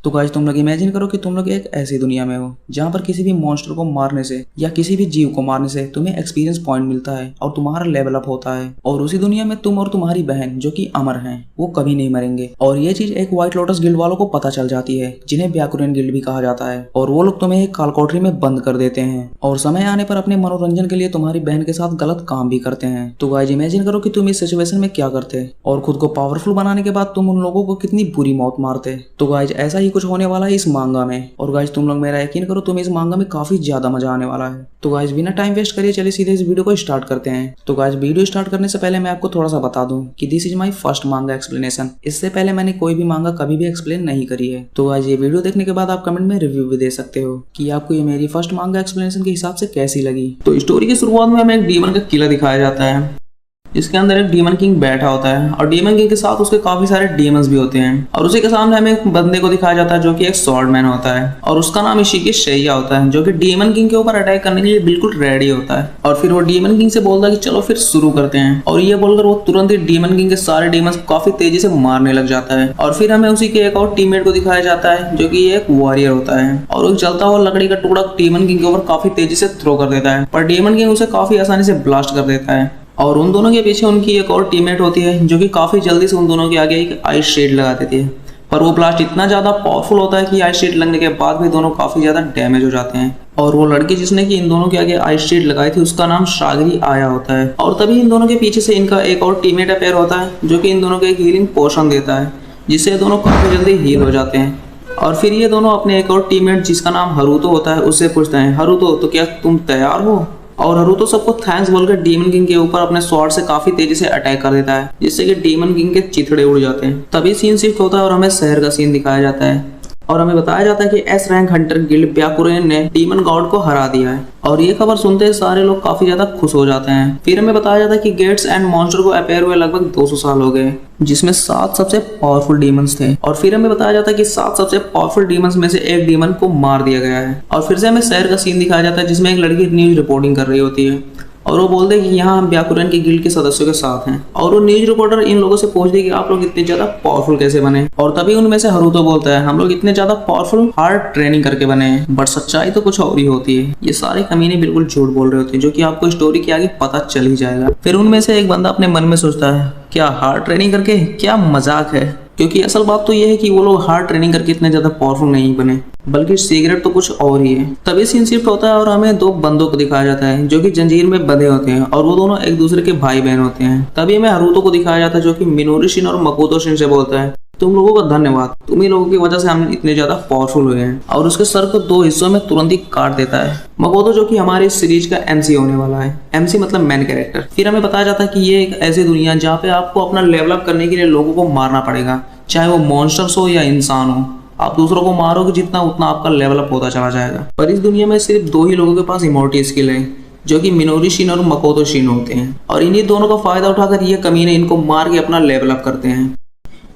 तो गाइस तुम लोग इमेजिन करो कि तुम लोग एक ऐसी दुनिया में हो जहाँ पर किसी भी मॉन्स्टर को मारने से या किसी भी जीव को मारने से तुम्हें एक्सपीरियंस पॉइंट मिलता है और तुम्हारा लेवल अप होता है। और उसी दुनिया में तुम और तुम्हारी बहन जो कि अमर हैं वो कभी नहीं मरेंगे। और ये चीज एक व्हाइट लोटस गिल्ड वालों को पता चल जाती है जिन्हें ब्याकुरेन गिल्ड भी कहा जाता है। और वो लोग तुम्हें एक कालकोठरी में बंद कर देते हैं और समय आने पर अपने मनोरंजन के लिए तुम्हारी बहन के साथ गलत काम भी करते हैं। तो गाइस इमेजिन करो कि तुम इस सिचुएशन में क्या करते और खुद को पावरफुल बनाने के बाद तुम उन लोगों को कितनी बुरी मौत मारते। तो गाइस ऐसा ही कुछ होने वाला है इस मांगा में। और गाइस तुम लोग मेरा यकीन करो तुम्हें इस मांगा में काफी ज्यादा मजा आने वाला है। तो गाइस बिना टाइम वेस्ट करिए चलिए सीधे इस वीडियो को स्टार्ट करते हैं। तो गाइस वीडियो स्टार्ट करने से पहले मैं आपको थोड़ा सा बता दूं कि दिस इज माय फर्स्ट मांगा एक्सप्लेनेशन। इससे पहले मैंने कोई भी मांगा कभी भी एक्सप्लेन नहीं करी है। तो गाइस ये वीडियो देखने के बाद आप कमेंट में रिव्यू भी दे सकते हो कि आपको ये मेरी फर्स्ट मांगा एक्सप्लेनेशन के हिसाब से कैसी लगी। तो स्टोरी की शुरुआत में हमें एक डीमन का किला दिखाया जाता है जिसके अंदर एक डीमन किंग बैठा होता है और डीमन किंग के साथ उसके काफी सारे डीमंस भी होते हैं। और उसी के सामने हमें एक बंदे को दिखाया जाता है जो कि एक स्वॉर्डमैन होता है और उसका नाम इशिकी शैया होता है जो कि डीमन किंग के ऊपर अटैक करने के लिए बिल्कुल रेडी होता है। और फिर वो डीमन किंग से बोलता है कि चलो फिर शुरू करते हैं। और ये बोलकर वो तुरंत ही डीमन किंग के सारे डीमंस काफी तेजी से मारने लग जाता है। और फिर हमें उसी के एक और टीममेट को दिखाया जाता है जो कि एक वॉरियर होता है और वो चलता हुआ लकड़ी का टुकड़ा डीमन किंग के ऊपर काफी तेजी से थ्रो कर देता है। पर डीमन किंग उसे काफी आसानी से ब्लास्ट कर देता है। और उन दोनों के पीछे उनकी एक और टीममेट होती है जो कि काफी जल्दी से उन दोनों के आगे एक आइस शेड लगा देती है। पर वो ब्लास्ट इतना ज्यादा पावरफुल होता है कि आइस शेड लगने के बाद भी दोनों काफी ज्यादा डैमेज हो जाते हैं। और वो लड़की जिसने कि इन दोनों के आगे आइस शेड लगाई थी उसका नाम सागरी आया होता है। और तभी इन दोनों के पीछे से इनका एक और टीममेट अपेयर होता है जो कि इन दोनों को एक हीलिंग पोशन देता है जिससे दोनों काफी जल्दी हील हो जाते हैं। और फिर ये दोनों अपने एक और टीममेट जिसका नाम हरुतो होता है उससे पूछते हैं, हरुतो तो क्या तुम तैयार हो? और हरुतो सबको थैंक्स बोलकर डीमन किंग के ऊपर अपने स्वॉर्ड से काफी तेजी से अटैक कर देता है जिससे कि डीमन किंग के चिथड़े उड़ जाते हैं। तभी सीन शिफ्ट होता है और हमें शहर का सीन दिखाया जाता है और हमें बताया जाता है कि एस रैंक हंटर गिल्ड ब्याकुरेन ने डीमन गॉड को हरा दिया है। और ये खबर सुनते ही सारे लोग काफी ज्यादा खुश हो जाते हैं। फिर हमें बताया जाता है कि गेट्स एंड मॉन्स्टर को अपेयर हुए लगभग 200 साल हो गए जिसमें 7 सबसे पावरफुल डीमंस थे। और फिर हमें बताया जाता है कि 7 सबसे पावरफुल डीमंस में से एक डीमन को मार दिया गया है। और फिर से हमें शहर का सीन दिखाया जाता है जिसमें एक लड़की न्यूज रिपोर्टिंग कर रही होती है और वो बोलते हैं कि यहाँ हम ब्याकुरेन की गिल्ड के सदस्यों के साथ हैं। और वो न्यूज रिपोर्टर इन लोगों से पूछती है कि आप लोग इतने ज्यादा पावरफुल कैसे बने। और तभी उनमें से हरुतो बोलता है, हम लोग इतने ज्यादा पावरफुल हार्ड ट्रेनिंग करके बने हैं। बट सच्चाई तो कुछ और ही होती है। ये सारे कमीने बिल्कुल झूठ बोल रहे होते हैं जो कि आपको स्टोरी के आगे पता चल ही जाएगा। फिर उनमें से एक बंदा अपने मन में सोचता है, क्या हार्ड ट्रेनिंग करके क्या मजाक है? क्योंकि असल बात तो ये है कि वो लोग हार्ड ट्रेनिंग करके इतने ज्यादा पावरफुल नहीं बने बल्कि सीक्रेट तो कुछ और ही है। तभी सीन शिफ्ट होता है और हमें 2 बंदों को दिखाया जाता है जो कि जंजीर में बंधे होते हैं और वो दोनों एक दूसरे के भाई बहन होते हैं। तभी हमें हरुतो को दिखाया जाता है जो कि मिनोरी शिन और मकोतो शिन से बोलता है, तुम लोगों का धन्यवाद, तुम ही लोगों की वजह से हम इतने ज्यादा पावरफुल हुए हैं। और उसके सर को 2 हिस्सों में तुरंत ही काट देता है। मकोतो जो कि हमारे इस सीरीज का एमसी होने वाला है, एमसी मतलब मैन कैरेक्टर। फिर हमें बताया जाता है कि ये एक ऐसी दुनिया जहाँ पे आपको अपना लेवल अप करने के लिए लोगों को मारना पड़ेगा, चाहे वो मॉन्स्टर्स हो या इंसान हो। आप दूसरों को मारोगे जितना उतना आपका लेवल अप होता चला जाएगा। पर इस दुनिया में सिर्फ 2 ही लोगों के पास इमोर्टी स्किल है जो कि मिनोरी शिन और मकोतो शिन होते हैं। और इन्हीं दोनों का फायदा उठाकर ये कमीने इनको मार के अपना लेवल अप करते हैं।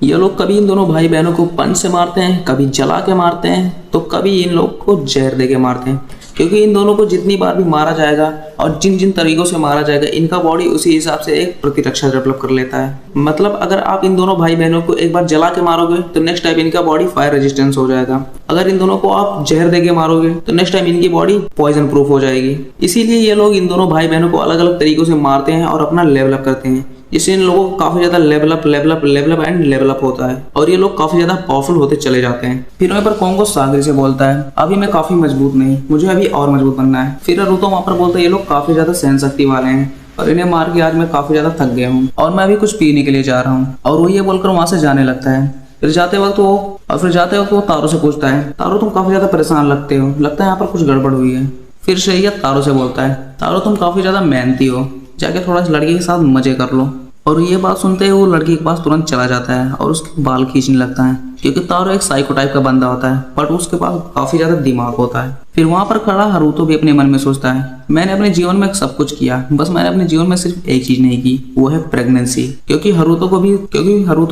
ये लोग कभी इन दोनों भाई बहनों को पंच से मारते हैं, कभी जला के मारते हैं, तो कभी इन लोग को जहर दे के मारते हैं। क्योंकि इन दोनों को जितनी बार भी मारा जाएगा और जिन जिन तरीकों से मारा जाएगा इनका बॉडी उसी हिसाब से एक प्रतिरक्षा डेवलप कर लेता है। मतलब अगर आप इन दोनों भाई बहनों को एक बार जला के मारोगे तो नेक्स्ट टाइम इनका बॉडी फायर रेजिस्टेंस हो जाएगा। अगर इन दोनों को आप जहर दे के मारोगे तो नेक्स्ट टाइम इनकी बॉडी पॉइजन प्रूफ हो जाएगी। इसीलिए ये लोग इन दोनों भाई बहनों को अलग अलग तरीकों से मारते हैं और अपना लेवल अप करते हैं जिससे इन लोगों को काफी ज्यादा लेवल अप होता है और ये लोग काफी ज्यादा पावरफुल होते चले जाते हैं। फिर वहाँ पर कोंगो सागरी से बोलता है, अभी मैं काफी मजबूत नहीं, मुझे अभी और मजबूत बनना है। फिर हरुतो वहाँ पर बोलता है, ये लोग काफी ज्यादा सहन शक्ति वाले हैं और इन्हें मार के आज मैं काफी ज्यादा थक गया हूँ और मैं अभी कुछ पीने के लिए जा रहा हूँ। और वो ये बोलकर वहां से जाने लगता है। फिर जाते वक्त वो तारो से पूछता है, तारो तुम काफी ज्यादा परेशान लगते हो, लगता है यहाँ पर कुछ गड़बड़ हुई है। फिर शैया तारो से बोलता है, तारो तुम काफी ज्यादा मेहनती हो, जाके थोड़ा इस लड़के के साथ मजे कर लो। और ये बात सुनते ही वो लड़की के पास तुरंत चला जाता है और उसके बाल खींचने लगता है क्योंकि तारो एक साइको टाइप का बंदा होता है बट उसके पास काफी ज्यादा दिमाग होता है। फिर वहां पर खड़ा हरुतो भी अपने मन में सोचता है, मैंने अपने जीवन में सब कुछ किया, बस मैंने अपने जीवन में सिर्फ एक चीज नहीं की, वो है प्रेगनेंसी। क्योंकि हरुतो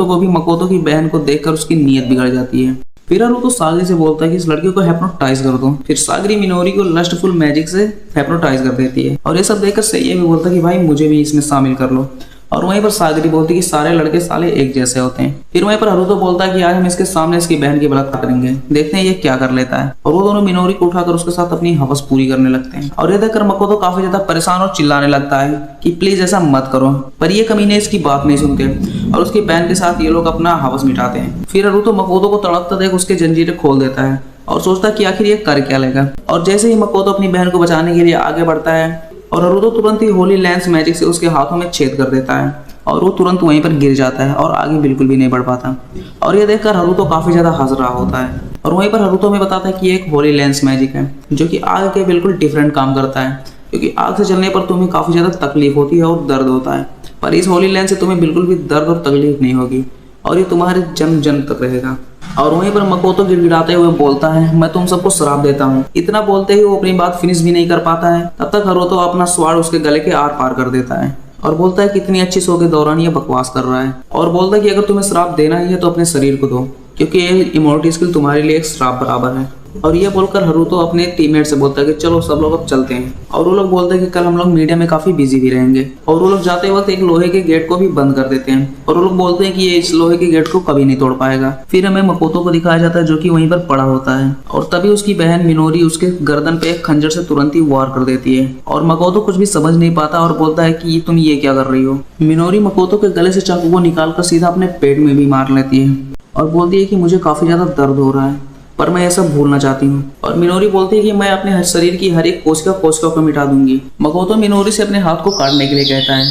को भी मकोतो की बहन को देखकर उसकी नीयत बिगड़ जाती है। फिर हरुतो सागरी से बोलता है कि इस लड़की को हेप्नोटाइज कर दो। फिर सागरी मिनोरी को लस्टफुल मैजिक से हेप्नोटाइज कर देती है और ये सब देखकर सैया भी बोलता है कि भाई मुझे भी इसमें शामिल कर लो। और वहीं पर सागरी बोलती कि सारे लड़के साले एक जैसे होते हैं। फिर वहीं पर हरुतो बोलता है कि आज हम इसके सामने इसकी बहन की बलात्कार करेंगे, देखते हैं ये क्या कर लेता है। और वो दोनों मिनोरी को उठाकर उसके साथ अपनी हवस पूरी करने लगते हैं। और ये देखकर मकोतो काफी ज्यादा परेशान और चिल्लाने लगता है कि प्लीज ऐसा मत करो, पर ये कमीने इसकी बात नहीं सुनते और उसकी बहन के साथ ये लोग अपना हवस मिटाते हैं। फिर हरुतो मकोतो को तड़पता देख उसके जंजीरें खोल देता है और सोचता है कि आखिर ये कर क्या लेगा। और जैसे ही मकोतो अपनी बहन को बचाने के लिए आगे बढ़ता है और हरुतो तुरंत ही होली लेंस मैजिक से उसके हाथों में छेद कर देता है और वो तुरंत वहीं पर गिर जाता है और आगे बिल्कुल भी नहीं बढ़ पाता। और ये देखकर हरुतो काफी ज्यादा हंस रहा होता है और वहीं पर हरुतो में बताता है कि ये एक होली लेंस मैजिक है जो कि आग के बिल्कुल डिफरेंट काम करता है, क्योंकि आग से जलने पर तुम्हें काफी ज्यादा तकलीफ होती है और दर्द होता है, पर इस होली लेंस से तुम्हें बिल्कुल भी दर्द और तकलीफ नहीं होगी और ये तुम्हारे जन्म जन्म तक रहेगा। और वहीं पर मकोतो गिड़गिड़ाते हुए बोलता है मैं तुम सबको श्राप देता हूँ। इतना बोलते ही वो अपनी बात फिनिश भी नहीं कर पाता है, तब तक हरुतो अपना स्वाड उसके गले के आर पार कर देता है और बोलता है कि इतनी अच्छी शो के दौरान ये बकवास कर रहा है। और बोलता है कि अगर तुम्हें श्राप देना ही है तो अपने शरीर को दो, क्योंकि ये इमोर्टल स्किल तुम्हारे लिए एक श्राप बराबर है। और ये बोलकर हरुतो अपने टीममेट से बोलता है कि चलो सब लोग अब चलते हैं। और वो लोग बोलते हैं कि कल हम लोग मीडिया में काफी बिजी भी रहेंगे। और वो लोग जाते वक्त एक लोहे के गेट को भी बंद कर देते हैं और वो लोग बोलते हैं कि ये इस लोहे के गेट को कभी नहीं तोड़ पाएगा। फिर हमें मकोतो को दिखाया जाता है जो कि वहीं पर पड़ा होता है और तभी उसकी बहन मिनोरी उसके गर्दन पे एक खंजर से तुरंत ही वार कर देती है और मकोतो कुछ भी समझ नहीं पाता और बोलता है कि तुम ये क्या कर रही हो। मिनोरी मकोतो के गले से चाकू को निकालकर सीधा अपने पेट में भी मार लेती है और बोलती है कि मुझे काफी ज्यादा दर्द हो रहा है पर मैं ऐसा भूलना चाहती हूँ। और मिनोरी बोलती है कि मैं अपने हर शरीर की हर एक कोशिका को मिटा दूंगी। मकोतो मिनोरी से अपने हाथ को काटने के लिए कहता है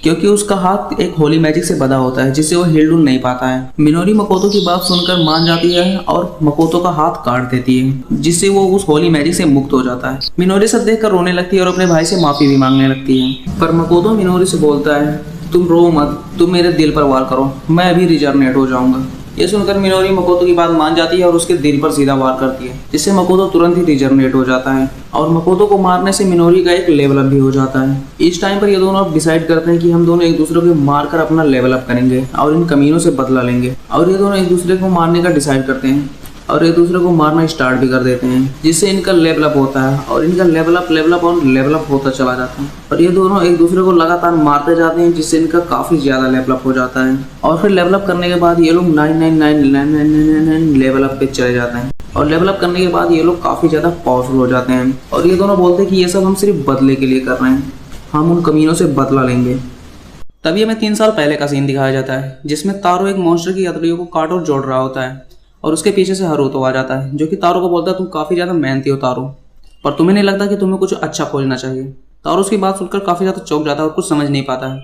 क्योंकि उसका हाथ एक होली मैजिक से बंधा होता है जिससे वो हिलडुल नहीं पाता है। मिनोरी मकोतो की बात सुनकर मान जाती है और मकोतो का हाथ काट देती है जिससे वो उस होली मैजिक से मुक्त हो जाता है। मिनोरी सब देखकर रोने लगती है और अपने भाई से माफी भी मांगने लगती है, पर मकोतो मिनोरी से बोलता है तुम रो मत, तुम मेरे दिल पर वार करो, मैं अभी रिजर्नेट हो जाऊंगा। ये सुनकर मिनोरी मकोतो की बात मान जाती है और उसके दिल पर सीधा वार करती है जिससे मकोतो तुरंत ही रिजर्नेट हो जाता है और मकोतो को मारने से मिनोरी का एक लेवल अप भी हो जाता है। इस टाइम पर ये दोनों अब डिसाइड करते हैं कि हम दोनों एक दूसरे को मारकर अपना लेवल अप करेंगे और इन कमीनों से बदला लेंगे। और ये दोनों एक दूसरे को मारने का डिसाइड करते हैं और एक दूसरे को मारना स्टार्ट भी कर देते हैं जिससे इनका लेवल अप होता है और इनका लेवल अप होता चला जाता है और ये दोनों एक दूसरे को लगातार मारते जाते हैं जिससे इनका काफी ज्यादा लेवल अप हो जाता है। और फिर लेवल अप करने के बाद ये लोग 9999999 लेवल अप पे चले जाते हैं और लेवल अप करने के बाद ये लोग काफी ज्यादा पावरफुल हो जाते हैं और ये दोनों बोलते हैं कि ये सब हम सिर्फ बदले के लिए कर रहे हैं, हम उन कमीनों से बदला लेंगे। तभी हमें 3 साल पहले का सीन दिखाया जाता है जिसमें तारो एक मॉन्स्टर की हथेलियों को काट और जोड़ रहा होता है और उसके पीछे से हरुतो आ जाता है जो कि तारो को बोलता है तुम काफी ज्यादा मेहनती हो तारो, पर तुम्हें नहीं लगता कि तुम्हें कुछ अच्छा खोजना चाहिए। तारो उसकी बात सुनकर काफी ज्यादा चौंक जाता है और कुछ समझ नहीं पाता है।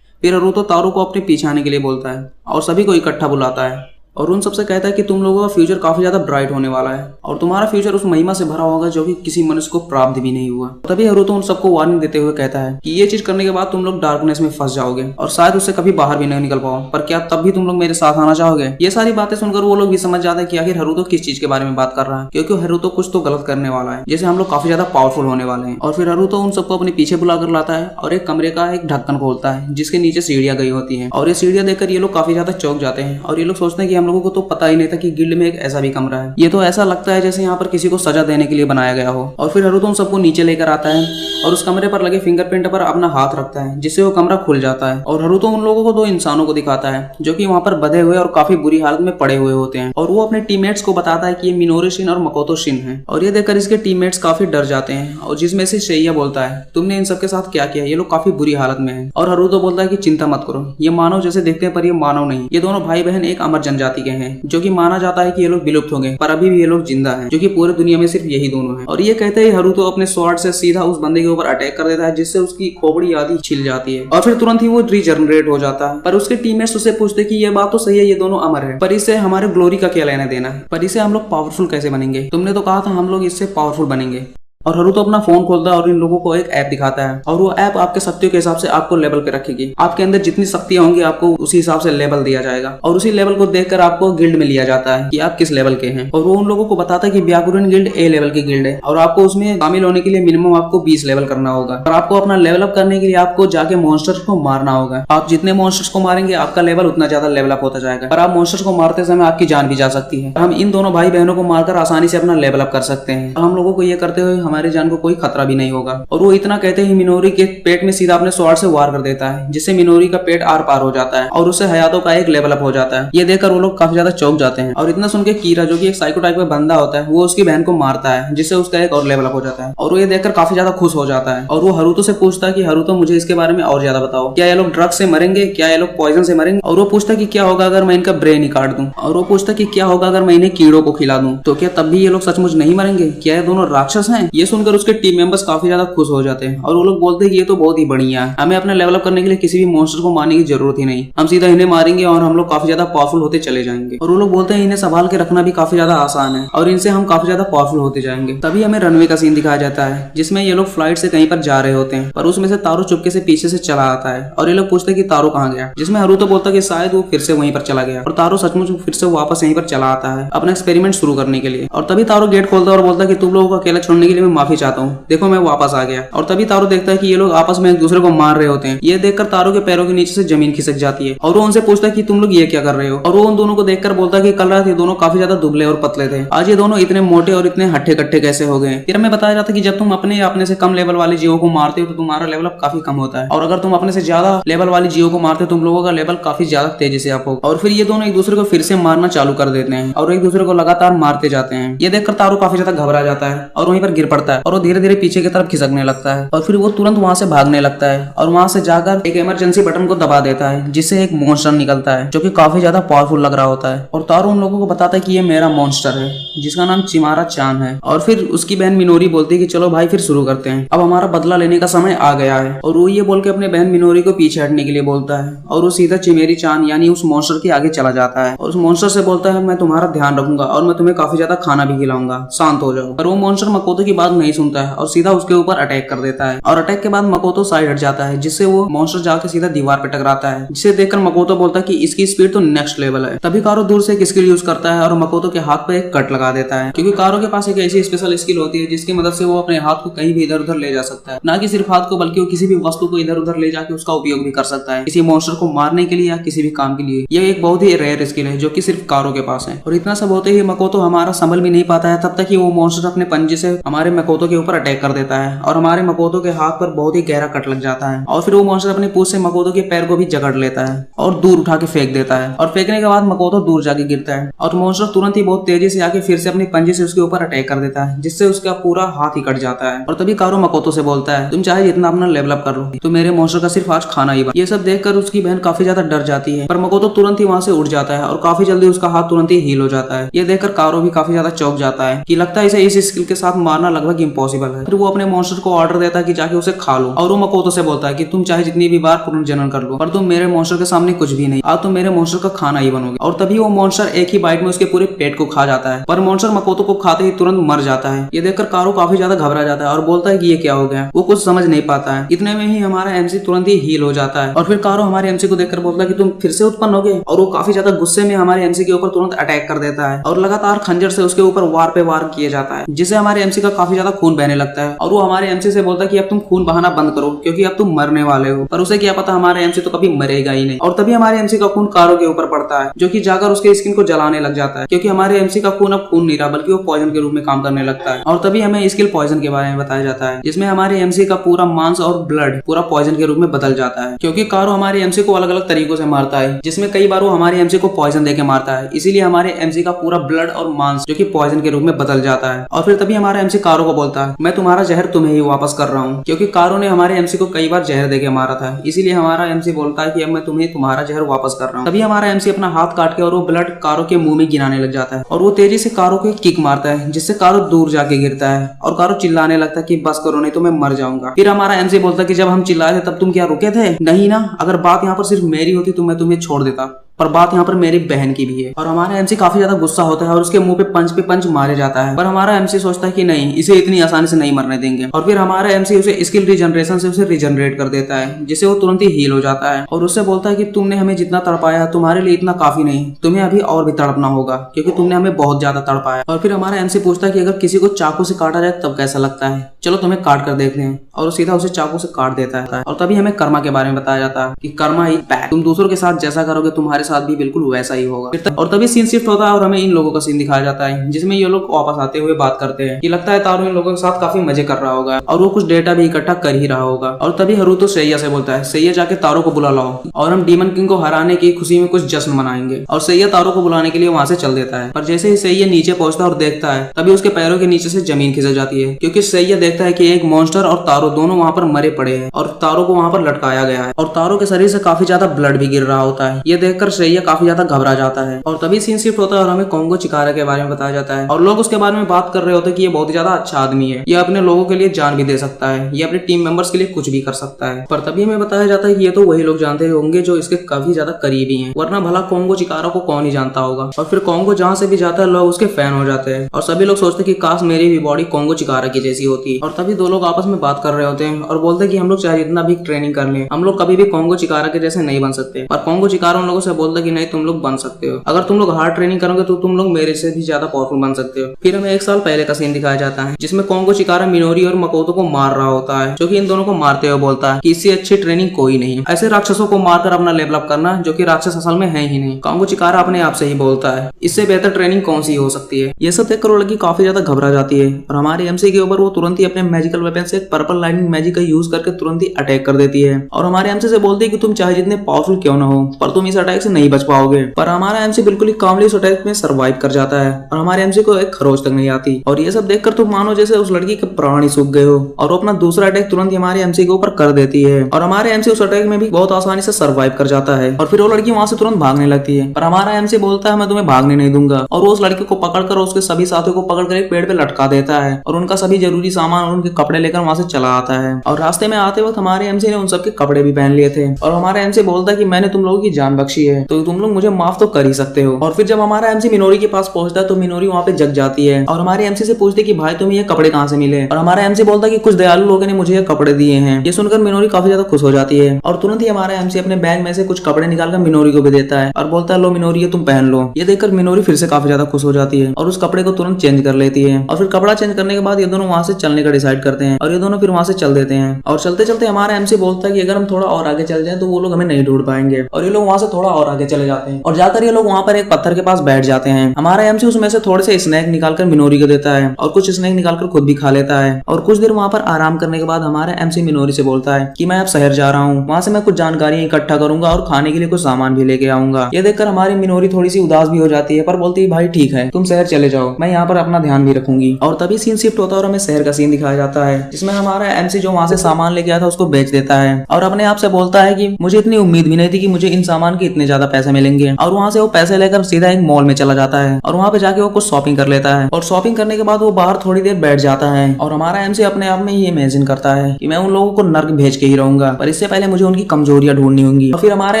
फिर हरुतो तारो को अपने पीछे आने के लिए बोलता है और सभी को इकट्ठा बुलाता है और उन सबसे कहता है कि तुम लोगों का फ्यूचर काफी ज्यादा ब्राइट होने वाला है और तुम्हारा फ्यूचर उस महिमा से भरा होगा जो कि किसी मनुष्य को प्राप्त भी नहीं हुआ। तभी हरुतो उन सबको वार्निंग देते हुए कहता है कि ये चीज करने के बाद तुम लोग डार्कनेस में फंस जाओगे और शायद उससे कभी बाहर भी नहीं निकल पाओ, पर क्या तब भी तुम लोग मेरे साथ आना चाहोगे। ये सारी बातें सुनकर वो लोग भी समझ जाते हैं कि आखिर हरुतो किस चीज के बारे में बात कर रहा है, क्योंकि हरुतो कुछ तो गलत करने वाला है जैसे हम लोग काफी ज्यादा पावरफुल होने वाले हैं। और फिर हरुतो उन सबको अपने पीछे बुलाकर लाता है और एक कमरे का एक ढक्कन खोलता है जिसके नीचे सीढ़ियां गई होती है और ये सीढ़ियां देखकर ये लोग काफी ज्यादा चौंक जाते हैं और ये लोग सोचते हैं कि हम लोगों को तो पता ही नहीं था कि गिल्ड में एक ऐसा भी कमरा है, ये तो ऐसा लगता है जैसे यहाँ पर किसी को सजा देने के लिए बनाया गया हो। और फिर हरुतो उन सबको नीचे लेकर आता है और उस कमरे पर लगे फिंगरप्रिंट पर अपना हाथ रखता है जिससे वो कमरा खुल जाता है और हरुतो उन लोगों को 2 इंसानों को दिखाता है जो कि वहाँ पर बधे हुए और काफी बुरी हालत में पड़े हुए होते हैं और वो अपने टीममेट्स को बताता है कि ये मिनोरी शिन और मकोतो शिन है। और ये देखकर इसके टीममेट्स काफी डर जाते हैं और जिसमें से शेया बोलता है तुमने इन सबके साथ क्या किया, ये लोग काफी बुरी हालत में है। और हरुतो बोलता है कि चिंता मत करो, ये मानव जैसे दिखते हैं पर ये मानव नहीं, ये दोनों भाई बहन एक अमर जनजाति के हैं जो कि माना जाता है कि ये लोग विलुप्त हो गए पर अभी भी ये लोग जिंदा हैं, जो कि पूरे दुनिया में सिर्फ यही दोनों हैं। और ये कहते ही हरुतो अपने स्वॉर्ड से सीधा उस बंदे के ऊपर अटैक कर देता है जिससे उसकी खोपड़ी आदि छिल जाती है और फिर तुरंत ही वो रीजनरेट हो जाता है। पर उसके टीममेट्स उससे पूछते कि ये बात तो सही है, ये दोनों अमर है, पर इससे हमारे ग्लोरी का क्या लेना देना है, पर इससे हम लोग पावरफुल कैसे बनेंगे, तुमने तो कहा था हम लोग इससे पावरफुल बनेंगे। और हरुतो अपना फोन खोलता है और इन लोगों को एक ऐप दिखाता है और वो ऐप आपके शक्तियों के हिसाब से आपको लेवल पे रखेगी। आपके अंदर जितनी शक्तियां होंगी आपको उसी हिसाब से लेवल दिया जाएगा और उसी लेवल को देखकर आपको गिल्ड में लिया जाता है कि आप किस लेवल के हैं। और वो उन लोगों को बताता है कि ब्याकुरन गिल्ड ए लेवल की गिल्ड है और आपको उसमें शामिल होने के लिए मिनिमम आपको 20 लेवल करना होगा और आपको अपना लेवल अप करने के लिए आपको जाके मॉन्स्टर्स को मारना होगा। आप जितने मॉन्स्टर्स को मारेंगे आपका लेवल उतना ज्यादा लेवल अप होता जाएगा और आप मॉन्स्टर्स को मारते समय आपकी जान भी जा सकती है। हम इन दोनों भाई बहनों को मारकर आसानी से अपना लेवल अप कर सकते हैं। हम लोगों को ये करते हुए हमारी जान को कोई खतरा भी नहीं होगा। और वो इतना कहते ही मिनोरी के पेट में सीधा अपने स्वॉर्ड से वार कर देता है, जिससे मिनोरी का पेट आर पार हो जाता है और उससे हयातो का एक लेवल अप हो जाता है। ये देखकर वो लोग काफी ज्यादा चौंक जाते हैं और इतना सुन के कीरा जो कि एक साइको टाइप का बंदा होता है वो उसकी बहन को मारता है, जिससे उसका एक और लेवल अप हो जाता है। और वो ये देखकर काफी ज्यादा खुश हो जाता है और वो हरुतो से पूछता है कि हरुतो मुझे इसके बारे में और ज्यादा बताओ, क्या ये लोग ड्रग्स से मरेंगे, क्या ये लोग पॉइजन से मरेंगे? और वो पूछता कि क्या होगा अगर मैं इनका ब्रेन ही काट दूं, और वो पूछता कि क्या होगा अगर मैं इन्हें कीड़ों को खिला दूं, तो क्या तब भी ये लोग सचमुच नहीं मरेंगे? क्या ये दोनों राक्षस हैं? ये सुनकर उसके टीम मेंबर्स काफी ज्यादा खुश हो जाते हैं और वो लोग बोलते हैं कि ये तो बहुत ही बढ़िया है, हमें अपना लेवल अप करने के लिए किसी भी मॉन्स्टर को मारने की जरूरत ही नहीं, हम सीधा इन्हें मारेंगे और हम लोग काफी ज्यादा पावरफुल होते चले जाएंगे। और वो लोग बोलते हैं इन्हें संभाल के रखना भी काफी ज्यादा आसान है और इनसे हम काफी ज्यादा पावरफुल होते जाएंगे। तभी हमें रनवे का सीन दिखाया जाता है जिसमें ये लोग फ्लाइट से कहीं पर जा रहे होते हैं, पर उसमें से तारो चुपके से पीछे से चला आता है और ये लोग पूछते हैं कि तारो कहाँ गया, जिसमें हरुतो बोलता है कि शायद वो फिर से वहीं पर चला गया। और तारो सचमुच फिर से वापस यहीं पर चला आता है अपना एक्सपेरिमेंट शुरू करने के लिए। और तभी तारो गेट खोलता है और बोलता है कि तुम लोगों को अकेला छोड़ने के लिए मैं माफी चाहता हूँ, देखो मैं वापस आ गया। और तभी तारो देखता है कि ये लोग आपस में एक दूसरे को मार रहे होते हैं। ये देखकर तारो के पैरों के नीचे से जमीन खिसक जाती है और वो उनसे पूछता है कि तुम लोग ये क्या कर रहे हो। और वो उन दोनों को देखकर बोलता है कि कल रात ये दोनों काफी ज्यादा दुबले और पतले थे, आज ये दोनों इतने मोटे और इतने हट्टे कट्टे कैसे हो गए। फिर हमें बताया जाता है कि जब तुम अपने से कम लेवल वाले जीवों को मारते हो तो तुम्हारा लेवल अप काफी कम होता है, और अगर तुम अपने से ज्यादा लेवल वाले जीवों को मारते हो तुम लोगों का लेवल काफी ज्यादा तेजी से अप होगा। और फिर ये दोनों एक दूसरे को फिर से मारना चालू कर देते हैं और एक दूसरे को लगातार मारते जाते हैं। ये देखकर तारो काफी ज्यादा घबरा जाता है और वहीं पर गिर पड़ता है और वो धीरे धीरे पीछे की तरफ खिसकने लगता है और फिर वो तुरंत वहां से भागने लगता है और वहां से जाकर एक इमरजेंसी बटन को दबा देता है, जिससे एक मॉन्स्टर निकलता है जो कि काफी ज्यादा पावरफुल लग रहा होता है। और तारो उन लोगों को बताता है कि ये मेरा मॉन्स्टर है जिसका नाम चिमारा चान है। और फिर उसकी बहन मिनोरी बोलती है कि चलो भाई फिर शुरू करते हैं, अब हमारा बदला लेने का समय आ गया है। और वो ये बोल के अपने बहन मिनोरी को पीछे हटने के लिए बोलता है और वो सीधा चिमेरी चान यानी उस मॉन्स्टर के आगे चला जाता है और उस मॉन्स्टर से बोलता है मैं तुम्हारा ध्यान रखूंगा और मैं तुम्हें काफी ज्यादा खाना भी खिलाऊंगा, शांत हो जाओ। पर वो मॉन्स्टर मकोतो की बात नहीं सुनता है और सीधा उसके ऊपर अटैक कर देता है और अटैक के बाद मकोतो साइड हट जाता है, जिससे वो मॉन्स्टर जाकर सीधा दीवार पे टकराता है, जिसे देखकर मकोतो बोलता है कि इसकी स्पीड तो नेक्स्ट लेवल है। तभी कारो दूर से एक स्किल यूज करता है और मकोतो के हाथ पे एक कट लगा देता है, क्योंकि कारो के पास एक ऐसी स्पेशल स्किल होती है जिसकी मदद से वो अपने हाथ को कहीं भी इधर उधर ले जा सकता है, ना कि सिर्फ हाथ को बल्कि वो किसी भी वस्तु को इधर उधर ले जाके उसका उपयोग भी कर सकता है, किसी मॉन्स्टर को मारने के लिए या किसी भी काम के लिए। यह एक बहुत ही रेयर स्किल है जो कि सिर्फ कारो के पास है। और इतना सब होते ही मकोतो हमारा संभल भी नहीं पाता है तब तक कि वो मॉन्स्टर अपने पंजे से हमारे मकोतो के ऊपर अटैक कर देता है और हमारे मकोतो के हाथ पर बहुत ही गहरा कट लग जाता है। और फिर वो मॉन्स्टर अपनी पूंछ से मकोतो के पैर को भी जकड़ लेता है और दूर उठा के फेंक देता है और फेंकने के बाद मकोतो दूर जाके गिरता है और मॉन्स्टर तुरंत ही बहुत तेजी से आके फिर से अपने पंजे से उसके ऊपर अटैक कर देता है, जिससे उसका पूरा हाथ ही कट जाता है। और तभी कारो मकोतो से बोलता है तुम चाहे जितना अपना लेवल अप कर लो तो मेरे मॉन्स्टर का सिर्फ आज खाना ही बन। ये सब देखकर उसकी बहन काफी ज्यादा डर जाती है, पर मकोतो तुरंत ही वहां से उठ जाता है और काफी जल्दी उसका हाथ तुरंत ही हील हो जाता है। ये देखकर कारो भी काफी ज्यादा चौंक जाता है कि लगता है इसे इस स्किल के साथ मारना लगभग इम्पॉसिबल है। फिर वो अपने मॉन्स्टर को ऑर्डर देता है कि जाके उसे खा लो और वो मकोतो से बोलता है कि तुम चाहे जितनी भी बार पुनर्जनन कर लो पर तुम मेरे मॉन्स्टर के सामने कुछ भी नहीं, आज तुम मेरे मॉन्स्टर का खाना ही बनोगे। और तभी वो मॉन्स्टर एक ही बाइट में उसके पूरे पेट को खा जाता है, पर मॉन्स्टर मकोतो को खाते ही तुरंत मर जाता है। ये देखकर कारो काफी ज्यादा घबरा जाता है और बोलता है कि ये क्या हो गया, वो कुछ समझ नहीं पाता है। इतने में ही हमारा एमसी तुरंत ही हील हो जाता है और फिर कारो हमारे एमसी को देखकर बोलता है कि तुम फिर से उत्पन्न हो गए। और वो काफी ज्यादा गुस्से में हमारे एमसी के ऊपर तुरंत अटैक कर देता है और लगातार खंजर से उसके ऊपर वार पे वार किया जाता है, जिससे हमारे एमसी का काफी ज्यादा खून बहने लगता है। और वो हमारे एमसी से बोलता है कि अब तुम खून बहाना बंद करो क्योंकि अब तुम मरने वाले हो, पर उसे क्या पता हमारे एमसी तो कभी मरेगा ही नहीं। और तभी हमारे एमसी का खून कारो के ऊपर पड़ता है जो कि जाकर उसके स्किन को जलाने लग जाता है, क्योंकि हमारे एमसी का खून अब खून नहीं रहा बल्कि वो पॉइजन के रूप में काम करने लगता है। और तभी हमें स्किल पॉइजन के बारे में बताया जाता है जिसमें हमारे एमसी का पूरा मांस और ब्लड पूरा पॉइजन के रूप में बदल जाता है, क्योंकि कारो हमारे एमसी को अलग अलग तरीकों से मारता है, जिसमें कई बार वो हमारे एमसी को पॉइजन देके मारता है, इसीलिए हमारे एमसी का पूरा ब्लड और मांस जो कि पॉइजन के रूप में बदल जाता है। और फिर तभी हमारा एमसी कारो को बोलता है मैं तुम्हारा जहर तुम्हें ही वापस कर रहा हूँ, क्योंकि कारो ने हमारे एमसी को कई बार जहर देके मारा था, इसीलिए हमारा एमसी बोलता है कि अब मैं तुम्हें तुम्हारा जहर वापस कर रहा हूँ। तभी हमारा एमसी अपना हाथ काट के और वो ब्लड कारो के मुंह में गिराने लग जाता है और वो तेजी से कारो को किक मारता है, जिससे कारो दूर जाके गिरता है और कारो चिल्लाने लगता है कि बस करो नहीं तो मैं मर जाऊंगा। फिर हमारा एमसी बोलता है कि जब हम चिल्लाए थे तब तुम क्या रुके थे? नहीं ना, अगर बात यहाँ पर सिर्फ मेरी होती तो मैं तुम्हें छोड़ देता, पर बात यहाँ पर मेरी बहन की भी है। और हमारा एमसी काफी ज्यादा गुस्सा होता है और उसके मुंह पे पंच मारे जाता है, पर हमारा एमसी सोचता है कि नहीं, इसे इतनी आसानी से नहीं मरने देंगे। और फिर हमारा एमसी उसे स्किल रिजनरेशन से उसे रिजनरेट कर देता है, जिससे वो तुरंत ही हील हो जाता है और उससे बोलता है कि तुमने हमें जितना तड़पाया तुम्हारे लिए इतना काफी नहीं, तुम्हें अभी और भी तड़पना होगा क्योंकि तुमने हमें बहुत ज्यादा तड़पाया। और फिर हमारा एमसी पूछता है कि अगर किसी को चाकू से काटा जाए तब कैसा लगता है, चलो तुम्हें काट कर देखते हैं। और सीधा उसे चाकू से काट देता है। और तभी हमें कर्मा के बारे में बताया जाता है कि कर्मा ही पैक, तुम दूसरों के साथ जैसा करोगे तुम्हारे तुम्हारे साथ भी बिल्कुल वैसा ही होगा। और तभी सीन शिफ्ट होता है और हमें इन लोगों का सीन दिखाया जाता है जिसमें ये लोग वापस आते हुए बात करते हैं कि लगता है तारो इन लोगों के साथ काफी मजे कर रहा होगा और वो कुछ डेटा भी इकट्ठा कर ही रहा होगा। और तभी हरुतो सैया से बोलता है, सैया जाके तारो को बुला लाओ और हम डीमन किंग को हराने की खुशी में कुछ जश्न मनाएंगे। और सैया तारो को बुलाने के लिए वहां से चल देता है, पर जैसे ही सैया नीचे पहुंचता है और देखता है तभी उसके पैरों के नीचे से जमीन खिसक जाती है, क्योंकि सैया देखता है कि एक मॉन्स्टर और तारो दोनों वहां पर मरे पड़े हैं और तारो को वहां पर लटकाया गया है और तारो के शरीर से काफी ज्यादा ब्लड भी गिर रहा होता है। ये देखकर सैया काफी ज्यादा घबरा जाता है। और तभी सीन शिफ्ट होता है और हमें कोंगो चिकारा के बारे में बताया जाता है और लोग उसके बारे में बात कर रहे होते हैं कि ये बहुत ही ज्यादा अच्छा आदमी है, ये अपने लोगों के लिए जान भी दे सकता है, ये अपने टीम मेंबर्स के लिए कुछ भी कर सकता है। पर तभी हमें बताया जाता है कि ये तो वही लोग जानते होंगे जो इसके काफी ज्यादा करीबी हैं, वरना भला कोंगो चिकारा को कौन ही जानता होगा। और फिर कोंगो जहाँ से भी जाता है लोग उसके फैन हो जाते हैं और सभी लोग सोचते हैं कि काश मेरी भी बॉडी कोंगो चिकारा की जैसी होती। और तभी दो लोग आपस में बात कर रहे होते हैं और बोलते हैं कि हम लोग चाहे जितना भी ट्रेनिंग कर लें हम लोग कभी भी कोंगो चिकारा के जैसे नहीं बन सकते। पर कोंगो चिकारा उन लोगों से बोलता है कि नहीं, तुम लोग बन सकते हो, अगर तुम लोग हार्ड ट्रेनिंग करोगे तो तुम लोग मेरे से भी ज्यादा पावरफुल बन सकते हो। फिर हमें एक साल पहले का सीन दिखाया जाता है जिसमें कोंगो चिकारा मिनोरी और मकोतो को मार रहा होता है, जो कि इन दोनों को मारते हुए बोलता है कि इससे अच्छी ट्रेनिंग कोई नहीं है, ऐसे राक्षसों को मारकर अपना लेवल अप करना जो कि राक्षस असल में है ही नहीं। कोंगो चिकारा अपने आप से ही बोलता है, इससे बेहतर ट्रेनिंग कौन सी हो सकती है। ये सब देखकर वो लड़की काफी ज्यादा घबरा जाती है और हमारे एमसी के ऊपर वो तुरंत ही अपने मैजिकल वेपन से पर्पल लाइटनिंग मैजिक का यूज करके तुरंत ही अटैक कर देती है और हमारे एमसी से बोलती है कि तुम चाहे जितने पावरफुल क्यों ना हो पर तुम इस अटैक से नहीं बच पाओगे। पर हमारा एमसी बिल्कुल ही कामली उस अटैक में सर्वाइव कर जाता है और हमारे एमसी को एक खरोच तक नहीं आती। और ये सब देखकर तुम मानो जैसे उस लड़की के प्राण ही सूख गए हो और अपना दूसरा अटैक तुरंत ही हमारे एमसी के ऊपर कर देती है और हमारे एमसी उस अटैक में भी बहुत आसानी से सर्वाइव कर जाता है। और फिर वो लड़की वहां से तुरंत भागने लगती है पर हमारा एमसी बोलता है मैं तुम्हें भागने नहीं दूंगा और वो उस लड़की को पकड़कर उसके सभी साथियों को पकड़कर एक पेड़ पे लटका देता है और उनका सभी जरूरी सामान और उनके कपड़े लेकर वहां से चला आता है। और रास्ते में आते वक्त हमारे एमसी ने उन सबके कपड़े भी पहन लिए थे और हमारा एमसी बोलता है कि मैंने तुम लोगों की जान बख्शी है तो तुम लोग मुझे माफ तो कर ही सकते हो। और फिर जब हमारा एमसी मिनोरी के पास पहुंचता है तो मिनोरी वहां पे जग जाती है और हमारे एमसी से पूछती है कि भाई तुम्हें ये कपड़े कहाँ से मिले। और हमारा एमसी बोलता है कि कुछ दयालु लोगों ने मुझे ये कपड़े दिए हैं। ये सुनकर मिनोरी काफी ज्यादा खुश हो जाती है और तुरंत ही हमारा एमसी अपने बैग में से कुछ कपड़े निकालकर मिनोरी को भी देता है और बोलता है लो मिनोरी ये तुम पहन लो। ये देखकर मिनोरी फिर से काफी ज्यादा खुश हो जाती है और उस कपड़े को तुरंत चेंज कर लेती है। और फिर कपड़ा चेंज करने के बाद ये दोनों वहां से चलने का डिसाइड करते हैं और ये दोनों फिर वहां से चल देते हैं। और चलते चलते हमारा एमसी बोलता है कि अगर हम थोड़ा और आगे चल जाए तो वो लोग हमें नहीं ढूंढ पाएंगे। और ये लोग वहां से थोड़ा और आगे चले जाते हैं और जाकर ये लोग वहां पर एक पत्थर के पास बैठ जाते हैं। हमारा एमसी उसमें से थोड़े से स्नैक निकालकर मिनोरी को देता है और कुछ स्नैक निकालकर खुद भी खा लेता है। और कुछ देर वहां पर आराम करने के बाद हमारा एमसी मिनोरी से बोलता है कि मैं अब शहर जा रहा हूँ, वहां से मैं कुछ जानकारियां इकट्ठा करूंगा और खाने के लिए कुछ सामान भी लेके आऊंगा। ये देखकर हमारी मिनोरी थोड़ी सी उदास भी हो जाती है पर बोलती है भाई ठीक है तुम शहर चले जाओ, मैं यहाँ पर अपना ध्यान भी रखूंगी। और तभी सीन शिफ्ट होता है और हमें शहर का सीन दिखाया जाता है जिसमें हमारा एमसी जो वहां से सामान लेके आया था उसको बेच देता है और अपने आप से बोलता है कि मुझे इतनी उम्मीद भी नहीं थी कि मुझे इन सामान के इतने ज्यादा पैसे मिलेंगे। और वहां से वो पैसे लेकर सीधा एक मॉल में चला जाता है और वहां पे जाके वो कुछ शॉपिंग कर लेता है और शॉपिंग करने के बाद वो बाहर थोड़ी देर बैठ जाता है और हमारा एमसी अपने आप में ये इमेजिन करता है कि मैं उन लोगों को नर्क भेज के ही रहूंगा पर इससे पहले मुझे उनकी कमजोरियां ढूंढनी होंगी। और फिर हमारा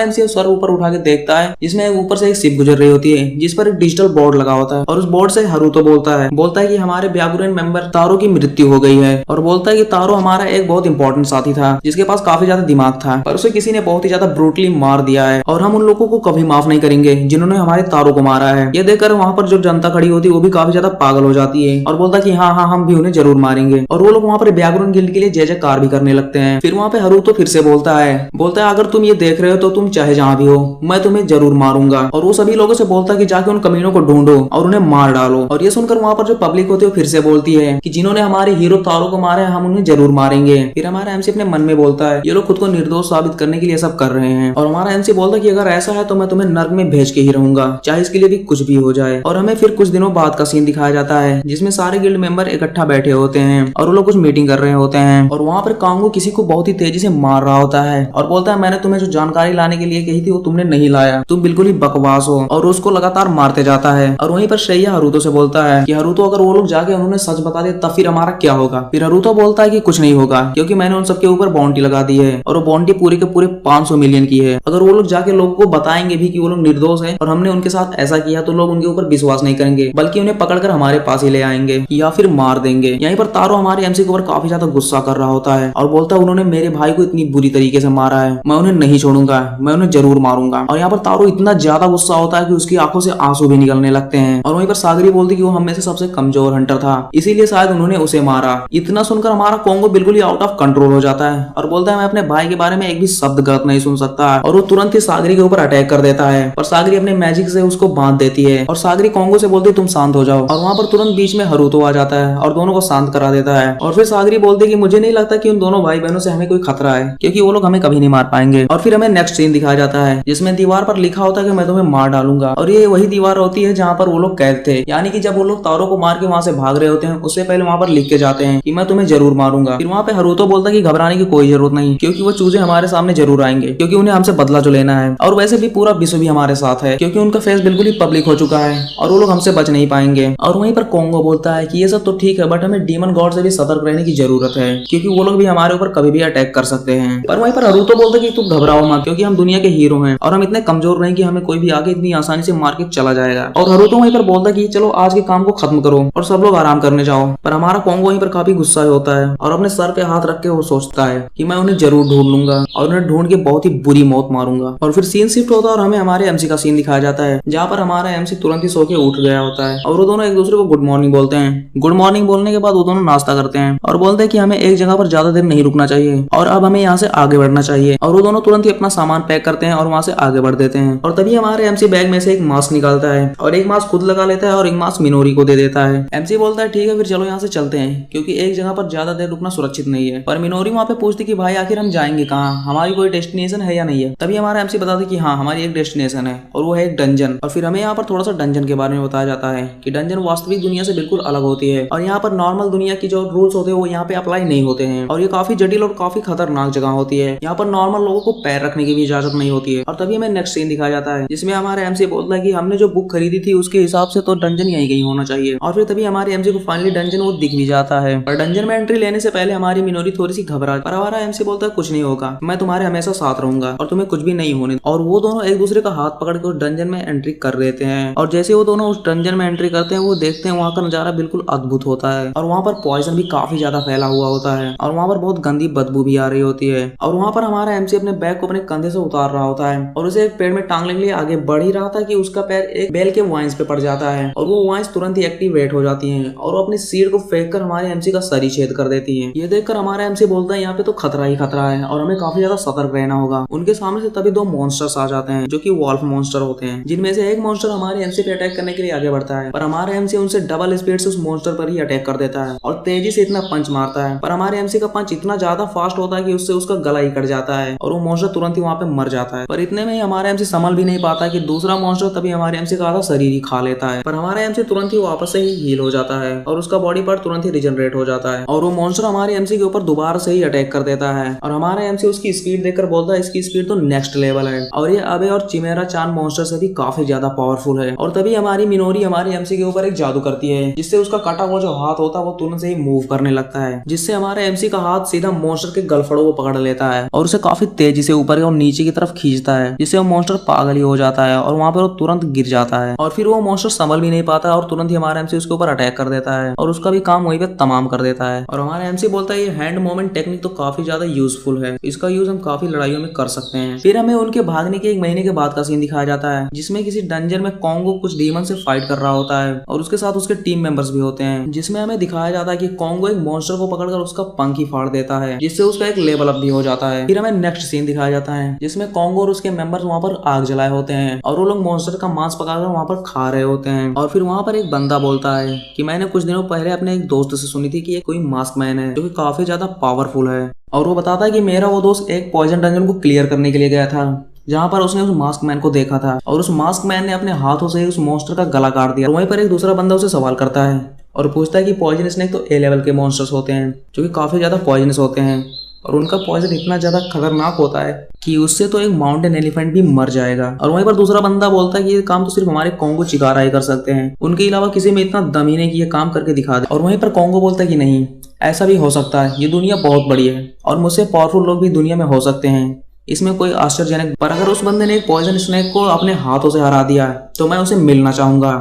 एमसी सर ऊपर उठा के देखता है जिसमें ऊपर से एक शिप गुजर रही होती है जिस पर एक डिजिटल बोर्ड लगा होता है और उस बोर्ड से हरुतो बोलता है कि हमारे ब्यागुरेन मेंबर तारो की मृत्यु हो गई है और बोलता है कि तारो हमारा एक बहुत इंपॉर्टेंट साथी था जिसके पास काफी ज्यादा दिमाग था पर उसे किसी ने बहुत ही ज्यादा ब्रूटली मार दिया है और हम उन लोगों को कभी माफ नहीं करेंगे जिन्होंने हमारे तारो को मारा है। ये देखकर वहाँ पर जो जनता खड़ी होती है वो भी काफी ज्यादा पागल हो जाती है और बोलता है कि हाँ हाँ हम भी उन्हें जरूर मारेंगे। और वो लोग वहाँ पर ब्यागुरेन गिल्ड के लिए जय जयकार भी करने लगते हैं। फिर वहाँ पे हरुतो फिर से बोलता है अगर तुम ये देख रहे हो तो तुम चाहे जहाँ भी हो मैं तुम्हें जरूर मारूंगा। और वो सभी लोगों से बोलता है कि जाके उन कमीनों को ढूंढो और उन्हें मार डालो। और ये सुनकर वहाँ पर जो पब्लिक होती है वो फिर से बोलती है कि जिन्होंने हमारे हीरो तारो को मारा है हम उन्हें जरूर मारेंगे। फिर हमारा एमसी अपने मन में बोलता है ये लोग खुद को निर्दोष साबित करने के लिए सब कर रहे हैं। और हमारा एमसी बोलता है कि अगर ऐसा है तो मैं तुम्हें नर्क में भेज के ही रहूंगा चाहे इसके लिए भी कुछ भी हो जाए। और हमें फिर कुछ दिनों बाद का सीन दिखाया जाता है जिसमें सारे गिल्ड मेंबर इकट्ठा बैठे होते हैं और वो लोग कुछ मीटिंग कर रहे होते हैं और वहाँ पर कांगो किसी को बहुत ही तेजी से मार रहा होता है और बोलता है मैंने तुम्हें जो जानकारी लाने के लिए कही थी वो तुमने नहीं लाया, तुम बिल्कुल ही बकवास हो। और उसको लगातार मारते जाता है। और वहीं पर श्रेया हरुतो से बोलता है कि हरुतो अगर वो लोग जाके उन्होंने सच बता दिया तब फिर हमारा क्या होगा। फिर हरुतो बोलता है कि कुछ नहीं होगा क्योंकि मैंने उन सबके ऊपर बाउंटी लगा दी है और वो बाउंटी पूरे के पूरे 500 मिलियन की है। अगर वो लोग जाके लोगों को बताएंगे भी कि वो लोग निर्दोष है और हमने उनके साथ ऐसा किया तो लोग उनके ऊपर विश्वास नहीं करेंगे बल्कि उन्हें पकड़कर हमारे पास ही ले आएंगे या फिर मार देंगे। यहीं पर तारो हमारे एमसी के ऊपर काफी ज्यादा गुस्सा कर रहा होता है और बोलता है उन्होंने मेरे भाई को इतनी बुरी तरीके से मारा है, मैं उन्हें नहीं छोड़ूंगा, मैं उन्हें जरूर मारूंगा। और यहाँ पर तारो इतना ज्यादा गुस्सा होता है कि उसकी आंखों से आंसू भी निकलने लगते हैं। और वहीं पर सागरी बोलती कि वो हम में से सबसे कमजोर हंटर था इसीलिए शायद उन्होंने उसे मारा। इतना सुनकर हमारा कोंगो बिल्कुल ही आउट ऑफ कंट्रोल हो जाता है और बोलता है मैं अपने भाई के बारे में एक भी शब्द गलत नहीं सुन सकता और वो तुरंत ही सागरी के ऊपर अटैक कर देता है और सागरी अपने मैजिक से उसको बांध देती है और सागरी कोंगो से बोलती है तुम शांत हो जाओ और वहाँ पर तुरंत बीच में हरुतो आ जाता है और दोनों को शांत करा देता है। और फिर सागरी बोलती है कि मुझे नहीं लगता कि उन दोनों भाई बहनों से हमें कोई खतरा है क्योंकि वो लोग हमें कभी नहीं मार पाएंगे। और फिर हमें नेक्स्ट सीन दिखाया जाता है जिसमें दीवार पर लिखा होता है कि मैं तुम्हें मार डालूंगा और ये वही दीवार होती है जहाँ पर वो लोग कैद थे, यानी कि जब वो लोग तारो को मार के वहाँ से भाग रहे होते हैं उससे पहले वहाँ पर लिख के जाते हैं कि मैं तुम्हें जरूर मारूंगा। फिर वहाँ पे हरुतो बोलता है कि घबराने की कोई जरूरत नहीं क्योंकि वो चूजे हमारे सामने जरूर आएंगे क्योंकि उन्हें हमसे बदला जो लेना है और वैसे भी पूरा विश्व भी हमारे साथ है क्योंकि उनका फेस बिल्कुल ही पब्लिक हो चुका है और वो लोग हमसे बच नहीं पाएंगे। और वहीं पर कोंगो बोलता है कि ये सब तो ठीक है बट हमें डीमन गॉड से भी सतर्क रहने की जरूरत है क्योंकि वो लोग भी हमारे ऊपर कभी भी अटैक कर सकते हैं। पर वहीं पर हरुतो बोलता है कि तुम घबराओ मत क्योंकि हम दुनिया के हीरो हैं और हम इतने कमजोर नहीं कि हमें कोई भी आगे इतनी आसानी से मार के चला जाएगा। और हरुतो वहीं पर बोलता है कि चलो आज के काम को खत्म करो और सब लोग आराम करने जाओ। पर हमारा कोंगो वहीं पर काफी गुस्सा होता है और अपने सर पे हाथ रख के वो सोचता है कि मैं उन्हें जरूर ढूंढ लूंगा और उन्हें ढूंढ के बहुत ही बुरी मौत मारूंगा। और फिर सीन शिफ्ट होता है और हमें हमारे एमसी का सीन दिखाया जाता है जहाँ पर हमारा एमसी तुरंत ही सो के उठ गया होता है और वो दोनों एक दूसरे को गुड मॉर्निंग बोलते हैं। गुड मॉर्निंग बोलने के बाद वो दोनों नाश्ता करते हैं और बोलते हैं कि हमें एक जगह पर ज्यादा देर नहीं रुकना चाहिए और अब हमें यहाँ से आगे बढ़ना चाहिए। और वो दोनों तुरंत ही अपना सामान पैक करते हैं और वहाँ से आगे बढ़ देते हैं। और तभी हमारे एमसी बैग में से एक मास्क निकालता है और एक मास्क खुद लगा लेता है और एक मास्क मिनोरी को दे देता है। एमसी बोलता है ठीक है फिर चलो यहाँ से चलते हैं क्योंकि एक जगह पर ज्यादा देर रुकना सुरक्षित नहीं है। पर मिनोरी वहाँ पे पूछती कि भाई आखिर हम जाएंगे कहाँ, हमारी कोई डेस्टिनेशन है या नहीं है। तभी हमारा एमसी बताता कि हाँ हमारी एक डेस्टिनेशन है और वो है एक डंजन। और फिर हमें यहाँ पर थोड़ा सा डंजन के बारे में बताया जाता है कि डंजन वास्तविक दुनिया से बिल्कुल अलग होती है और यहाँ पर नॉर्मल दुनिया की जो रूल्स होते हैं वो यहाँ पे अप्लाई नहीं होते हैं और ये काफी जटिल और काफी खतरनाक जगह होती है। यहाँ पर नॉर्मल लोगों को पैर रखने की भी इजाजत नहीं होती है। और तभी हमें नेक्स्ट सीन दिखाया जाता है जिसमें हमारे एमसी बोलता है कि हमने जो बुक खरीदी थी उसके हिसाब से तो डंजन यही कहीं होना चाहिए। और फिर तभी हमारे एमसी को फाइनली डंजन वो दिख भी जाता है। और डंजन में एंट्री लेने से पहले हमारी मिनोरी थोड़ी सी घबरा, पर हमारा एमसी बोलता है कुछ नहीं होगा, मैं तुम्हारे हमेशा साथ रहूंगा और तुम्हें कुछ भी नहीं होने। और वो दोनों एक दूसरे का हाथ पकड़ के उस डंजन में एंट्री कर देते हैं। और जैसे वो दोनों उस डंजन में एंट्री करते हैं वो देखते हैं वहाँ का नजारा बिल्कुल अद्भुत होता है और वहाँ पर पॉइजन भी काफी ज्यादा फैला हुआ होता है और वहाँ पर बहुत गंदी बदबू भी आ रही होती है। और वहाँ पर हमारा एमसी अपने बैग को अपने कंधे से उतार रहा होता है और उसे एक पेड़ में टांगने के लिए आगे बढ़ ही रहा था कि उसका पैर एक बेल के वाइंस पे पड़ जाता है और वो वाइंस तुरंत ही एक्टिवेट हो जाती हैं और वो अपनी सीट को फेंक कर हमारे एमसी का सर ही छेद कर देती है। ये देखकर हमारा एमसी बोलता है यहाँ पे तो खतरा ही खतरा है और हमें काफी ज्यादा सतर्क रहना होगा। उनके सामने से तभी दो मॉन्स्टर्स आ जाते हैं जो कि वॉल्फ मॉन्स्टर होते हैं, जिनमें से एक मॉन्स्टर हमारे एमसी पे अटैक करने के लिए आगे बढ़ता है पर हमारे एमसी उनसे डबल स्पीड से उस मॉन्स्टर पर ही अटैक कर देता है और तेजी से इतना पंच मारता है। पर हमारे एमसी का पंच इतना ज्यादा फास्ट होता है कि उससे उसका गला ही कट जाता है और वो मॉन्स्टर तुरंत ही वहाँ पे मर जाता है। पर इतने में ही हमारा एमसी संभल भी नहीं पाता कि दूसरा मॉन्स्टर तभी हमारे एमसी का आधा शरीर ही खा लेता है। पर हमारा एमसी तुरंत ही वापस से ही हील हो जाता है और उसका बॉडी पार्ट तुरंत ही रिजनरेट हो जाता है और वो मॉन्स्टर हमारे एमसी के ऊपर दोबारा से ही अटैक कर देता है। और हमारा एमसी उसकी स्पीड देखकर बोलता है इसकी स्पीड तो नेक्स्ट लेवल है और ये अबे और चिमेरा चान मॉन्स्टर से भी काफी ज्यादा पावरफुल है। और तभी हमारी मिनोरी हमारे एमसी के ऊपर एक जादू करती है जिससे उसका कटा हुआ जो हाथ होता है वो तुरंत से ही मूव करने लगता है, जिससे हमारे एमसी का हाथ सीधा मॉन्स्टर के गलफड़ों को पकड़ लेता है और उसे काफी तेजी से ऊपर और नीचे की तरफ खींचता है, जिससे वो मॉन्स्टर पागल ही हो जाता है और वहाँ पर वो तुरंत गिर जाता है। और फिर वो मॉन्स्टर संभल भी नहीं पाता और तुरंत ही हमारा एमसी उसके ऊपर अटैक कर देता है और उसका भी काम वहीं पे तमाम कर देता है। और हमारा एमसी बोलता है ये हैंड मूवमेंट टेक्निक तो काफी ज्यादा यूजफुल है, इसका यूज हम काफी लड़ाइयों में कर सकते हैं। फिर हमें उनके भागने के 1 महीने के बाद का सीन दिखाया जाता है जिसमें किसी डंजन में कोंगो कुछ डीमन से फाइट कर रहा होता है और उसके साथ उसके टीम मेंबर्स भी होते हैं, जिसमें हमें दिखाया जाता है कि कोंगो एक मॉन्स्टर को पकड़कर उसका पंख ही फाड़ देता है जिससे उसका एक लेवल अप भी हो जाता है। फिर हमें नेक्स्ट सीन दिखाया जाता है जिसमें कोंगो और उसके मेंबर्स वहाँ पर आग जलाए होते हैं और वो लोग मॉन्स्टर का मांस पकाकर वहाँ पर खा रहे होते हैं। और फिर वहाँ पर एक बंदा बोलता है कि मैंने कुछ दिनों पहले अपने एक दोस्त से सुनी थी कि ये कोई मास्क मैन है जो कि काफी ज्यादा पावरफुल है और वो बताता है कि मेरा वो दोस्त एक पॉइजन डंजन को क्लियर करने के लिए गया था जहाँ पर उसने उस मास्क मैन को देखा था और उस मास्क मैन ने अपने हाथों से उस मॉन्स्टर का गला काट दिया। वहीं पर एक दूसरा बंदा उसे सवाल करता है और पूछता है कि पॉइजन स्नेक तो ए लेवल के मॉन्स्टर्स होते हैं जो कि काफी ज्यादा पॉइजनस होते हैं और उनका पॉइजन इतना ज्यादा खतरनाक होता है कि उससे तो एक माउंटेन एलिफेंट भी मर जाएगा। और वहीं पर दूसरा बंदा बोलता है कि ये काम तो सिर्फ हमारे कोंगो चिकारा ही कर सकते हैं, उनके अलावा किसी में इतना दम ही नहीं कि ये काम करके दिखा दे। और वहीं पर कोंगो बोलता है कि नहीं, ऐसा भी हो सकता है, ये दुनिया बहुत बड़ी है और मुझसे पावरफुल लोग भी दुनिया में हो सकते हैं, इसमें कोई आश्चर्यजनक। पर अगर उस बंदे ने एक पॉइजन स्नेक को अपने हाथों से हरा दिया तो मैं उसे मिलना चाहूंगा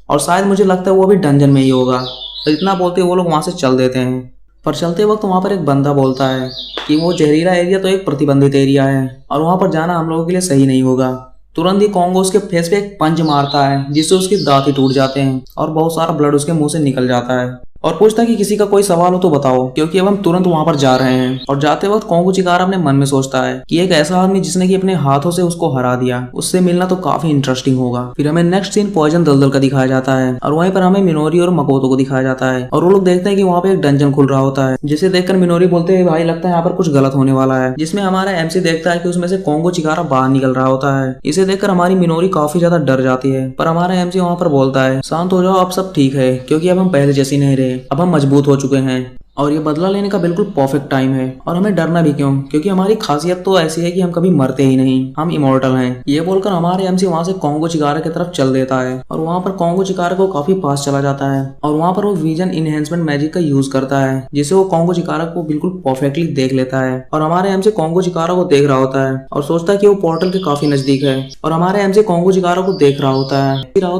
और शायद मुझे लगता है वो भी डंजन में ही होगा। तो इतना बोलते वो लोग वहां से चल देते हैं। पर चलते वक्त वहां पर एक बंदा बोलता है कि वो जहरीला एरिया तो एक प्रतिबंधित एरिया है और वहां पर जाना हम लोगों के लिए सही नहीं होगा। तुरंत ही कोंगो उसके फेस पे एक पंच मारता है जिससे उसके दांत ही टूट जाते हैं और बहुत सारा ब्लड उसके मुंह से निकल जाता है। और पूछता है कि किसी का कोई सवाल हो तो बताओ, क्योंकि अब हम तुरंत वहाँ पर जा रहे हैं। और जाते वक्त कॉन्गो चिकारा अपने मन में सोचता है कि एक ऐसा आदमी जिसने कि अपने हाथों से उसको हरा दिया, उससे मिलना तो काफी इंटरेस्टिंग होगा। फिर हमें नेक्स्ट सीन पॉइजन दलदल का दिखाया जाता है और वहीं पर हमें मिनोरी और मकोतो को दिखाया जाता है और वो लोग देखते हैं कि वहाँ पे एक डंजन खुल रहा होता है, जिसे देखकर मिनोरी बोलते हैं भाई लगता है यहाँ पर कुछ गलत होने वाला है, जिसमें हमारा एमसी देखता है कि उसमें से कॉन्गो चिकारा बाहर निकल रहा होता है। इसे देखकर हमारी मिनोरी काफी ज्यादा डर जाती है, पर हमारा एमसी वहाँ पर बोलता है शांत हो जाओ, अब सब ठीक है, क्योंकि अब हम पहले जैसी नहीं रहे, अब हम मजबूत हो चुके हैं और ये बदला लेने का बिल्कुल परफेक्ट टाइम है। और हमें डरना भी क्यों, क्योंकि हमारी खासियत तो ऐसी है कि हम कभी मरते ही नहीं, हम इमोर्टल हैं। ये बोलकर हमारे एमसी वहां से कॉन्गो चिकारा की तरफ चल देता है और वहां पर कॉन्गो चिकारा को काफी पास चला जाता है और वहां पर वो विजन इनहेंसमेंट मैजिक का यूज करता है, जिससे वो कॉन्गो चिकारा को बिल्कुल परफेक्टली देख लेता है। और हमारे एमसी कॉन्गो चिकारा को देख रहा होता है और सोचता है कि वो पोर्टल के काफी नजदीक है। और हमारे एमसी कॉन्गो चिकारा को देख रहा होता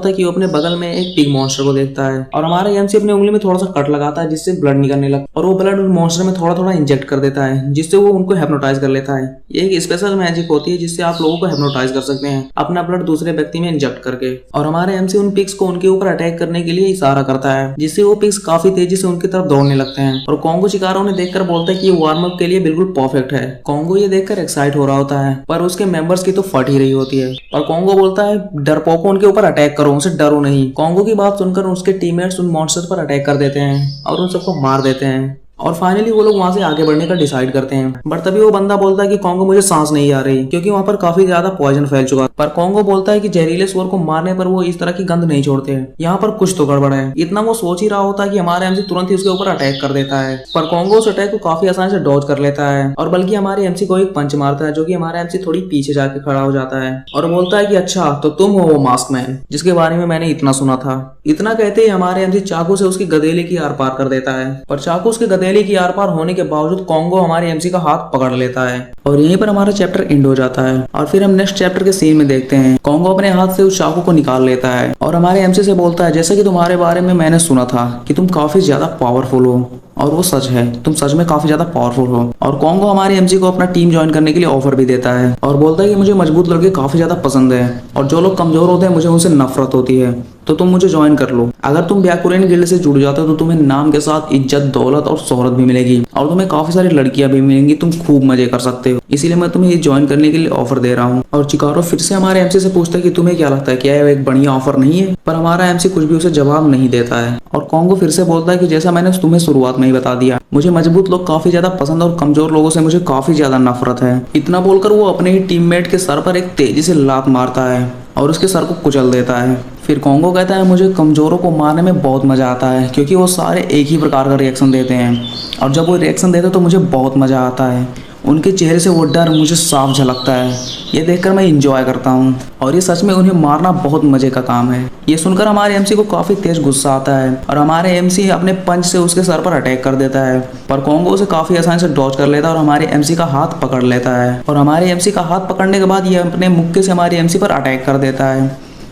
है कि वो अपने बगल में एक पिग मॉन्स्टर को देखता है और हमारे एमसी अपनी उंगली में थोड़ा सा कट लगाता है, जिससे ब्लड निकलने लगता है और वो ब्लड मॉन्स्टर में थोड़ा थोड़ा इंजेक्ट कर देता है, जिससे वो उनको हिप्नोटाइज कर लेता है। ये एक स्पेशल मैजिक होती है जिससे आप लोगों को हिप्नोटाइज कर सकते हैं अपना ब्लड दूसरे व्यक्ति में इंजेक्ट करके। और हमारे एमसी उन पिग्स को उनके ऊपर अटैक करने के लिए इशारा करता है, जिससे वो पिग्स काफी तेजी से उनकी तरफ दौड़ने लगते हैं। और कॉन्गो चिकारा उन्हें देखकर बोलता है कि ये वार्म अप के लिए बिल्कुल परफेक्ट है। कॉन्गो ये देखकर एक्साइट हो रहा होता है, पर उसके मेंबर्स की तो फट ही रही होती है। और कॉन्गो बोलता है डरपोको उनके ऊपर अटैक करो, उनसे डरो नहीं। कॉन्गो की बात सुनकर उसके टीममेट्स उन मॉन्स्टर्स पर अटैक कर देते हैं और उन सबको मार देते हैं। और फाइनली वो लोग वहां से आगे बढ़ने का डिसाइड करते हैं, बट तभी वो बंदा बोलता है कि कॉन्गो मुझे सांस नहीं आ रही, क्योंकि वहां पर काफी ज्यादा पॉइजन फैल चुका। पर कॉन्गो बोलता है कि जहरीले सुअर को मारने पर वो इस तरह की गंध नहीं छोड़ते हैं, यहाँ पर कुछ तो गड़बड़ है। इतना वो सोच ही रहा होता है कि हमारे एमसी तुरंत ही उसके ऊपर अटैक कर देता है, पर कॉन्गो उस अटैक को काफी आसानी से डॉज कर लेता है और बल्कि हमारे एमसी को एक पंच मारता है, जो कि हमारा एमसी थोड़ी पीछे जाके खड़ा हो जाता है और बोलता है कि अच्छा तो तुम हो वो मास्क मैन जिसके बारे में मैंने इतना सुना था। इतना कहते ही हमारे एमसी चाकू से उसकी गदेली की आर पार कर देता है, पर चाकू उसके गदेली की आर पार होने के बावजूद कॉन्गो हमारे एमसी का हाथ पकड़ लेता है और यहीं पर हमारा चैप्टर एंड हो जाता है। और फिर हम नेक्स्ट चैप्टर के सीन में देखते हैं कॉन्गो अपने हाथ से उस चाकू को निकाल लेता है और हमारे एमसी से बोलता है जैसे कि तुम्हारे बारे में मैंने सुना था कि तुम काफी ज्यादा पावरफुल हो, और वो सच है, तुम सच में काफी ज्यादा पावरफुल हो। और कॉन्गो हमारे एमसी को अपना टीम ज्वाइन करने के लिए ऑफर भी देता है और बोलता है कि मुझे मजबूत लड़के काफी ज्यादा पसंद है और जो लोग कमजोर होते हैं मुझे उनसे नफरत होती है, तो तुम मुझे ज्वाइन कर लो। अगर तुम ब्याकुरेन गिल्ड से जुड़ जाते हो तो तुम्हें नाम के साथ इज्जत, दौलत और शोहरत भी मिलेगी और तुम्हें काफी सारी लड़कियां भी मिलेंगी, तुम खूब मजे कर सकते हो, इसीलिए मैं तुम्हें ये ज्वाइन करने के लिए ऑफर दे रहा हूँ। और चिकारो फिर से हमारे एमसी से पूछता है कि तुम्हें क्या लगता है, क्या ये एक बढ़िया ऑफर नहीं है? पर हमारा एमसी कुछ भी उसे जवाब नहीं देता है और कॉन्गो फिर से बोलता है कि जैसा मैंने तुम्हें शुरुआत में ही बता दिया, मुझे मजबूत लोग काफी ज्यादा पसंद और कमजोर लोगों से मुझे काफी ज्यादा नफरत है। इतना बोलकर वो अपने ही टीममेट के सर पर एक तेजी से लात मारता है और उसके सर को कुचल देता है। फिर कॉन्गो कहता है मुझे कमजोरों को मारने में बहुत मजा आता है, क्योंकि वो सारे एक ही प्रकार का रिएक्शन देते हैं और जब वो रिएक्शन देते हैं तो मुझे बहुत मजा आता है। उनके चेहरे से वो डर मुझे साफ झलकता है, ये देखकर मैं इंजॉय करता हूँ और ये सच में उन्हें मारना बहुत मजे का काम है। ये सुनकर हमारे एमसी को काफी तेज गुस्सा आता है और हमारे एमसी अपने पंच से उसके सर पर अटैक कर देता है, पर कॉन्गो उसे काफी आसानी से डॉज कर लेता है और हमारे एमसी का हाथ पकड़ लेता है। और हमारे एमसी का हाथ पकड़ने के बाद ये अपने मुक्के से हमारे एमसी पर अटैक कर देता है,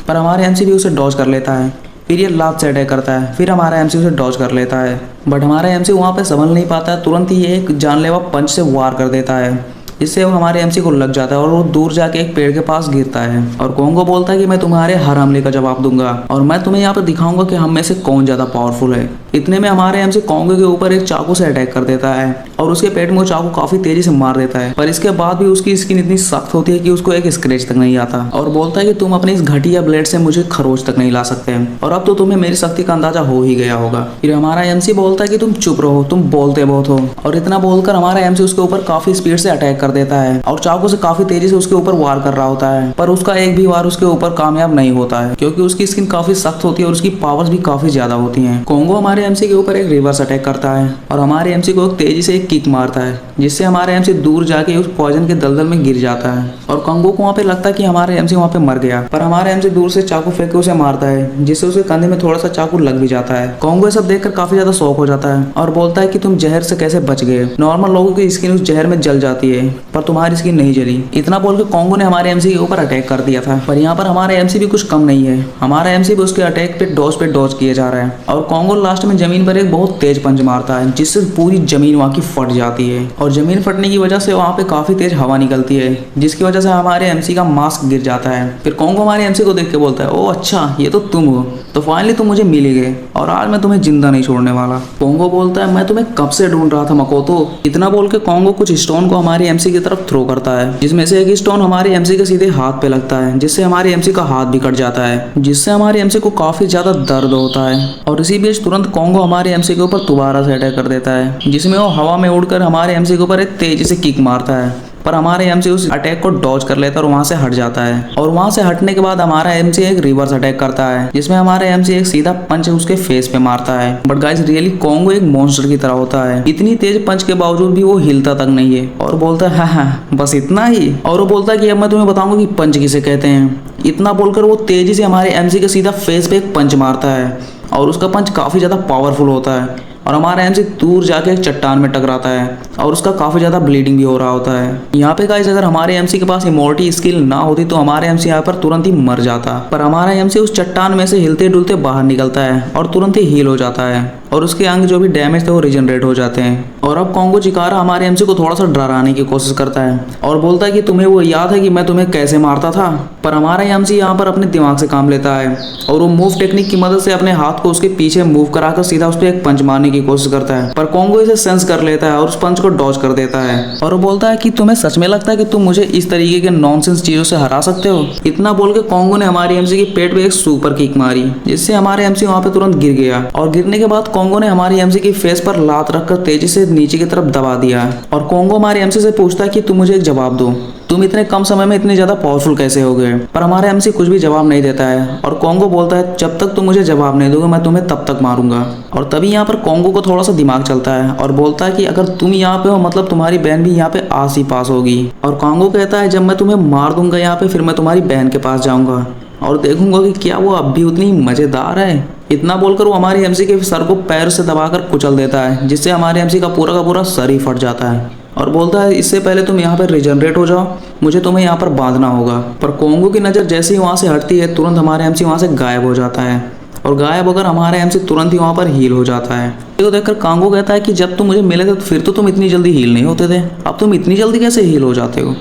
पर हमारे एमसी भी उसे डॉज कर लेता है। फिर ये लात से अटैक करता है, फिर हमारा एमसी उसे डॉज कर लेता है, बट हमारा एमसी वहाँ पे संभल नहीं पाता है। तुरंत ही ये एक जानलेवा पंच से वार कर देता है, जिससे वो हमारे एमसी को लग जाता है और वो दूर जाके एक पेड़ के पास गिरता है। और कॉन्गो बोलता है कि मैं तुम्हारे हर हमले का जवाब दूंगा और मैं तुम्हें यहाँ पे दिखाऊंगा कि हम में से कौन ज्यादा पावरफुल है। इतने में हमारे एमसी कॉन्गो के ऊपर एक चाकू से अटैक कर देता है और उसके पेट में वो चाकू काफी तेजी से मार देता है, पर इसके बाद भी उसकी स्किन इतनी सख्त होती है कि उसको एक स्क्रैच तक नहीं आता और बोलता है कि तुम अपनी इस घटिया ब्लेड से मुझे खरोच तक नहीं ला सकते और अब तो तुम्हें मेरी शक्ति का अंदाजा हो ही गया होगा। फिर हमारा एमसी बोलता है कि तुम चुप रहो, तुम बोलते बहुत हो। और इतना बोलकर हमारा एमसी उसके ऊपर काफी स्पीड से अटैक कर देता है और चाकू से काफी तेजी से उसके ऊपर वार कर रहा होता है, पर उसका एक भी वार उसके ऊपर कामयाब नहीं होता है, क्योंकि उसकी स्किन काफी सख्त होती है और उसकी पावर्स भी काफी ज्यादा होती हैं। कॉन्गो हमारे एमसी के ऊपर एक रिवर्स अटैक करता है और हमारे एमसी को तेजी से एक किक मारता है, जिससे हमारे एमसी दूर जाके उस पॉइजन के दलदल में गिर जाता है। और कॉन्गो को वहाँ पे लगता है कि हमारे एमसी वहाँ पे मर गया, पर हमारे एमसी दूर से चाकू फेंक के उसे मारता है, जिससे उसे कंधे में थोड़ा सा चाकू लग भी जाता है। कॉन्गो सब देखकर काफी ज्यादा शॉक हो जाता है और बोलता है कि तुम जहर से कैसे बच गए? नॉर्मल लोगों की स्किन उस जहर में जल जाती है, पर तुम्हारी स्किन नहीं जली। इतना बोलकर कॉन्गो ने हमारे एमसी के ऊपर अटैक कर दिया था, पर यहाँ पर हमारे एमसी भी कुछ कम नहीं है। हमारा एमसी भी उसके अटैक पे डॉज किए जा रहा है और कॉन्गो लास्ट में जमीन पर एक बहुत तेज पंच मारता है, जिससे पूरी जमीन वहाँ की फट जाती है और जमीन फटने की वजह से वहाँ पे काफी तेज हवा निकलती है, जिसकी वजह से हमारे एमसी का मास्क गिर जाता है। फिर कॉन्गो हमारे एमसी को देख के बोलता है, ओ अच्छा ये तो तुम हो, तो फाइनली तुम मुझे मिल ही गए और आज मैं तुम्हें जिंदा नहीं छोड़ने वाला। कॉन्गो बोलता है, मैं तुम्हें कब से ढूंढ रहा था मकोतो। इतना बोल के कॉन्गो कुछ स्टोन को हमारे एमसी की तरफ थ्रो करता है, जिसमें से एक स्टोन हमारे एमसी के सीधे हाथ पे लगता है, जिससे हमारे एमसी का हाथ भी कट जाता है, जिससे हमारे एमसी को काफी ज्यादा दर्द होता है। और इसी बीच तुरंत कॉन्गो हमारे एमसी के ऊपर दोबारा से अटैक कर देता है, जिसमें वो हवा में उड़कर हमारे एमसी के ऊपर एक तेजी से किक मारता है। पर हमारे एमसी उस अटैक को डॉज कर लेता है और वहां से हट जाता है। और वहां से हटने के बाद हमारा एमसी एक रिवर्स अटैक करता है, जिसमें हमारा एमसी एक सीधा पंच उसके फेस पे मारता है। बट गाइस रियली कॉन्गो एक मॉन्स्टर की तरह होता है, इतनी तेज पंच के बावजूद भी वो हिलता तक नहीं है और बोलता है हाँ बस इतना ही। और वो बोलता है कि अब मैं तुम्हें बताऊंगा कि पंच किसे कहते हैं। इतना बोलकर वो तेजी से हमारे एमसी के सीधा फेस पे एक पंच मारता है और उसका पंच काफी ज्यादा पावरफुल होता है और हमारा एमसी दूर जाके एक चट्टान में टकराता है और उसका काफी ज्यादा ब्लीडिंग भी हो रहा होता है। यहाँ पे गाइस अगर हमारे एमसी के पास इमोर्टी स्किल ना होती तो हमारे एमसी यहाँ पर तुरंत ही मर जाता, पर हमारा एमसी उस चट्टान में से हिलते डुलते बाहर निकलता है और तुरंत ही हील हो जाता है और उसके अंग जो भी डैमेज थे वो रिजनरेट हो जाते हैं। और अब कॉन्गो चिकारा हमारे एमसी को थोड़ा सा डराने की कोशिश करता है और बोलता है कि तुम्हें वो याद है कि मैं तुम्हें कैसे मारता था। पर हमारा एमसी यहाँ पर अपने दिमाग से काम लेता है और वो मूव टेक्निक की मदद से अपने हाथ को उसके पीछे मूव कराकर सीधा उस पर एक पंच मारने की कोशिश करता है। पर कॉन्गो इसे सेंस कर लेता है और उस पंच को डॉज कर देता है और वो बोलता है कि तुम्हें सच में लगता है कि तुम मुझे इस तरीके के नॉनसेंस चीजों से हरा सकते हो। इतना बोल के कॉन्गो ने हमारे एमसी की पेट पे एक सुपर किक मारी, जिससे हमारे एमसी वहाँ पे तुरंत गिर गया और गिरने के बाद कॉन्गो ने हमारी एमसी की फेस पर लात रखकर तेजी से नीचे की तरफ दबा दिया। और कॉन्गो हमारे एमसी से पूछता है कि तुम मुझे एक जवाब दो, तुम इतने कम समय में इतने ज्यादा पावरफुल कैसे हो गए। पर हमारा एमसी कुछ भी जवाब नहीं देता है और कॉन्गो बोलता है जब तक तुम मुझे जवाब नहीं दोगे मैं तुम्हें तब तक मारूंगा। और तभी यहाँ पर कॉन्गो को थोड़ा सा दिमाग चलता है और बोलता है कि अगर तुम यहाँ पे हो मतलब तुम्हारी बहन भी यहाँ पे आस ही पास होगी। और कॉन्गो कहता है जब मैं तुम्हें मार दूंगा यहाँ पे फिर मैं तुम्हारी बहन के पास जाऊंगा और देखूंगा कि क्या वो अब भी उतनी मजेदार है। इतना बोलकर वो हमारे एमसी के सर को पैर से दबाकर कुचल देता है, जिससे हमारे एमसी का पूरा सर ही फट जाता है और बोलता है इससे पहले तुम यहाँ पर रिजनरेट हो जाओ, मुझे तुम्हें यहाँ पर बांधना होगा। पर कॉन्गो की नज़र जैसे ही वहाँ से हटती है तुरंत हमारे एमसी वहाँ से गायब हो जाता है और गायब होकर हमारा एमसी तुरंत ही वहाँ पर हील हो जाता है। तो देखकर कॉन्गो कहता है कि जब तुम मुझे मिले थे तो फिर तो तुम इतनी जल्दी हील नहीं होते थे, अब तुम इतनी जल्दी कैसे हील हो जाते हो।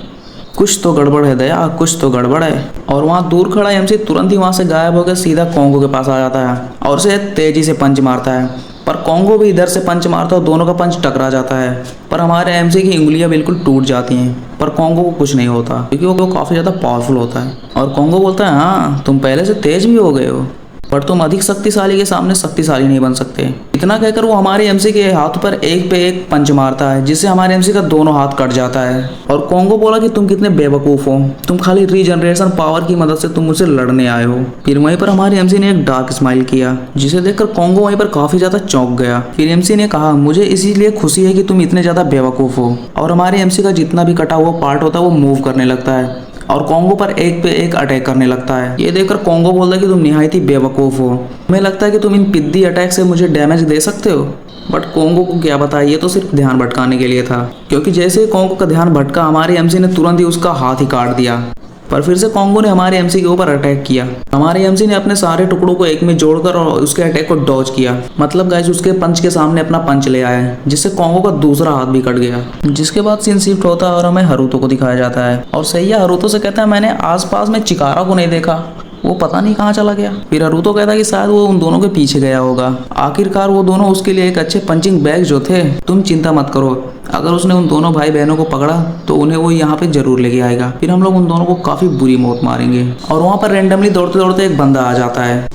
कुछ तो गड़बड़ है दया, कुछ तो गड़बड़ है। और वहाँ दूर खड़ा एमसी तुरंत ही वहाँ से गायब होकर सीधा कॉन्गो के पास आ जाता है और उसे तेजी से पंच मारता है। पर कॉन्गो भी इधर से पंच मारता है और दोनों का पंच टकरा जाता है। पर हमारे एमसी की उंगलियां बिल्कुल टूट जाती हैं, पर कॉन्गो को कुछ नहीं होता क्योंकि वो काफ़ी ज़्यादा पावरफुल होता है। और कॉन्गो बोलता है हाँ तुम पहले से तेज भी हो गए हो, पर तुम अधिक शक्तिशाली के सामने शक्तिशाली नहीं बन सकते। इतना कहकर वो हमारे एमसी के हाथ पर एक पे एक पंच मारता है, जिससे हमारे एमसी का दोनों हाथ कट जाता है। और कॉन्गो बोला कि तुम कितने बेवकूफ हो, तुम खाली रीजनरेशन पावर की मदद से तुम मुझसे लड़ने आए हो। फिर वहीं पर हमारे एमसी ने एक डार्क स्माइल किया, जिसे देखकर कॉन्गो वहीं पर काफी ज्यादा चौंक गया। फिर एमसी ने कहा मुझे इसीलिए खुशी है कि तुम इतने ज्यादा बेवकूफ हो। और हमारे एमसी का जितना भी कटा हुआ पार्ट होता है वो मूव करने लगता है और कॉन्गो पर एक पे एक अटैक करने लगता है। ये देखकर कॉन्गो बोलता है कि तुम निहायत ही बेवकूफ हो, हमें लगता है कि तुम इन पिद्दी अटैक से मुझे डैमेज दे सकते हो। बट कॉन्गो को क्या पता, ये तो सिर्फ ध्यान भटकाने के लिए था, क्योंकि जैसे ही कॉन्गो का ध्यान भटका हमारे एमसी ने तुरंत ही उसका हाथ ही काट दिया। पर फिर से कॉन्गो ने हमारे एमसी के ऊपर अटैक किया। हमारे एमसी ने अपने सारे टुकड़ों को एक में जोड़कर और उसके अटैक को डॉज किया, मतलब गाइस उसके पंच के सामने अपना पंच ले आया, जिससे कॉन्गो का दूसरा हाथ भी कट गया। जिसके बाद सीन शिफ्ट होता है और हमें हरुतो को दिखाया जाता है और सैया हरुतो से कहता है मैंने आसपास में चिकारा को नहीं देखा, वो पता नहीं कहाँ चला गया। फिर हरुतो कहता है कि शायद वो उन दोनों के पीछे गया होगा। आखिरकार वो दोनों उसके लिए एक अच्छे पंचिंग बैग जो थे, तुम चिंता मत करो, अगर उसने उन दोनों भाई बहनों को पकड़ा तो उन्हें वो यहाँ पे जरूर लेके आएगा, फिर हम लोग उन दोनों को काफी बुरी मौत मारेंगे। और वहाँ पर रैंडमली दौड़ते दौड़ते एक बंदा आ जाता है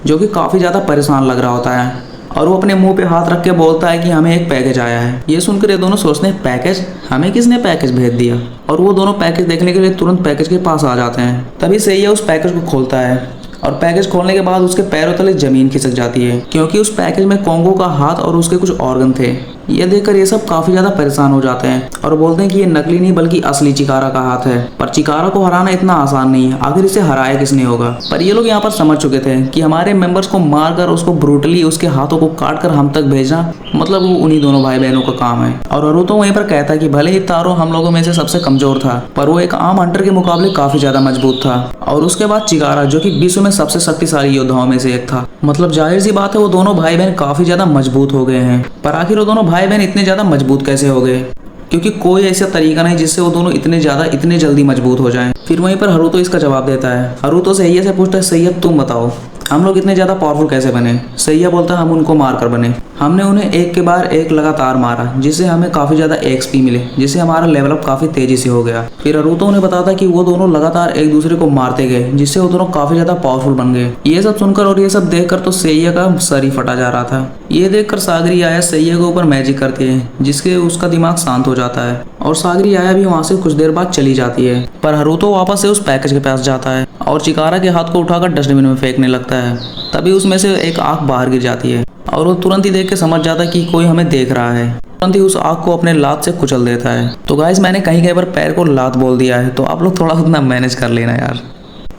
जो कि काफी ज्यादा परेशान लग रहा होता है और वो अपने मुंह पे हाथ रख के बोलता है कि हमें एक पैकेज आया है। ये सुनकर ये दोनों सोचते हैं पैकेज, हमें किसने पैकेज भेज दिया। और वो दोनों पैकेज देखने के लिए तुरंत पैकेज के पास आ जाते हैं। तभी सैया उस पैकेज को खोलता है और पैकेज खोलने के बाद उसके पैरों तले जमीन खिसक जाती है, क्योंकि उस पैकेज में कॉन्गो का हाथ और उसके कुछ ऑर्गन थे। ये देखकर ये सब काफी ज्यादा परेशान हो जाते हैं और बोलते हैं कि ये नकली नहीं बल्कि असली चिकारा का हाथ है। पर चिकारा को हराना इतना आसान नहीं है, आखिर इसे हराया किसने होगा। पर ये लोग यहाँ पर समझ चुके थे कि हमारे मेंबर्स को मारकर उसको ब्रूटली उसके हाथों को काट कर हम तक भेजना मतलब वो उन्हीं दोनों भाई बहनों का काम है। और हरुतो वहीं पर कहता है कि भले ही तारो हम लोगों में से सबसे कमजोर था, पर वो एक आम हंटर के मुकाबले काफी ज्यादा मजबूत था। और उसके बाद चिकारा जो कि विश्व में सबसे शक्तिशाली योद्धाओं में से एक था, मतलब जाहिर सी बात है वो दोनों भाई बहन काफी ज्यादा मजबूत हो गए हैं। पर आखिर वो दोनों भाई बहन इतने ज्यादा मजबूत कैसे हो गए, क्योंकि कोई ऐसा तरीका नहीं जिससे वो दोनों इतने जल्दी मजबूत हो जाएं। फिर वहीं पर हरुतो इसका जवाब देता है। हरुतो सैया से पूछता है, सैया तुम बताओ हम लोग इतने ज्यादा पावरफुल कैसे बने। सैया बोलता है, हम उनको मार कर बने। हमने उन्हें एक के बाद एक लगातार मारा, जिससे हमें काफी ज्यादा एक्सपी मिले, जिससे हमारा लेवल अप काफी तेजी से हो गया। फिर हरुतो उन्हें बताता है कि वो दोनों लगातार एक दूसरे को मारते गए, जिससे वो दोनों काफी ज्यादा पावरफुल बन गए। ये सब सुनकर और ये सब देखकर तो सैया का सर ही फटा जा रहा था। ये देखकर सागरी आया सैया के ऊपर मैजिक करती है, जिसके उसका दिमाग शांत हो जाता है और सागरी आया भी वहां से कुछ देर बाद चली जाती है। पर हरुतो वापस से उस पैकेज के पास जाता है और चिकारा के हाथ को उठाकर डस्टबिन में फेंकने लगता है। तभी उसमें से एक आंख बाहर गिर जाती है और वो तुरंत ही देख के समझ जाता है कि कोई हमें देख रहा है। तुरंत ही उस आंख को अपने लात से कुचल देता है। तो गाइस मैंने कहीं कहीं पर पैर को लात बोल दिया है, तो आप लोग थोड़ा उतना मैनेज कर लेना यार।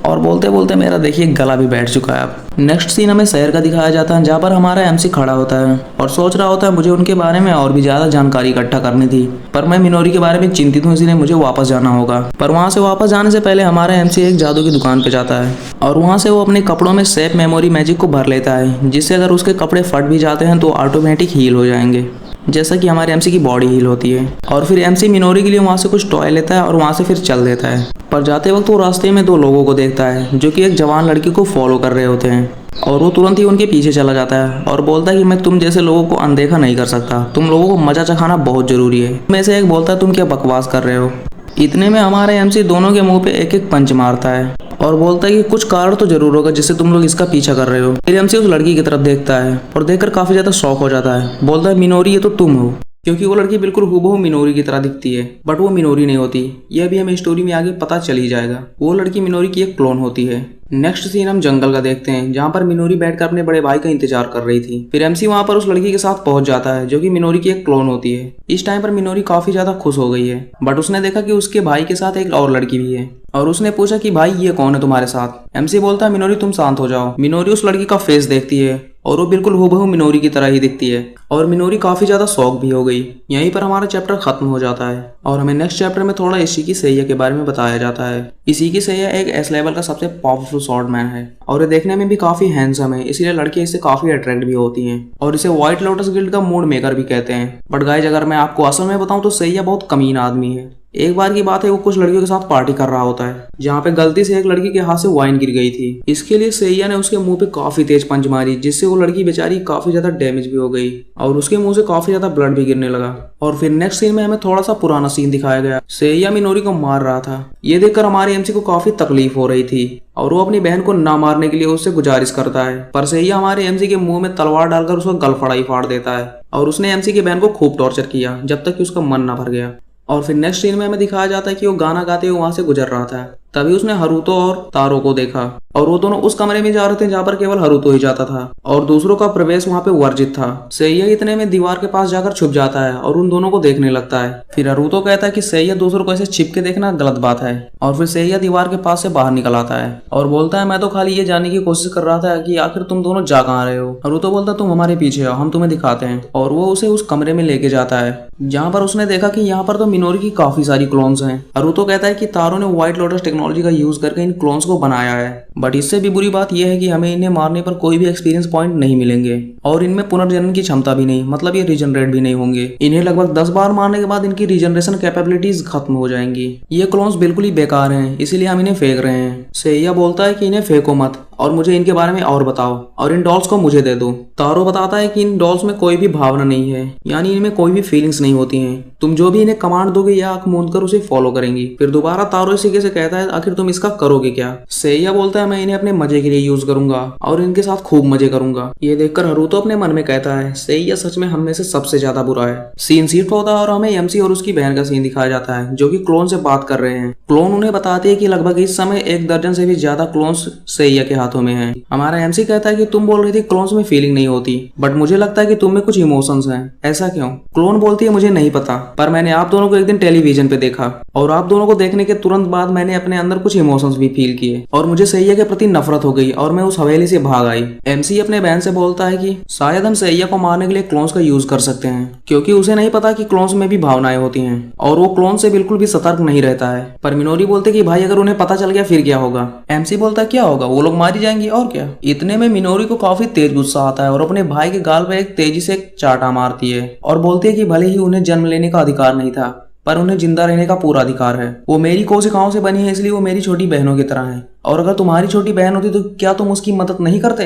और बोलते बोलते मेरा देखिए गला भी बैठ चुका है अब। नेक्स्ट सीन हमें शहर का दिखाया जाता है, जहाँ पर हमारा एमसी खड़ा होता है और सोच रहा होता है मुझे उनके बारे में और भी ज्यादा जानकारी इकट्ठा करनी थी, पर मैं मिनोरी के बारे में चिंतित हूँ, इसलिए मुझे वापस जाना होगा। पर वहाँ से वापस जाने से पहले हमारा एमसी एक जादू की दुकान पे जाता है और वहाँ से वो अपने कपड़ों में सेफ मेमोरी मैजिक को भर लेता है, जिससे अगर उसके कपड़े फट भी जाते हैं तो ऑटोमेटिक हील हो जाएंगे, जैसा कि हमारे एमसी की बॉडी हील होती है। और फिर एमसी मिनोरी के लिए वहाँ से कुछ टॉय लेता है और वहाँ से फिर चल देता है। पर जाते वक्त वो रास्ते में दो लोगों को देखता है जो कि एक जवान लड़की को फॉलो कर रहे होते हैं, और वो तुरंत ही उनके पीछे चला जाता है और बोलता है कि मैं तुम जैसे लोगों को अनदेखा नहीं कर सकता, तुम लोगों को मजा चखाना बहुत जरूरी है। में से एक बोलता है तुम क्या बकवास कर रहे हो। इतने में हमारे एमसी दोनों के मुंह पे एक एक पंच मारता है और बोलता है कि कुछ कारण तो जरूर होगा जिससे तुम लोग इसका पीछा कर रहे हो। फिर एमसी उस लड़की की तरफ देखता है और देखकर काफी ज्यादा शॉक हो जाता है। बोलता है मिनोरी ये तो तुम हो, क्योंकि वो लड़की बिल्कुल हूबहू मिनोरी की तरह दिखती है, बट वो मिनोरी नहीं होती। यह भी हमें स्टोरी में आगे पता चल ही जाएगा। वो लड़की मिनोरी की एक क्लोन होती है। नेक्स्ट सीन हम जंगल का देखते हैं, जहाँ पर मिनोरी बैठकर अपने बड़े भाई का इंतजार कर रही थी। फिर एमसी वहाँ पर उस लड़की के साथ पहुंच जाता है जो कि मिनोरी की एक क्लोन होती है। इस टाइम पर मिनोरी काफी ज्यादा खुश हो गई है, बट उसने देखा कि उसके भाई के साथ एक और लड़की भी है और उसने पूछा कि भाई ये कौन है तुम्हारे साथ। एमसी बोलता है मिनोरी तुम शांत हो जाओ। मिनोरी उस लड़की का फेस देखती है और वो बिल्कुल हूबहू मिनोरी की तरह ही दिखती है और मिनोरी काफी ज्यादा शॉक भी हो गई। यहीं पर हमारा चैप्टर खत्म हो जाता है और हमें नेक्स्ट चैप्टर में थोड़ा इशिकी सैया के बारे में बताया जाता है। इशिकी सैया एक एस लेवल का सबसे पावरफुल स्वॉर्डमैन है और ये देखने में भी काफी हैंडसम है, इसलिए लड़कियां इससे काफी अट्रैक्ट भी होती हैं और इसे व्हाइट लोटस गिल्ड का मूड मेकर भी कहते हैं। बट गाइस अगर मैं आपको असल में बताऊं तो सैया बहुत कमीना आदमी है। एक बार की बात है वो कुछ लड़कियों के साथ पार्टी कर रहा होता है, जहाँ पे गलती से एक लड़की के हाथ से वाइन गिर गई थी। इसके लिए सैया ने उसके मुंह पे काफी तेज पंच मारी, जिससे वो लड़की बेचारी काफी ज्यादा डैमेज भी हो गई और उसके मुंह से काफी ज्यादा ब्लड भी गिरने लगा। और फिर नेक्स्ट सीन में हमें थोड़ा सा पुराना सीन दिखाया गया। सैया मिनोरी को मार रहा था। ये देखकर हमारे एमसी को काफी तकलीफ हो रही थी और वो अपनी बहन को ना मारने के लिए उससे गुजारिश करता है, पर सैया हमारे एमसी के मुंह में तलवार डालकर उसका गलफड़ा ही फाड़ देता है और उसने एमसी की बहन को खूब टॉर्चर किया जब तक कि उसका मन ना भर गया। और फिर नेक्स्ट सीन में हमें दिखाया जाता है कि वो गाना गाते हुए वहां से गुजर रहा था। तभी उसने हरुतो और तारो को देखा और वो दोनों उस कमरे में जा रहे थे जहाँ पर केवल हरुतो ही जाता था और दूसरों का प्रवेश वहाँ पे वर्जित था। सैया इतने में दीवार के पास जाकर छुप जाता है और उन दोनों को देखने लगता है। फिर हरुतो कहता है कि सैया दूसरों को ऐसे छिप के देखना गलत बात है और फिर सैया दीवार के पास से बाहर निकल आता है और बोलता है मैं तो खाली ये जानने की कोशिश कर रहा था कि आखिर तुम दोनों जा कहाँ रहे हो। हरुतो बोलता तुम हमारे पीछे आओ, हम तुम्हें दिखाते हैं, और वो उसे उस कमरे में लेके जाता है जहाँ पर उसने देखा कि यहाँ पर तो मिनोरी की काफी सारी क्लोन्स हैं। हरुतो कहता है कि तारो ने व्हाइट लोटस टेक्नोलॉजी का यूज करके इन क्लोन्स को बनाया है, बट इससे भी बुरी बात यह है कि हमें इन्हें मारने पर कोई भी एक्सपीरियंस पॉइंट नहीं मिलेंगे और इनमें पुनर्जन्म की क्षमता भी नहीं, मतलब ये रीजनरेट भी नहीं होंगे। इन्हें लगभग 10 बार मारने के बाद इनकी रीजनरेशन कैपेबिलिटीज खत्म हो जाएंगी। ये क्लोन्स बिल्कुल ही बेकार हैं, इसीलिए हम इन्हें फेंक रहे हैं। सैया बोलता है कि इन्हें फेंको मत और मुझे इनके बारे में और बताओ और इन डॉल्स को मुझे दे दो। तारो बताता है कि इन डॉल्स में कोई भी भावना नहीं है, यानी इनमें कोई भी फीलिंग्स नहीं होती हैं। तुम जो भी इन्हें कमांड दोगे या आंख मूंद कर उसे फॉलो करेंगी। फिर दोबारा तारो इसी से कहता है आखिर तुम इसका करोगे क्या। सैया बोलता है मैं इन्हें अपने मजे के लिए यूज करूंगा और इनके साथ खूब मजे करूंगा। ये देखकर हरुतो अपने मन में कहता है सैया सच में हम में से सबसे ज्यादा बुरा है। सीन शिफ्ट होता है और हमें एमसी और उसकी बहन का सीन दिखाया जाता है जो कि क्लोन से बात कर रहे हैं। क्लोन उन्हें बताते हैं कि लगभग इस समय 1 दर्जन से भी ज्यादा क्लोन्स सैया के हाथों में हैं। हमारा एमसी कहता है कि तुम बोल रही थी क्लोन्स में फीलिंग नहीं होती, बट मुझे लगता है कि तुम में कुछ इमोशंस हैं, ऐसा क्यों। क्लोन बोलती है मुझे नहीं पता, पर मैंने आप दोनों को एक दिन टेलीविजन पे देखा और आप दोनों को देखने के तुरंत बाद मैंने अपने अंदर कुछ इमोशंस भी फील किए और मुझे सैया के प्रति नफरत हो गई और मैं उस हवेली से भाग आई। एमसी अपने बहन से बोलता है कि शायद हम सैया को मारने के लिए क्लोन्स का यूज कर सकते हैं, क्योंकि उसे नहीं पता कि क्लोन्स में भी भावनाएं होती हैं और वो क्लोन से बिल्कुल भी सतर्क नहीं रहता है। पर मिनोरी बोलते कि भाई अगर उन्हें पता चल गया फिर क्या होगा। एमसी बोलता क्या होगा, वो लोग मारी जाएंगे और क्या। इतने में मिनोरी को काफी तेज गुस्सा आता है और अपने भाई के गाल पर एक तेजी से एक चाटा मारती है और बोलती है कि भले ही उन्हें जन्म लेने का अधिकार नहीं था पर उन्हें जिंदा रहने का पूरा अधिकार है। वो मेरी कोशिकाओं से बनी है, इसलिए वो मेरी छोटी बहनों की तरह है और अगर तुम्हारी छोटी बहन होती तो क्या तुम उसकी मदद नहीं करते।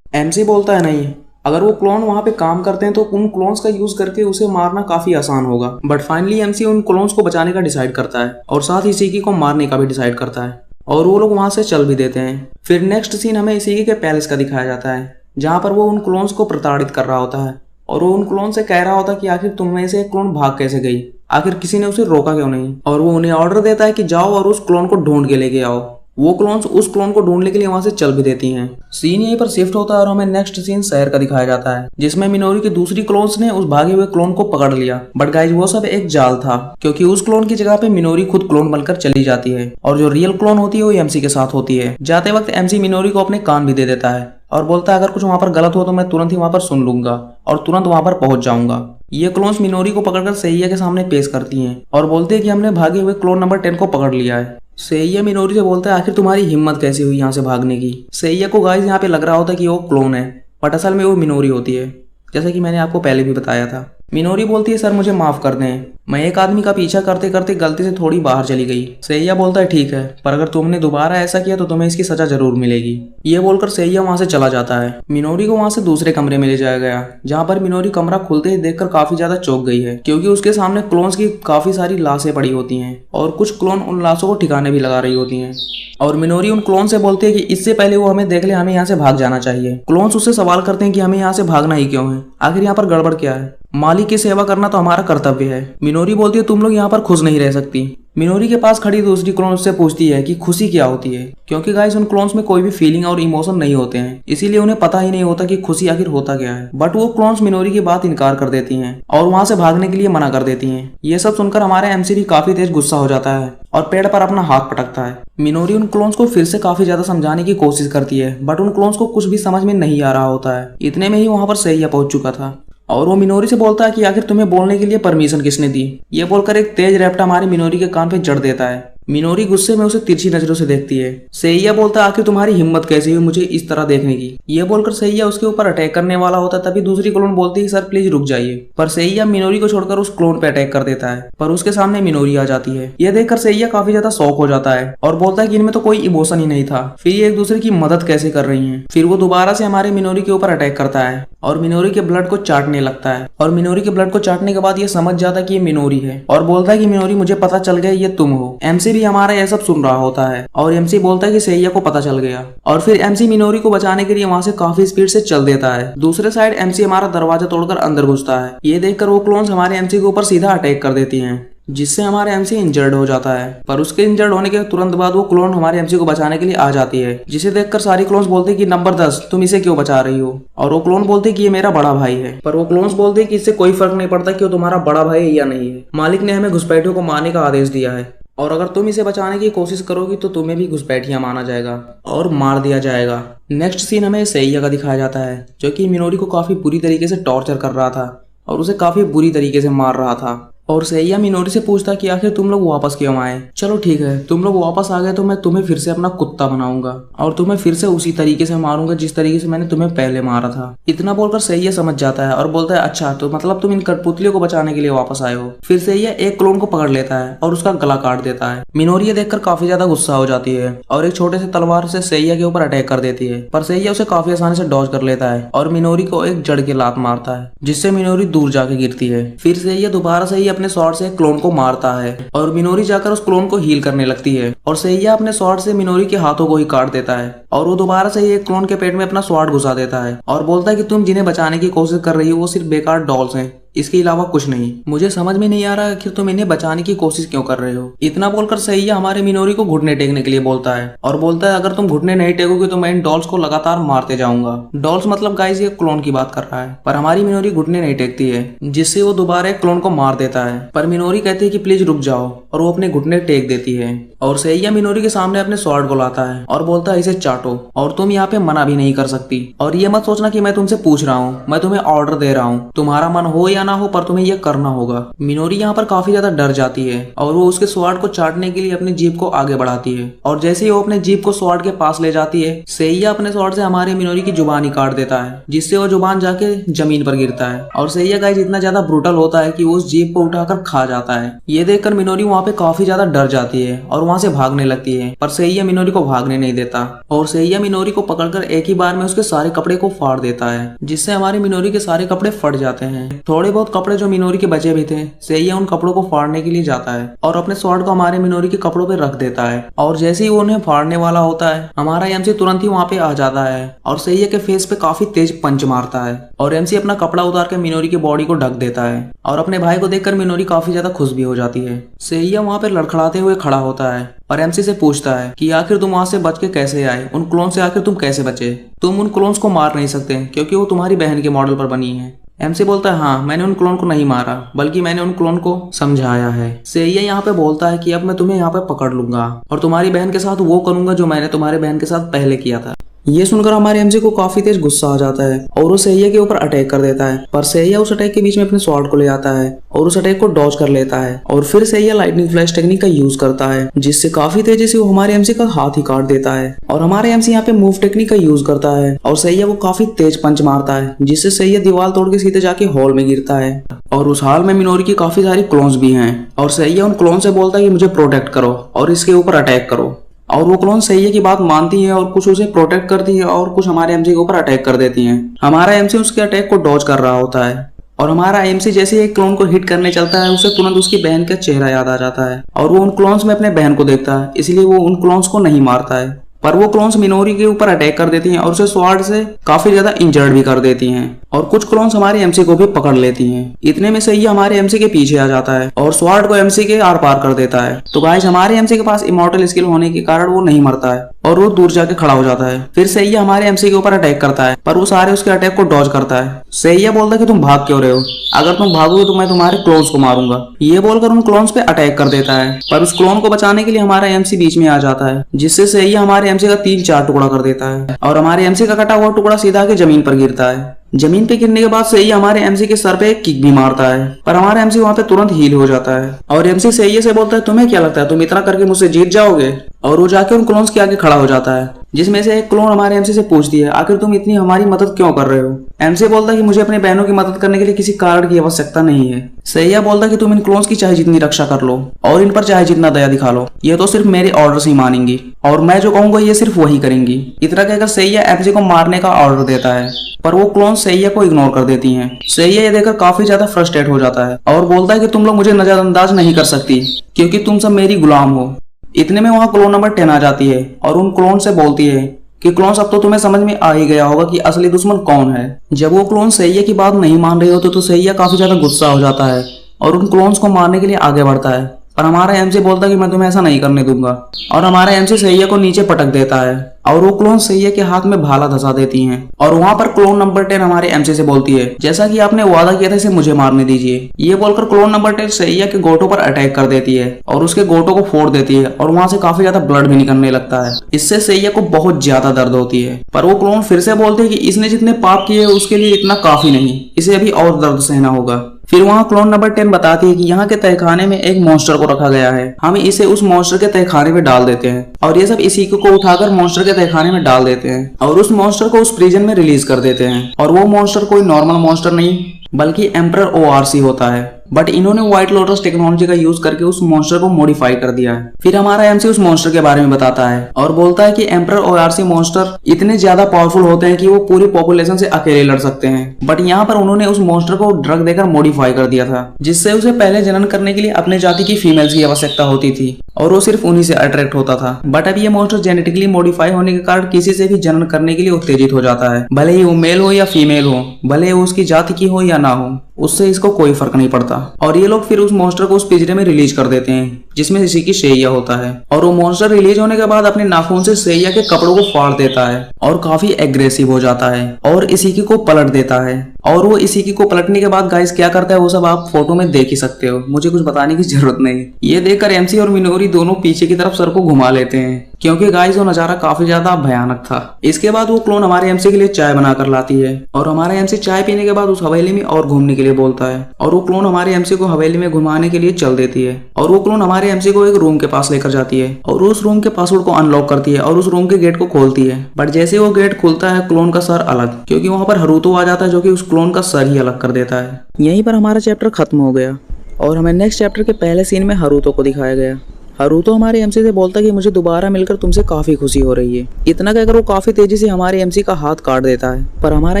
एमसी बोलता है नहीं, अगर वो क्लोन वहां पे काम करते हैं तो उन क्लोन्स का यूज करके उसे मारना काफी आसान होगा। बट फाइनली एमसी उन क्लोन्स को बचाने का डिसाइड करता है और साथ ही इसीकी को मारने का भी डिसाइड करता है और वो लोग वहां से चल भी देते हैं। फिर नेक्स्ट सीन हमें इसीकी के पैलेस का दिखाया जाता है, जहाँ पर वो उन क्लोन्स को प्रताड़ित कर रहा होता है और वो उन क्लोन से कह रहा होता है कि आखिर तुम में से एक क्लोन भाग कैसे गई, आखिर किसी ने उसे रोका क्यों नहीं। और वो उन्हें ऑर्डर देता है कि जाओ और उस क्लोन को ढूंढ के लेके आओ। वो क्लोन्स उस क्लोन को ढूंढने के लिए वहां से चल भी देती हैं। सीन यहीं पर शिफ्ट होता है और हमें नेक्स्ट सीन शहर का दिखाया जाता है, जिसमें मिनोरी के दूसरी क्लोन्स ने उस भागे हुए क्लोन को पकड़ लिया। बट गाइज वो सब एक जाल था, क्योंकि उस क्लोन की जगह पे मिनोरी खुद क्लोन बनकर चली जाती है और जो रियल क्लोन होती है वो एमसी के साथ होती है। जाते वक्त एमसी मिनोरी को अपने कान भी दे देता है और बोलता है अगर कुछ वहां पर गलत हो तो मैं तुरंत ही वहां पर सुन लूंगा और तुरंत वहां पर पहुंच जाऊंगा। ये क्लोन्स मिनोरी को पकड़कर सैया के सामने पेश करती हैं और बोलते हैं कि हमने भागे हुए क्लोन नंबर 10 को पकड़ लिया है। सैया मिनोरी से बोलता है आखिर तुम्हारी हिम्मत कैसी हुई यहाँ से भागने की। सैया को गाइस यहाँ पे लग रहा होता है कि वो क्लोन है, बट असल में वो मिनोरी होती है, जैसा कि मैंने आपको पहले भी बताया था। मिनोरी बोलती है सर मुझे माफ कर दें, मैं एक आदमी का पीछा करते करते गलती से थोड़ी बाहर चली गई। सैया बोलता है ठीक है, पर अगर तुमने दोबारा ऐसा किया तो तुम्हें इसकी सजा जरूर मिलेगी। ये बोलकर सैया वहां से चला जाता है। मिनोरी को वहां से दूसरे कमरे में ले जाया गया, जहां पर मिनोरी कमरा खुलते ही देखकर काफी ज्यादा चौंक गई है, क्योंकि उसके सामने क्लोन्स की काफी सारी लाशें पड़ी होती हैं और कुछ क्लोन उन लाशों को ठिकाने भी लगा रही होती हैं। और मिनोरी उन क्लोन से बोलती है कि इससे पहले वो हमें देख ले हमें यहाँ से भाग जाना चाहिए। क्लोन्स उससे सवाल करते हैं कि हमें यहाँ से भागना ही क्यों है, आखिर यहाँ पर गड़बड़ क्या है, मालिक की सेवा करना तो हमारा कर्तव्य है। मिनोरी बोलती है तुम लोग यहाँ पर खुश नहीं रह सकती। मिनोरी के पास खड़ी दूसरी क्लोन से पूछती है कि खुशी क्या होती है, क्योंकि गाइस उन क्लोन्स में कोई भी फीलिंग और इमोशन नहीं होते हैं, इसीलिए उन्हें पता ही नहीं होता कि खुशी आखिर होता क्या है। बट वो क्लोन्स मिनोरी की बात इनकार कर देती हैं और वहां से भागने के लिए मना कर देती हैं। ये सब सुनकर हमारे एमसी भी काफी तेज गुस्सा हो जाता है और पेड़ पर अपना हाथ पटकता है। मिनोरी उन क्लोन्स को फिर से काफी ज्यादा समझाने की कोशिश करती है, बट उन क्लोन्स को कुछ भी समझ में नहीं आ रहा होता है। इतने में ही वहां पर सैया पहुंच चुका था और वो मिनोरी से बोलता है कि आखिर तुम्हें बोलने के लिए परमिशन किसने दी। ये बोलकर एक तेज रैप्टा हमारी मिनोरी के कान पे जड़ देता है। मिनोरी गुस्से में उसे तिरछी नजरों से देखती है। सैया बोलता है आखिर तुम्हारी हिम्मत कैसी हुई मुझे इस तरह देखने की। ये बोलकर सैया उसके ऊपर अटैक करने वाला होता है, तभी दूसरी क्लोन बोलती है सर प्लीज रुक जाइए, पर सैया मिनोरी को छोड़कर उस क्लोन पे अटैक कर देता है, पर उसके सामने मिनोरी आ जाती है। यह देखकर सैया काफी ज्यादा शॉक हो जाता है और बोलता है कि इनमें तो कोई इमोशन ही नहीं था, फिर ये एक दूसरे की मदद कैसे कर रही है। फिर वो दोबारा से हमारे मिनोरी के ऊपर अटैक करता है और मिनोरी के ब्लड को चाटने लगता है और मिनोरी के ब्लड को चाटने के बाद ये समझ जाता है कि ये मिनोरी है और बोलता है कि मिनोरी मुझे पता चल गया ये तुम हो। एमसी भी हमारा यह सब सुन रहा होता है और एमसी बोलता है कि सैया को पता चल गया और फिर एमसी मिनोरी को बचाने के लिए वहां से काफी स्पीड से चल देता है। दूसरे साइड एमसी हमारा दरवाजा तोड़कर अंदर घुसता है। ये देखकर वो क्लोन्स हमारे एमसी के ऊपर सीधा अटैक कर देती हैं, जिससे हमारे एमसी इंजर्ड हो जाता है। पर उसके इंजर्ड होने के तुरंत बाद वो क्लोन हमारे एमसी को बचाने के लिए आ जाती है, जिसे देखकर सारी क्लोन्स बोलते हैं कि नंबर 10 तुम इसे क्यों बचा रही हो। और वो क्लोन बोलते हैं कि ये मेरा बड़ा भाई है, पर वो क्लोन्स बोलते हैं कि इससे कोई फर्क नहीं पड़ता कि वो तुम्हारा बड़ा भाई है या नहीं है, मालिक ने हमें घुसपैठियों को मारने का आदेश दिया है और अगर तुम इसे बचाने की कोशिश करोगी तो तुम्हें भी घुसपैठिया माना जाएगा और मार दिया जाएगा। नेक्स्ट सीन हमें सैया का दिखाया जाता है, जो कि मिनोरी को काफी बुरी तरीके से टॉर्चर कर रहा था और उसे काफी बुरी तरीके से मार रहा था। और सैया मिनोरी से पूछता कि आखिर तुम लोग वापस क्यों आए। चलो ठीक है, तुम लोग वापस आ गए तो मैं तुम्हें फिर से अपना कुत्ता बनाऊंगा और तुम्हें फिर से उसी तरीके से मारूंगा जिस तरीके से मैंने तुम्हें पहले मारा था। इतना बोलकर सैया समझ जाता है और बोलता है अच्छा तो मतलब तुम इन कठपुतलियों को बचाने के लिए वापस आए हो। फिर सैया एक क्लोन को पकड़ लेता है और उसका गला काट देता है। मिनोरी ये देखकर काफी ज्यादा गुस्सा हो जाती है और एक छोटे से तलवार से सैया के ऊपर अटैक कर देती है, पर सैया उसे काफी आसानी से डॉज कर लेता है और मिनोरी को एक जड़ की लात मारता है, जिससे मिनोरी दूर जाके गिरती है। फिर सैया दोबारा से ही अपने स्वॉर्ड से क्लोन को मारता है और मिनोरी जाकर उस क्लोन को हील करने लगती है और सैया अपने स्वॉर्ड से मिनोरी के हाथों को ही काट देता है और वो दोबारा से ही एक क्लोन के पेट में अपना स्वॉर्ड घुसा देता है और बोलता है कि तुम जिन्हें बचाने की कोशिश कर रही हो वो सिर्फ बेकार डॉल्स हैं, इसके अलावा कुछ नहीं। मुझे समझ में नहीं आ रहा आखिर तुम इन्हें बचाने की कोशिश क्यों कर रहे हो। इतना बोलकर सैया हमारे मिनोरी को घुटने टेकने के लिए बोलता है और बोलता है अगर तुम घुटने नहीं टेकोगे तो मैं इन डॉल्स को लगातार मारते जाऊंगा। डॉल्स मतलब गाइस ये क्लोन की बात कर रहा है, पर हमारी मिनोरी घुटने नहीं टेकती है, जिससे वो दोबारा एक क्लोन को मार देता है। पर मिनोरी कहती है कि प्लीज रुक जाओ और वो अपने घुटने टेक देती है और सैया मिनोरी के सामने अपने स्वॉर्ड को लाता है और बोलता है इसे चाटो और तुम यहाँ पे मना भी नहीं कर सकती। और ये मत सोचना कि मैं तुमसे पूछ रहा हूँ, मैं तुम्हें ऑर्डर दे रहा हूँ, तुम्हारा मन हो या ना हो पर तुम्हें ये करना होगा। मिनोरी यहाँ पर काफी ज्यादा डर जाती है और वो उसके स्वॉर्ड को चाटने के लिए अपनी जीभ को आगे बढ़ाती है और जैसे ही वो अपने जीभ को स्वॉर्ड के पास ले जाती है, सैया अपने स्वॉर्ड से हमारे मिनोरी की जुबान ही काट देता है, जिससे वो जुबान जाके जमीन पर गिरता है। और सैया गाइस इतना ज्यादा ब्रूटल होता है कि वो उस जीभ को उठाकर खा जाता है। ये देखकर मिनोरी वहाँ पे काफी ज्यादा डर जाती है और वहाँ से भागने लगती है, पर सैया मिनोरी को भागने नहीं देता और सैया मिनोरी को पकड़कर एक ही बार में उसके सारे कपड़े को फाड़ देता है, जिससे हमारे मिनोरी के सारे कपड़े फट जाते हैं। थोड़े बहुत कपड़े जो मिनोरी के बचे भी थे, सैया उन कपड़ों को फाड़ने के लिए जाता है और अपने स्वॉर्ड को हमारे मिनोरी के कपड़ों पे रख देता है और जैसे ही वो उन्हें फाड़ने वाला होता है, हमारा एमसी तुरंत ही वहाँ पे आ जाता है और सैया के फेस पे काफी तेज पंच मारता है और एमसी अपना कपड़ा उतार के मिनोरी की बॉडी को ढक देता है और अपने भाई को देखकर मिनोरी काफी ज्यादा खुश भी हो जाती है। सैया वहाँ पे लड़खड़ाते हुए खड़ा होता है और एमसी से पूछता है कि आखिर तुम वहां से बच के कैसे आए, उन क्लोन से आखिर तुम कैसे बचे। तुम उन क्लोन्स को मार नहीं सकते क्योंकि वो तुम्हारी बहन के मॉडल पर बनी है। एमसी बोलता है हाँ, मैंने उन क्लोन को नहीं मारा बल्कि मैंने उन क्लोन को समझाया है। सैया यहाँ पे बोलता है कि अब मैं तुम्हें यहाँ पे पकड़ लूंगा और तुम्हारी बहन के साथ वो करूंगा जो मैंने तुम्हारे बहन के साथ पहले किया था। ये सुनकर हमारे एमसी को काफी तेज गुस्सा आ जाता है और वो सैया के ऊपर अटैक कर देता है, पर सैया उस अटैक के बीच में अपने स्वॉर्ड को ले आता है और उस अटैक को डॉज कर लेता है और फिर सैया लाइटनिंग फ्लैश टेक्निक का यूज करता है, जिससे काफी तेजी से वो हमारे एमसी का हाथ ही काट देता है और हमारे एमसी यहाँ पे मूव टेक्निक का यूज करता है और सैया को काफी तेज पंच मारता है, जिससे सैया दीवार तोड़ के सीधे जाके हॉल में गिरता है और उस हॉल में मिनोरी की काफी सारी क्लोन्स भी हैं और सैया उन क्लोन से बोलता है कि मुझे प्रोटेक्ट करो और इसके ऊपर अटैक करो और वो क्लोन सैया की बात मानती है और कुछ उसे प्रोटेक्ट करती है और कुछ हमारे एमसी के ऊपर अटैक कर देती हैं। हमारा एमसी उसके अटैक को डॉज कर रहा होता है और हमारा एमसी जैसे एक क्लोन को हिट करने चलता है, उसे तुरंत उसकी बहन का चेहरा याद आ जाता है और वो उन क्लोन्स में अपने बहन को देखता है, इसलिए वो उन क्लोन्स को नहीं मारता है, पर वो क्लोन्स मिनोरी के ऊपर अटैक कर देती हैं और उसे स्वॉर्ड से काफी ज्यादा इंजर्ड भी कर देती हैं और कुछ क्लोन्स हमारे एमसी को भी पकड़ लेती हैं। इतने में सैया हमारे एमसी के पीछे आ जाता है और स्वॉर्ड को एमसी के आर पार कर देता है। तो गाइस हमारे एमसी के पास इमॉर्टल स्किल होने के कारण वो नहीं मरता है और वो दूर जाके खड़ा हो जाता है। फिर सैया हमारे एमसी के ऊपर अटैक करता है, पर वो सारे उसके अटैक को डॉज करता है। सैया बोलता है कि तुम भाग क्यों रहे हो, अगर तुम भागोगे तो मैं तुम्हारे क्लोन्स को मारूंगा। ये बोलकर उन क्लोन्स पे अटैक कर देता है, पर उस क्लोन को बचाने के लिए हमारा एमसी बीच में आ जाता है, जिससे सैया हमारे एमसी का 3-4 टुकड़ा कर देता है और हमारे एमसी का कटा हुआ टुकड़ा सीधा के जमीन पर गिरता है। जमीन पे गिरने के बाद सैया हमारे एमसी के सर पे एक किक भी मारता है, पर हमारा एमसी वहां पे तुरंत हील हो जाता है और एमसी सैया से बोलता है तुम्हें क्या लगता है तुम इतना करके मुझसे जीत जाओगे। और वो जाके उन क्लोन्स के आगे खड़ा हो जाता है, जिसमें से एक क्लोन हमारे एमसी से पूछती है आखिर तुम इतनी हमारी मदद क्यों कर रहे हो। एमसी बोलता है कि मुझे अपने बहनों की मदद करने के लिए किसी कारण की आवश्यकता नहीं है। सैया बोलता है कि तुम इन क्लोन्स की चाहे जितनी रक्षा कर लो और इन पर चाहे जितना दया दिखा लो, ये तो सिर्फ मेरे ऑर्डर ही मानेंगी और मैं जो कहूंगा ये सिर्फ वही करेंगी। इतना कहकर सैया एमसी को मारने का ऑर्डर देता है, पर वो क्लोन सैया को इग्नोर कर देती हैं। सैया ये देखकर काफी ज्यादा फ्रस्ट्रेट हो जाता है और बोलता है कि तुम लोग मुझे नजरअंदाज नहीं कर सकती क्योंकि तुम सब मेरी गुलाम हो। इतने में वहां क्लोन नंबर 10 आ जाती है और उन क्लोन से बोलती है कि क्लोन्स अब तो तुम्हें समझ में आ ही गया होगा कि असली दुश्मन कौन है। जब वो क्लोन सैया की बात नहीं मान रहे होते तो सैया काफी ज्यादा गुस्सा हो जाता है और उन क्लोन्स को मारने के लिए आगे बढ़ता है, पर हमारा एमसी बोलता है कि मैं तुम्हें ऐसा नहीं करने दूंगा और हमारा एमसी सैया को नीचे पटक देता है और वो क्लोन सैया के हाथ में भाला धसा देती हैं और वहां पर क्लोन नंबर 10 हमारे एमसी से बोलती है जैसा कि आपने वादा किया था इसे मुझे मारने दीजिए। ये बोलकर क्लोन नंबर 10 सैया के गोटो पर अटैक कर देती है और उसके गोटो को फोड़ देती है और वहां से काफी ज्यादा ब्लड भी निकलने लगता है। इससे सैया को बहुत ज्यादा दर्द होती है, पर वो क्लोन फिर से बोलते है कि इसने जितने पाप किए उसके लिए इतना काफी नहीं, इसे अभी और दर्द सहना होगा। फिर वहाँ क्लोन नंबर 10 बताती है कि यहाँ के तहखाने में एक मॉन्स्टर को रखा गया है, हम इसे उस मॉन्स्टर के तहखाने में डाल देते हैं और ये सब इसी को उठाकर मॉन्स्टर के तहखाने में डाल देते हैं और उस मॉन्स्टर को उस प्रिजन में रिलीज कर देते हैं। और वो मॉन्स्टर कोई नॉर्मल मॉन्स्टर नहीं बल्कि एम्परर ORC होता है, बट इन्होंने व्हाइट लोटस टेक्नोलॉजी का यूज करके उस मॉन्स्टर को मॉडिफाई कर दिया है। फिर हमारा एमसी उस मॉन्स्टर के बारे में बताता है और बोलता है कि एम्परर ORC मॉन्स्टर इतने ज्यादा पावरफुल होते हैं कि वो पूरी पॉपुलेशन से अकेले लड़ सकते हैं, बट यहाँ पर उन्होंने उस मॉन्स्टर को ड्रग देकर मॉडिफाई कर दिया था, जिससे उसे पहले जनन करने के लिए अपने जाति की फीमेल्स की आवश्यकता होती थी और वो सिर्फ उन्हीं से अट्रैक्ट होता था। बट अब ये मॉन्स्टर जेनेटिकली मॉडिफाई होने के कारण किसी से भी जनन करने के लिए उत्तेजित हो जाता है, भले ही वो मेल हो या फीमेल हो, भले वो उसकी जाति की हो या ना हो, उससे इसको कोई फर्क नहीं पड़ता। और ये लोग फिर उस मॉन्स्टर को उस पिंजरे में रिलीज कर देते हैं जिसमें इसी की सैया होता है। और वो मॉन्स्टर रिलीज होने के बाद अपने नाखून से सैया के कपड़ों को फाड़ देता है और काफी एग्रेसिव हो जाता है और इसी को पलट देता है। और वो इसी को पलटने के बाद गाइस क्या करता है वो सब आप फोटो में देख ही सकते हो, मुझे कुछ बताने की जरूरत नहीं। ये देखकर एमसी और मिनोरी दोनों पीछे की तरफ सर को घुमा लेते हैं क्योंकि गाइस वो नजारा काफी ज्यादा भयानक था। इसके बाद वो क्लोन हमारे एमसी के लिए चाय बनाकर लाती है और हमारा एमसी चाय पीने के बाद उस हवेली में और घूमने के लिए बोलता है और वो क्लोन हमारे एमसी को हवेली में घुमाने के लिए चल देती है। और वो क्लोन हमारे एमसी को एक रूम के पास लेकर जाती है और उस रूम के पासवर्ड को अनलॉक करती है और उस रूम के गेट को खोलती है। बट जैसे वो गेट खुलता है क्लोन का सर अलग, क्योंकि वहां पर हरूतो आ जाता है जो कि उस क्लोन का सर ही अलग कर देता है। यहीं पर हमारा चैप्टर खत्म हो गया और हमें नेक्स्ट चैप्टर के पहले सीन में हरूतो को दिखाया गया। हरूतो हमारे एमसी से बोलता कि मुझे दोबारा मिलकर तुमसे काफी खुशी हो रही है। इतना कहकर वो काफी तेजी से हमारे एमसी का हाथ काट देता है, पर हमारा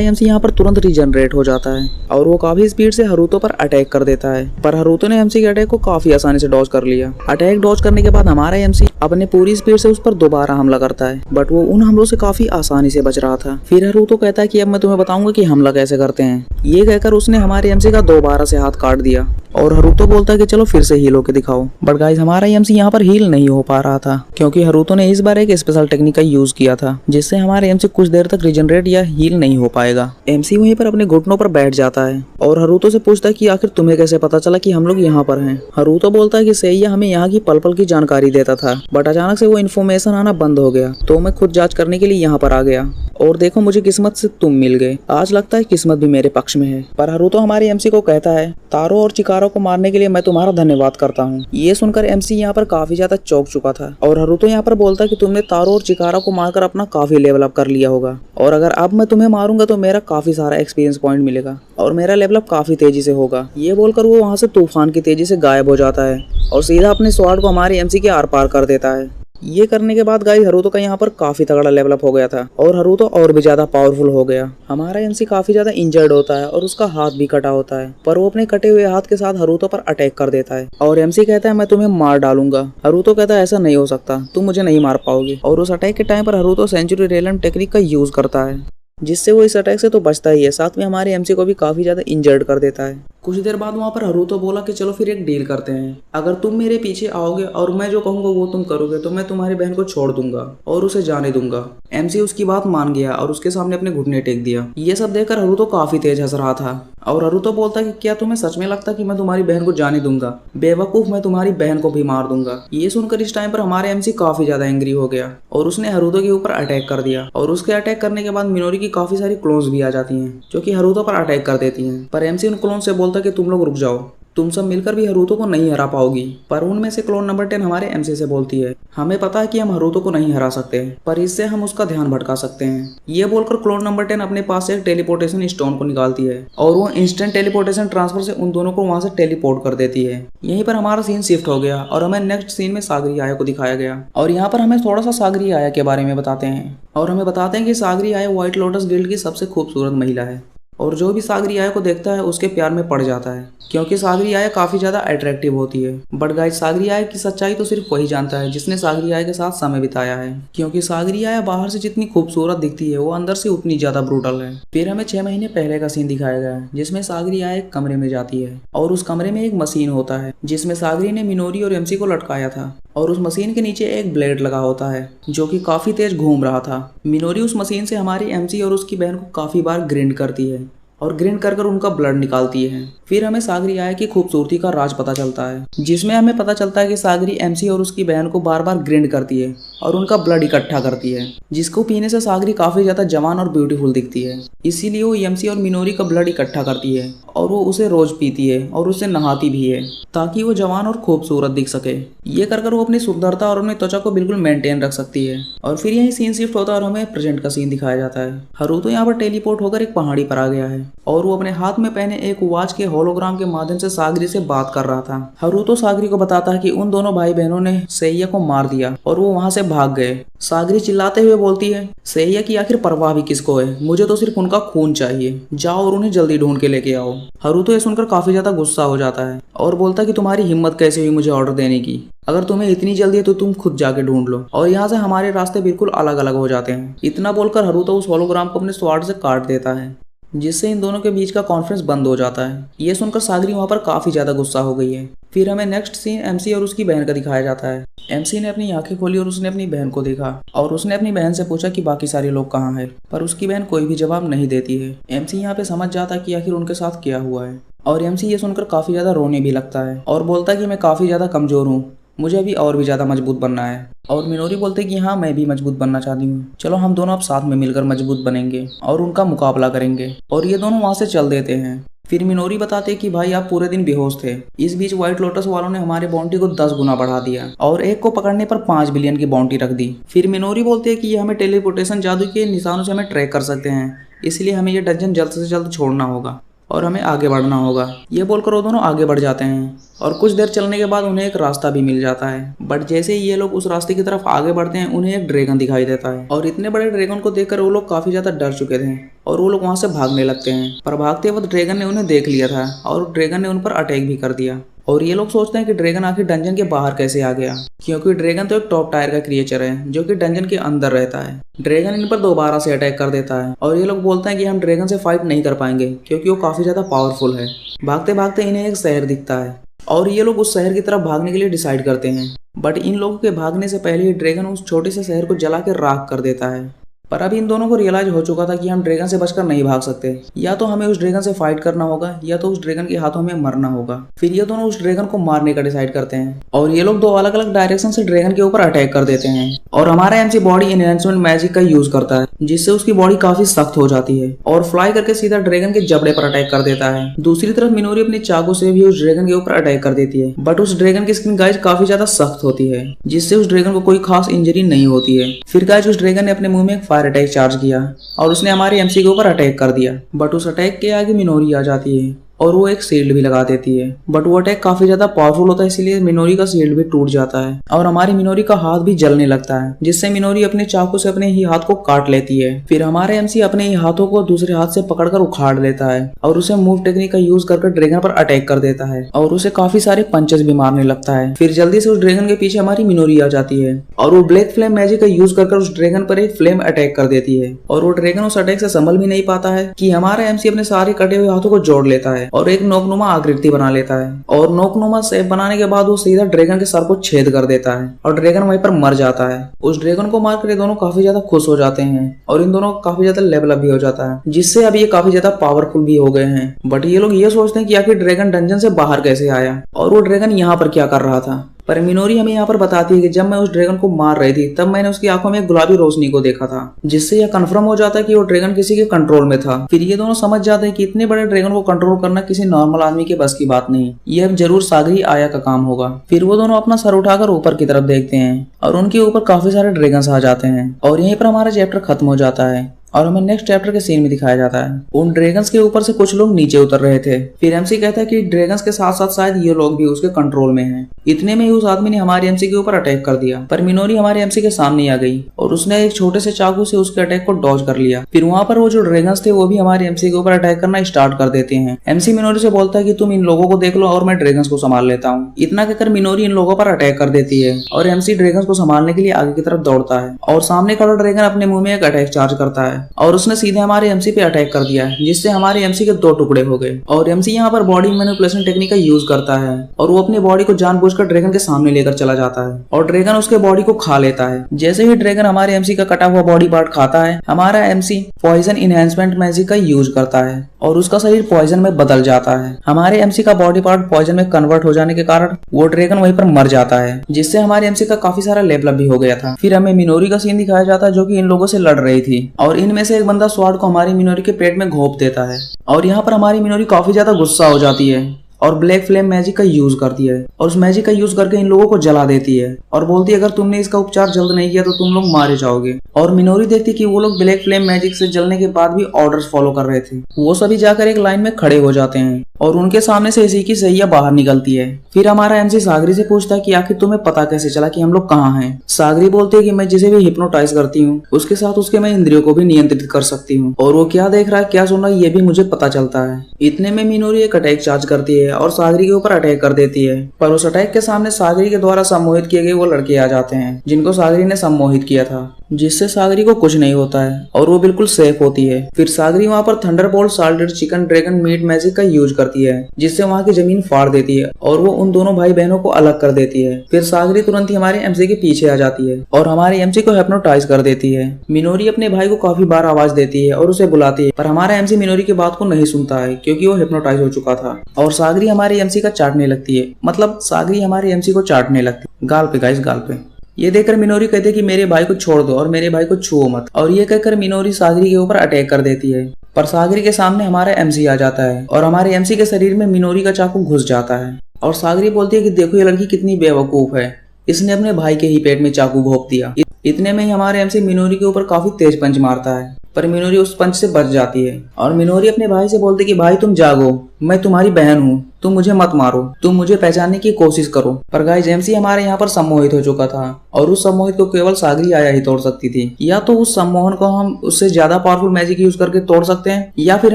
एमसी यहाँ पर तुरंत रीजनरेट हो जाता है और वो काफी स्पीड से हरूतो पर अटैक कर देता है। पर हरूतो ने एमसी के अटैक को काफी आसानी से डॉज कर लिया। अटैक डॉज करने के बाद हमारा एमसी अपने पूरी स्पीड से उस पर दोबारा हमला करता है, बट वो उन हमलों से काफी आसानी से बच रहा था। फिर हरूतो कहता है कि अब मैं तुम्हें बताऊंगा कि हमला कैसे करते हैं। ये कहकर उसने हमारे एमसी का दोबारा से हाथ काट दिया और हरूतो बोलता है कि चलो फिर से हील होके दिखाओ। बट गाइस हमारा एमसी यहाँ पर हील नहीं हो पा रहा था क्योंकि हरूतो ने इस बार एक स्पेशल टेक्निक का यूज किया था जिससे हमारे एमसी कुछ देर तक रिजनरेट या हील नहीं हो पाएगा। एमसी वहीं पर अपने घुटनों पर बैठ जाता है और हरूतो से पूछता है कि आखिर तुम्हें कैसे पता चला कि हम लोग यहाँ पर हैं। हरूतो बोलता है कि सैया हमें यहाँ की पल पल की जानकारी देता था, बट अचानक से वो इन्फॉर्मेशन आना बंद हो गया तो मैं खुद जांच करने के लिए यहाँ पर आ गया और देखो मुझे किस्मत से तुम मिल गए। आज लगता है किस्मत भी मेरे पक्ष में है। पर हरूतो हमारे एमसी को कहता है तारो और चिकारो को मारने के लिए मैं तुम्हारा धन्यवाद करता हूँ। ये सुनकर एमसी यहाँ पर काफी ज्यादा चौंक चुका था और हरूतो यहाँ पर बोलता है कि तुमने तारो और चिकारो को मारकर अपना काफी लेवल अप कर लिया होगा और अगर अब मैं तुम्हें मारूंगा तो मेरा काफी सारा एक्सपीरियंस पॉइंट मिलेगा और मेरा लेवल अप काफी तेजी से होगा। ये बोलकर वो वहाँ से तूफान की तेजी से गायब हो जाता है और सीधा अपने स्वॉर्ड को हमारे एमसी के आर पार कर देता है। ये करने के बाद गाइस हरूतो का यहाँ पर काफी तगड़ा लेवल अप हो गया था और हरूतो और भी ज्यादा पावरफुल हो गया। हमारा एमसी काफी ज्यादा इंजर्ड होता है और उसका हाथ भी कटा होता है, पर वो अपने कटे हुए हाथ के साथ हरूतो पर अटैक कर देता है और एमसी कहता है मैं तुम्हें मार डालूंगा। हरूतो कहता है ऐसा नहीं हो सकता, तुम मुझे नहीं मार पाओगे। और उस अटैक के टाइम पर हरूतो सेंचुरी रेलन टेक्निक का यूज करता है जिससे वो इस अटैक से तो बचता ही है, साथ में हमारे एमसी को भी काफी ज्यादा इंजर्ड कर देता है। कुछ देर बाद वहाँ पर हरूतो बोला कि चलो फिर एक डील करते हैं, अगर तुम मेरे पीछे आओगे और मैं जो कहूंगा वो तुम करोगे तो मैं तुम्हारी बहन को छोड़ दूंगा और उसे जाने दूंगा। एमसी उसकी बात मान गया और उसके सामने अपने घुटने टेक दिया। ये सब देखकर हरूतो काफी तेज हंस रहा था और हरूतो बोलता कि क्या तुम्हें सच में लगता कि मैं तुम्हारी बहन को जाने दूंगा? बेवकूफ, मैं तुम्हारी बहन को भी मार दूंगा। ये सुनकर इस टाइम पर हमारे एमसी काफी ज्यादा एंग्री हो गया और उसने हरूतो के ऊपर अटैक कर दिया और उसके अटैक करने के बाद मिनोरी की काफी सारी क्लोन्स भी आ जाती हैं जो कि हरूतो पर अटैक कर देती हैं। पर एमसी उन क्लोन से बोलता कि तुम लोग रुक जाओ, तुम सब मिलकर भी हरूतो को नहीं हरा पाओगी। पर उनमें से क्लोन नंबर 10 हमारे एमसी से बोलती है हमें पता है कि हम हरूतो को नहीं हरा सकते पर इससे हम उसका ध्यान भटका सकते हैं। ये बोलकर क्लोन नंबर 10 अपने पास से एक टेलीपोर्टेशन स्टोन को निकालती है और वो इंस्टेंट टेलीपोर्टेशन ट्रांसफर से उन दोनों को वहां से टेलीपोर्ट कर देती है। यहीं पर हमारा सीन शिफ्ट हो गया और हमें नेक्स्ट सीन में सागरी आया को दिखाया गया और यहाँ पर हमें थोड़ा सा सागरी आया के बारे में बताते हैं और हमें बताते हैं कि सागरी आया व्हाइट लोटस गिल्ड की सबसे खूबसूरत महिला है और जो भी सागरी आया को देखता है उसके प्यार में पड़ जाता है क्योंकि सागरी आया काफी ज्यादा अट्रैक्टिव होती है। बट गाइस सागरी आया की सच्चाई तो सिर्फ वही जानता है जिसने सागरी आया के साथ समय बिताया है, क्योंकि सागरी आया बाहर से जितनी खूबसूरत दिखती है वो अंदर से उतनी ज्यादा ब्रूटल है। फिर हमें 6 महीने पहले का सीन दिखाया गया है जिसमें सागरी आया एक कमरे में जाती है और उस कमरे में एक मशीन होता है जिसमें सागरी ने मिनोरी और एमसी को लटकाया था और उस मशीन के नीचे एक ब्लेड लगा होता है जो कि काफी तेज घूम रहा था। मिनोरी उस मशीन से हमारी एमसी और उसकी बहन को काफी बार ग्रिंड करती है और ग्रिंड कर उनका ब्लड निकालती है। फिर हमें सागरी आया की खूबसूरती का राज पता चलता है जिसमें हमें पता चलता है कि सागरी एमसी और उसकी बहन को बार बार ग्रिंड करती है और उनका ब्लड इकट्ठा करती है जिसको पीने से सागरी काफी ज्यादा जवान और ब्यूटीफुल दिखती है। इसीलिए वो एमसी और मिनोरी का ब्लड इकट्ठा करती है और वो उसे रोज पीती है और उससे नहाती भी है ताकि वो जवान और खूबसूरत दिख सके। ये कर वो अपनी सुंदरता और अपनी त्वचा को बिल्कुल मेंटेन रख सकती है। और फिर यही सीन शिफ्ट होता है और हमें प्रेजेंट का सीन दिखाया जाता है। हरूतो यहाँ पर टेलीपोर्ट होकर एक पहाड़ी पर आ गया है और वो अपने हाथ में पहने एक वॉच के होलोग्राम के माध्यम से सागरी से बात कर रहा था। हरूतो सागरी को बताता है कि उन दोनों भाई बहनों ने सैया को मार दिया और वो वहां से भाग गए। सागरी चिल्लाते हुए बोलती है सैया की आखिर परवाह भी किसको है, मुझे तो सिर्फ उनका खून चाहिए, जाओ और उन्हें जल्दी ढूंढ के लेके आओ। हरूतो ये सुनकर काफी ज्यादा गुस्सा हो जाता है और बोलता है कि तुम्हारी हिम्मत कैसे हुई मुझे ऑर्डर देने की, अगर तुम्हें इतनी जल्दी है तो तुम खुद जाके ढूंढ लो। और यहाँ से हमारे रास्ते बिल्कुल अलग अलग हो जाते हैं। इतना बोलकर हरूतो उस होलोग्राम को अपने स्वॉर्ड से काट देता है जिससे इन दोनों के बीच का कॉन्फ्रेंस बंद हो जाता है। ये सुनकर सागरी वहाँ पर काफी ज्यादा गुस्सा हो गई है। फिर हमें नेक्स्ट सीन एमसी और उसकी बहन का दिखाया जाता है। एमसी ने अपनी आंखें खोली और उसने अपनी बहन को देखा और उसने अपनी बहन से पूछा कि बाकी सारे लोग कहाँ हैं, पर उसकी बहन कोई भी जवाब नहीं देती है। एमसी यहाँ पे समझ जाता है कि आखिर उनके साथ क्या हुआ है और एमसी ये सुनकर काफी ज्यादा रोने भी लगता है और बोलता है कि मैं काफी ज्यादा कमजोर हूँ, मुझे अभी और भी ज्यादा मजबूत बनना है। और मिनोरी बोलते कि हाँ मैं भी मजबूत बनना चाहती हूँ, चलो हम दोनों अब साथ में मिलकर मजबूत बनेंगे और उनका मुकाबला करेंगे। और ये दोनों वहाँ से चल देते हैं। फिर मिनोरी बताते कि भाई आप पूरे दिन बेहोश थे। इस बीच व्हाइट लोटस वालों ने हमारे बाउंड्री को 10 गुना बढ़ा दिया और एक को पकड़ने पर 5 बिलियन की बाउंड्री रख दी। फिर मिनोरी बोलते हैं कि ये हमें टेलीपोर्टेशन जादू के निशानों से हमें ट्रैक कर सकते हैं, इसलिए हमें ये डंजन जल्द से जल्द छोड़ना होगा और हमें आगे बढ़ना होगा। ये बोलकर वो दोनों आगे बढ़ जाते हैं और कुछ देर चलने के बाद उन्हें एक रास्ता भी मिल जाता है। बट जैसे ही ये लोग उस रास्ते की तरफ आगे बढ़ते हैं उन्हें एक ड्रैगन दिखाई देता है और इतने बड़े ड्रैगन को देखकर वो लोग काफी ज्यादा डर चुके थे और वो लोग वहां से भागने लगते हैं। पर भागते वक्त ड्रैगन ने उन्हें देख लिया था और ड्रैगन ने उन पर अटैक भी कर दिया। और ये लोग सोचते हैं कि ड्रैगन आखिर डंजन के बाहर कैसे आ गया, क्योंकि ड्रैगन तो एक टॉप टायर का क्रिएचर है जो कि डंजन के अंदर रहता है। ड्रैगन इन पर दोबारा से अटैक कर देता है और ये लोग बोलते हैं कि हम ड्रैगन से फाइट नहीं कर पाएंगे क्योंकि वो काफी ज्यादा पावरफुल है। भागते भागते इन्हें एक शहर दिखता है और ये लोग उस शहर की तरफ भागने के लिए डिसाइड करते हैं। बट इन लोगों के भागने से पहले ही ड्रैगन उस छोटे से शहर को जला के राख कर देता है। पर अभी इन दोनों को रियलाइज हो चुका था कि हम ड्रैगन से बचकर नहीं भाग सकते, या तो हमें उस ड्रैगन से फाइट करना होगा या तो उस ड्रैगन के हाथों में मरना होगा। फिर ये दोनों उस ड्रैगन को मारने का डिसाइड करते हैं और ये लोग दो अलग अलग डायरेक्शन से ड्रैगन के ऊपर अटैक कर देते हैं। और हमारा एमसी बॉडी एनहांसमेंट मैजिक का यूज करता है जिससे उसकी बॉडी काफी सख्त हो जाती है और फ्लाई करके सीधा ड्रैगन के जबड़े पर अटैक कर देता है। दूसरी तरफ मिनोरी अपनी चाकू से भी उस ड्रैगन के ऊपर अटैक कर देती है, बट उस ड्रैगन की स्किन गाइज काफी ज्यादा सख्त होती है जिससे उस ड्रैगन को कोई खास इंजरी नहीं होती है। फिर गाइज उस ड्रैगन ने अपने मुंह में एक फायर अटैक चार्ज किया और उसने हमारे एमसी के ऊपर अटैक कर दिया। बट उस अटैक के आगे मिनोरी आ जाती है और वो एक शील्ड भी लगा देती है। बट वो अटैक काफी ज्यादा पावरफुल होता है, इसलिए मिनोरी का शील्ड भी टूट जाता है और हमारी मिनोरी का हाथ भी जलने लगता है, जिससे मिनोरी अपने चाकू से अपने ही हाथ को काट लेती है। फिर हमारे एमसी अपने ही हाथों को दूसरे हाथ से पकड़कर उखाड़ लेता है और उसे मूव टेक्निक का यूज करके ड्रैगन पर अटैक कर देता है और उसे काफी सारे पंचेस भी मारने लगता है। फिर जल्दी से उस ड्रैगन के पीछे हमारी मिनोरी आ जाती है और वो ब्लैक फ्लेम मैजिक का यूज कर उस ड्रैगन पर एक फ्लेम अटैक कर देती है और वो ड्रैगन उस अटैक से संभल भी नहीं पाता है कि हमारा एमसी अपने सारे कटे हुए हाथों को जोड़ लेता है और एक नोकनुमा आकृति बना लेता है। और नोकनुमा शेप बनाने के बाद वो सीधा ड्रैगन के सर को छेद कर देता है और ड्रैगन वहीं पर मर जाता है। उस ड्रैगन को मारकर ये दोनों काफी ज्यादा खुश हो जाते हैं और इन दोनों काफी ज्यादा लेवल अप भी हो जाता है, जिससे अब ये काफी ज्यादा पावरफुल भी हो गए हैं। बट ये लोग ये सोचते हैं कि आखिर ड्रैगन डंजन से बाहर कैसे आया और वो ड्रैगन यहाँ पर क्या कर रहा था। पर मिनोरी हमें यहाँ पर बताती है कि जब मैं उस ड्रैगन को मार रही थी तब मैंने उसकी आंखों में एक गुलाबी रोशनी को देखा था, जिससे यह कंफर्म हो जाता है कि वो ड्रैगन किसी के कंट्रोल में था। फिर ये दोनों समझ जाते हैं कि इतने बड़े ड्रैगन को कंट्रोल करना किसी नॉर्मल आदमी के बस की बात नहीं, यह जरूर सागरी आया का काम होगा। फिर वो दोनों अपना सर उठाकर ऊपर की तरफ देखते हैं और उनके ऊपर काफी सारे ड्रैगन्स आ जाते हैं और यहीं पर हमारा चैप्टर खत्म हो जाता है और हमें नेक्स्ट चैप्टर के सीन में दिखाया जाता है। उन ड्रैगन्स के ऊपर से कुछ लोग नीचे उतर रहे थे। फिर एमसी कहता है कि ड्रैगन्स के साथ साथ शायद ये लोग भी उसके कंट्रोल में हैं। इतने में ही उस आदमी ने हमारे एमसी के ऊपर अटैक कर दिया, पर मिनोरी हमारे एमसी के सामने आ गई और उसने एक छोटे से चाकू से उसके अटैक को डॉज कर लिया। फिर वहाँ पर वो जो ड्रैगन्स थे वो भी हमारे एमसी के ऊपर अटैक करना स्टार्ट कर देते हैं। एमसी मिनोरी से बोलता है कि तुम इन लोगों को देख लो और मैं ड्रैगन्स को संभाल लेता हूँ। इतना कहकर मिनोरी इन लोगों पर अटैक कर देती है और एमसी ड्रैगन्स को संभालने के लिए आगे की तरफ दौड़ता है और सामने खड़ा ड्रैगन अपने मुंह में एक अटैक चार्ज करता है और उसने सीधे हमारे एमसी पे अटैक कर दिया है, जिससे हमारे एमसी के 2 टुकड़े हो गए। और एमसी यहाँ पर बॉडी मैनिपुलेशन टेक्निक का यूज करता है और वो अपनी बॉडी को जानबूझकर ड्रैगन के सामने लेकर चला जाता है और ड्रैगन उसके बॉडी को खा लेता है। जैसे ही ड्रैगन हमारे एमसी का कटा हुआ बॉडी पार्ट खाता है, हमारा एमसी पॉइजन इनहेंसमेंट मैजिक का यूज करता है और उसका शरीर पॉइजन में बदल जाता है। हमारे एमसी का बॉडी पार्ट पॉइजन में कन्वर्ट हो जाने के कारण वो ड्रैगन वहीं पर मर जाता है, जिससे हमारे एमसी का काफी सारा लेवल अप भी हो गया था। फिर हमें मिनोरी का सीन दिखाया जाता है जो कि इन लोगों से लड़ रही थी और इनमें से एक बंदा स्वाड को हमारी मिनोरी के पेट में घोंप देता है और यहाँ पर हमारी मिनोरी काफी ज्यादा गुस्सा हो जाती है और ब्लैक फ्लेम मैजिक का यूज करती है और उस मैजिक का यूज करके इन लोगों को जला देती है और बोलती है अगर तुमने इसका उपचार जल्द नहीं किया तो तुम लोग मारे जाओगे। और मिनोरी देखती कि वो लोग ब्लैक फ्लेम मैजिक से जलने के बाद भी ऑर्डर्स फॉलो कर रहे थे। वो सभी जाकर एक लाइन में खड़े हो जाते हैं और उनके सामने से इसी की सैया बाहर निकलती है। फिर हमारा एमसी सागरी से पूछता है कि आखिर तुम्हें पता कैसे चला कि हम लोग कहाँ हैं। सागरी बोलते है कि मैं जिसे भी हिप्नोटाइज करती हूँ उसके साथ उसके मैं इंद्रियों को भी नियंत्रित कर सकती हूँ और वो क्या देख रहा है क्या सुन रहा है ये भी मुझे पता चलता है। इतने में मिनोरी एक अटैक चार्ज करती है और सागरी के ऊपर अटैक कर देती है, पर उस अटैक के सामने सागरी के द्वारा सम्मोहित किए गए वो लड़के आ जाते हैं जिनको सागरी ने सम्मोहित किया था। जिससे सागरी को कुछ नहीं होता है और वो बिल्कुल सेफ होती है। फिर सागरी वहाँ पर thunderbolt, salted chicken, dragon meat magic का यूज करती है, जिससे वहाँ की जमीन फाड़ देती है और वो उन दोनों भाई बहनों को अलग कर देती है। फिर सागरी तुरंत ही हमारे एमसी के पीछे आ जाती है और हमारे एमसी को हिप्नोटाइज कर देती है। मिनोरी अपने भाई को काफी बार आवाज देती है और उसे बुलाती है, पर हमारा एमसी मिनोरी की बात को नहीं सुनता है क्योंकि वो हिप्नोटाइज हो चुका था। और सागरी हमारे एमसी का चाटने लगती है, मतलब सागरी हमारे एमसी को चाटने लगती है, गाल पे गाइस, गाल पे। ये देखकर मिनोरी कहती है कि मेरे भाई को छोड़ दो और मेरे भाई को छुओ मत। और ये कहकर मिनोरी सागरी के ऊपर अटैक कर देती है, पर सागरी के सामने हमारा एमसी आ जाता है और हमारे एमसी के शरीर में मिनोरी का चाकू घुस जाता है। और सागरी बोलती है कि देखो ये लड़की कितनी बेवकूफ है, इसने अपने भाई के ही पेट में चाकू भोंक दिया। इतने में ही हमारे एमसी मिनोरी के ऊपर काफी तेज पंच मारता है, पर मिनोरी उस पंच से बच जाती है। और मिनोरी अपने भाई से बोलती है कि भाई तुम जागो, मैं तुम्हारी बहन हूँ, तुम मुझे मत मारो, तुम मुझे पहचानने की कोशिश करो। पर गाइस एमसी हमारे यहाँ पर सम्मोहित हो चुका था और उस सम्मोहित को केवल सागरी आया ही तोड़ सकती थी। या तो उस सम्मोहन को हम उससे ज्यादा पावरफुल मैजिक यूज करके तोड़ सकते हैं, या फिर